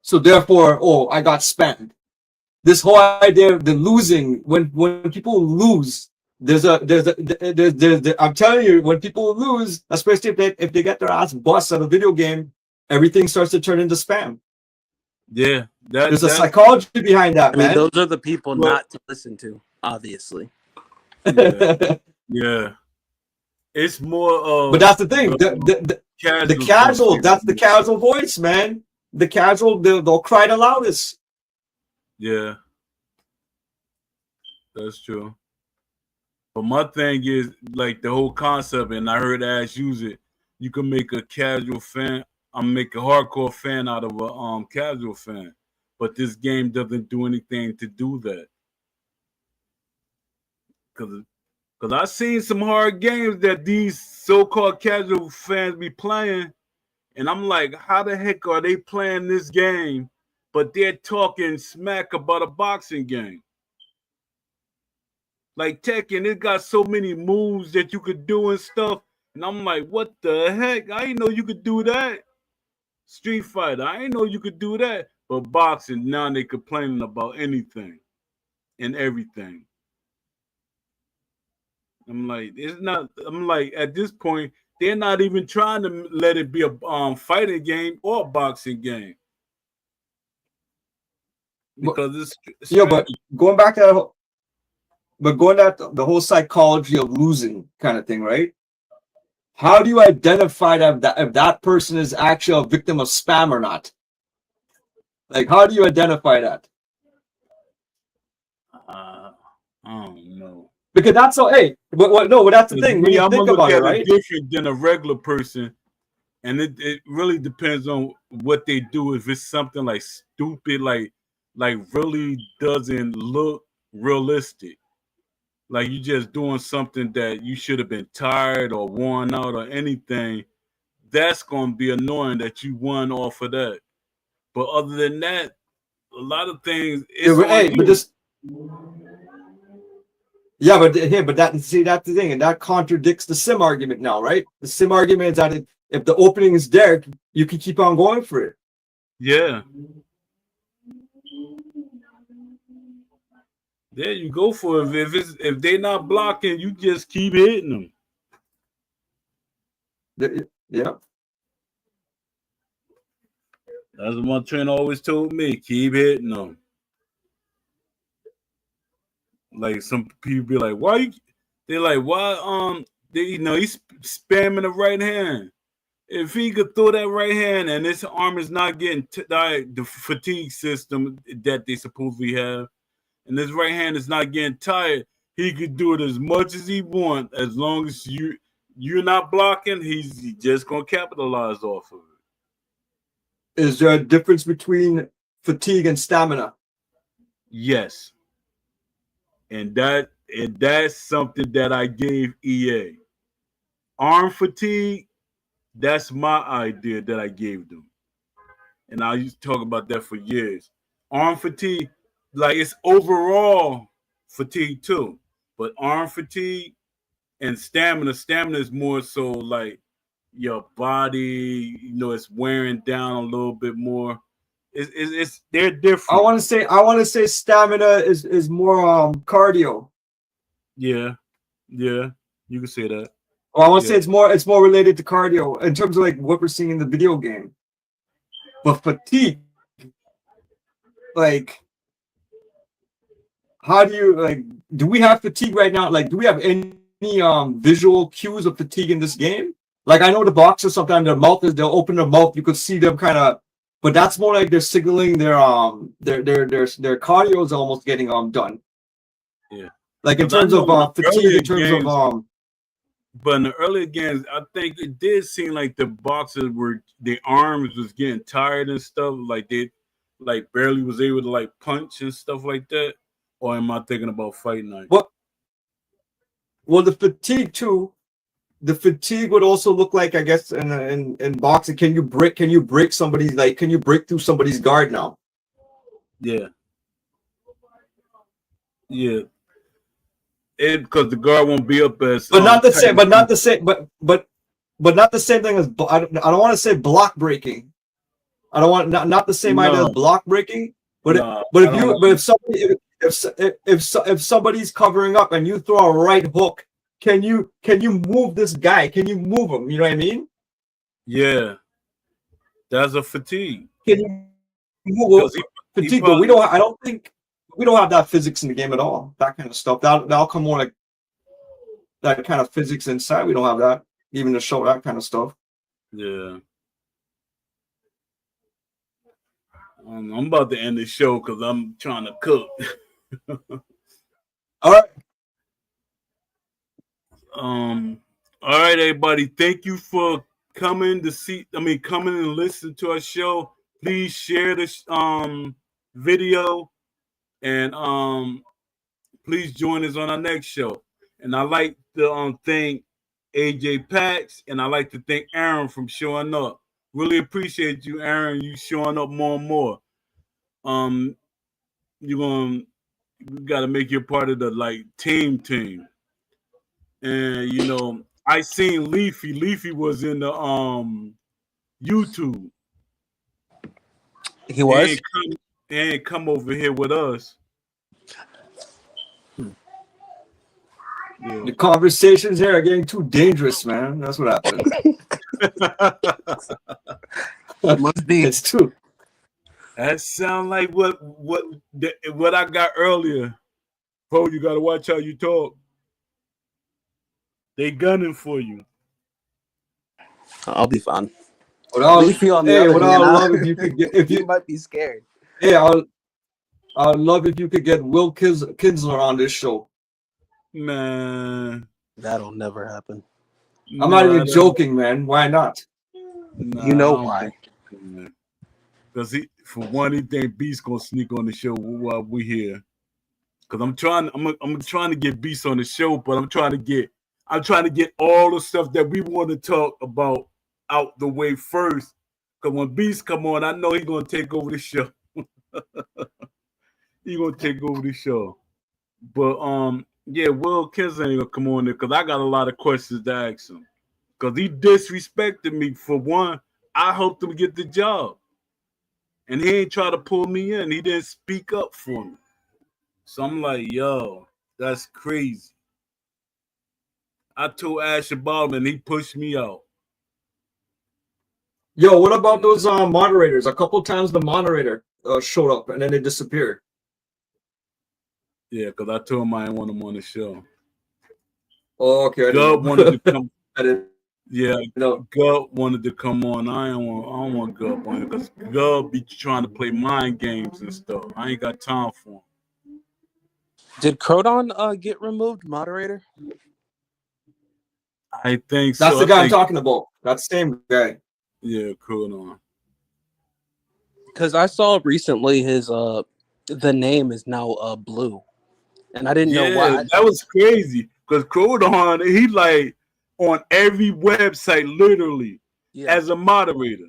[SPEAKER 2] so therefore, oh, I got spammed. this whole idea of the losing, when people lose, I'm telling you, when people lose, especially if they get their ass bust at a video game, everything starts to turn into spam.
[SPEAKER 1] Yeah,
[SPEAKER 2] there's a psychology behind that,
[SPEAKER 3] I mean,
[SPEAKER 2] man.
[SPEAKER 3] those are the people not to listen to, obviously.
[SPEAKER 1] Yeah, yeah. It's more of.
[SPEAKER 2] But that's the thing. The casual. That's the casual voice, man. The casual. They'll cry the loudest.
[SPEAKER 1] Yeah, that's true. But my thing is like the whole concept, and I heard Ash use it. You can make a casual fan. Make a hardcore fan out of a casual fan. But this game doesn't do anything to do that. Because I've seen some hard games that these so-called casual fans be playing, and I'm like, how the heck are they playing this game, but they're talking smack about a boxing game? Like Tekken, it got so many moves that you could do and stuff, and I'm like, what the heck? I didn't know you could do that. Street Fighter, I didn't know you could do that. But boxing, now they complaining about anything and everything. I'm like, it's not. I'm like, at this point, they're not even trying to let it be a fighting game or a boxing game because it's
[SPEAKER 2] yeah. But going back to the whole psychology of losing kind of thing, right? How do you identify that if that person is actually a victim of spam or not? Like, how do you identify that?
[SPEAKER 1] I don't know.
[SPEAKER 2] Because that's so. Hey, but that's the thing. When you think about it, right?
[SPEAKER 1] Different than a regular person, and it really depends on what they do. If it's something like stupid, like really doesn't look realistic, like you just doing something that you should have been tired or worn out or anything, that's gonna be annoying that you won off of that. But other than that, a lot of things.
[SPEAKER 2] But that's the thing, and that contradicts the sim argument now, right? The sim argument is that if the opening is there, you can keep on going for it.
[SPEAKER 1] Yeah. There you go for it. If they're not blocking, you just keep hitting
[SPEAKER 2] them. Yeah.
[SPEAKER 1] That's what my trainer always told me. Keep hitting them. Like some people be like, why you? They're like, why? He's spamming the right hand. If he could throw that right hand and his arm is not getting the fatigue system that they supposedly have, and his right hand is not getting tired, he could do it as much as he wants. As long as you're not blocking, he's just gonna capitalize off of it.
[SPEAKER 2] Is there a difference between fatigue and stamina?
[SPEAKER 1] Yes. And that's something that I gave EA. Arm fatigue, that's my idea that I gave them. And I used to talk about that for years. Arm fatigue, like it's overall fatigue too. But arm fatigue and stamina is more so like your body, it's wearing down a little bit more. It's they're different.
[SPEAKER 2] I want to say stamina is more cardio.
[SPEAKER 1] Yeah, you can say that.
[SPEAKER 2] Well, I want to say it's more related to cardio in terms of like what we're seeing in the video game. But fatigue, like, how do you do we have fatigue right now? Like, do we have any visual cues of fatigue in this game? Like, I know the boxers sometimes they'll open their mouth, you could see them kind of. But that's more like they're signaling their cardio is almost getting done.
[SPEAKER 1] Yeah.
[SPEAKER 2] Like in terms of fatigue, in terms of
[SPEAKER 1] But in the earlier games, I think it did seem like the boxers their arms was getting tired and stuff. Like they barely was able to punch and stuff like that. Or am I thinking about Fight Night?
[SPEAKER 2] Well, the fatigue too. The fatigue would also look like, I guess, in boxing. Can you break somebody's can you break through somebody's guard now?
[SPEAKER 1] Yeah. Yeah. Because the guard won't be up as.
[SPEAKER 2] But not the same. But not the same. But not the same thing as. I don't want to say block breaking. I don't want not the same idea as block breaking. But
[SPEAKER 1] Nah,
[SPEAKER 2] but
[SPEAKER 1] I don't like
[SPEAKER 2] if somebody's covering up and you throw a right hook, can you move this guy? Can you move him? You know what I mean?
[SPEAKER 1] Yeah, that's a fatigue
[SPEAKER 2] Can you move
[SPEAKER 1] because he
[SPEAKER 2] fatigue? But we
[SPEAKER 1] probably
[SPEAKER 2] don't. I don't think we don't have that physics in the game at all. That kind of stuff. That'll come more like that kind of physics inside. We don't have that even to show that kind of stuff.
[SPEAKER 1] yeah. I'm about to end the show because I'm trying to cook.
[SPEAKER 2] All right.
[SPEAKER 1] All right, everybody. Thank you for coming and listen to our show. Please share this video and please join us on our next show. And I like to thank AJ Pax and I like to thank Aaron from showing up. Really appreciate you, Aaron. You showing up more and more. You got to make you part of the team. And I seen Leafy. Leafy was in the YouTube.
[SPEAKER 3] He was.
[SPEAKER 1] He ain't come over here with us. Yeah.
[SPEAKER 2] The conversations here are getting too dangerous, man. That's what happened.
[SPEAKER 3] It must be.
[SPEAKER 2] It's true.
[SPEAKER 1] That sound like what I got earlier. Bro, you gotta watch how you talk. They gunning for you.
[SPEAKER 3] I'll be fine.
[SPEAKER 2] What I
[SPEAKER 3] love
[SPEAKER 2] if you could get if
[SPEAKER 3] you
[SPEAKER 2] you
[SPEAKER 3] might be scared.
[SPEAKER 2] hey, I'd love if you could get Will Kinsler on this show.
[SPEAKER 1] Man.
[SPEAKER 3] That'll never happen.
[SPEAKER 2] I'm not even joking, man. Why not?
[SPEAKER 3] You know why.
[SPEAKER 1] Because for one, he think Beast gonna sneak on the show while we here. Because I'm trying to get Beast on the show, but I'm trying to get all the stuff that we want to talk about out the way first. Because when Beast come on, I know he's gonna take over the show. He's gonna take over the show. But yeah, Will Kinsler ain't gonna come on there because I got a lot of questions to ask him. Because he disrespected me for one. I helped him get the job. And he ain't try to pull me in. He didn't speak up for me. So I'm like, yo, that's crazy. I told Ash about him and he pushed me out.
[SPEAKER 2] Yo, what about those moderators? A couple times the moderator showed up and then they disappeared.
[SPEAKER 1] Yeah, because I told him I didn't want him on the show.
[SPEAKER 2] Oh, okay.
[SPEAKER 1] Gub wanted to come.
[SPEAKER 2] Yeah,
[SPEAKER 1] Gub wanted to come on. I don't want Gub on it because Gub be trying to play mind games and stuff. I ain't got time for him.
[SPEAKER 3] Did Crodon get removed, moderator?
[SPEAKER 1] I think
[SPEAKER 2] that's
[SPEAKER 1] so.
[SPEAKER 2] The guy I'm talking about. That's the same guy.
[SPEAKER 1] Yeah, Crodon.
[SPEAKER 3] Because I saw recently his the name is now blue, and I didn't know why.
[SPEAKER 1] That was crazy because Crodon he like on every website literally as a moderator.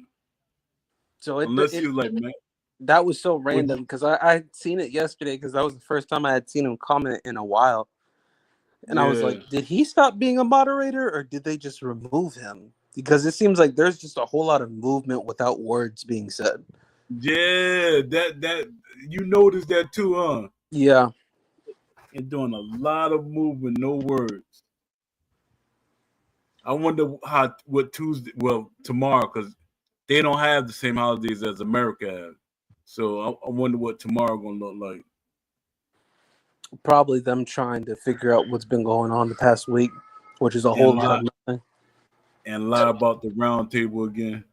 [SPEAKER 3] So
[SPEAKER 1] unless he was like, man,
[SPEAKER 3] that was so random because I had seen it yesterday because that was the first time I had seen him comment in a while, and I was like, did he stop being a moderator or did they just remove him? Because it seems like there's just a whole lot of movement without words being said.
[SPEAKER 1] Yeah, that you noticed that too, huh?
[SPEAKER 3] Yeah.
[SPEAKER 1] And doing a lot of movement, no words. I wonder what Tuesday, tomorrow, because they don't have the same holidays as America has. So I wonder what tomorrow gonna look like.
[SPEAKER 3] Probably them trying to figure out what's been going on the past week, which is a whole lot of nothing.
[SPEAKER 1] And lie about the round table again.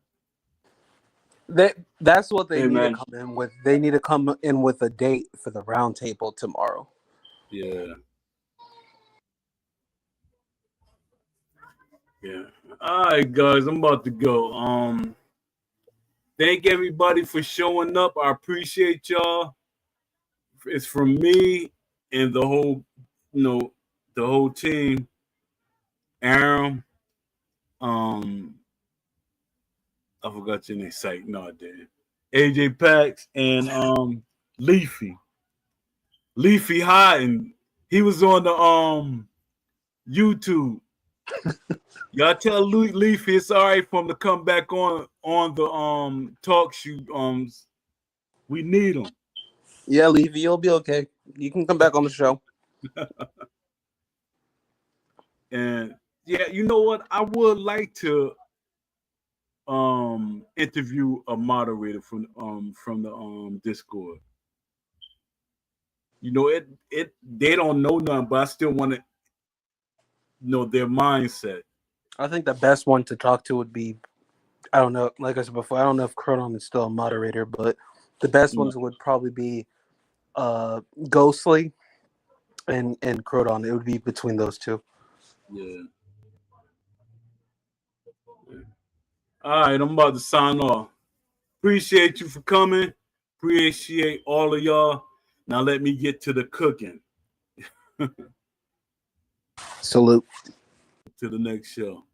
[SPEAKER 3] That's what they need to come in with. They need to come in with a date for the round table tomorrow.
[SPEAKER 1] Yeah. Yeah. All right, guys, I'm about to go. Thank everybody for showing up. I appreciate y'all. It's from me and the whole, the whole team. Aaron, I forgot your name. Site. No, I didn't. AJ Pax and Leafy. Leafy hiding. He was on the YouTube. Y'all tell Leafy it's all right for him to come back on the talk shoot. We need him.
[SPEAKER 3] Yeah, Levy, you'll be okay. You can come back on the show.
[SPEAKER 1] And yeah, you know what? I would like to interview a moderator from the Discord. You know, it they don't know nothing, but I still want to know their mindset.
[SPEAKER 3] I think the best one to talk to would be, I don't know, like I said before, I don't know if Chronon is still a moderator, but the best
[SPEAKER 1] No.
[SPEAKER 3] ones would probably be Ghostly and Croton. It would be between those two.
[SPEAKER 1] Yeah. All right, I'm about to sign off. Appreciate you for coming. Appreciate all of y'all. Now let me get to the cooking.
[SPEAKER 3] Salute.
[SPEAKER 1] To the next show.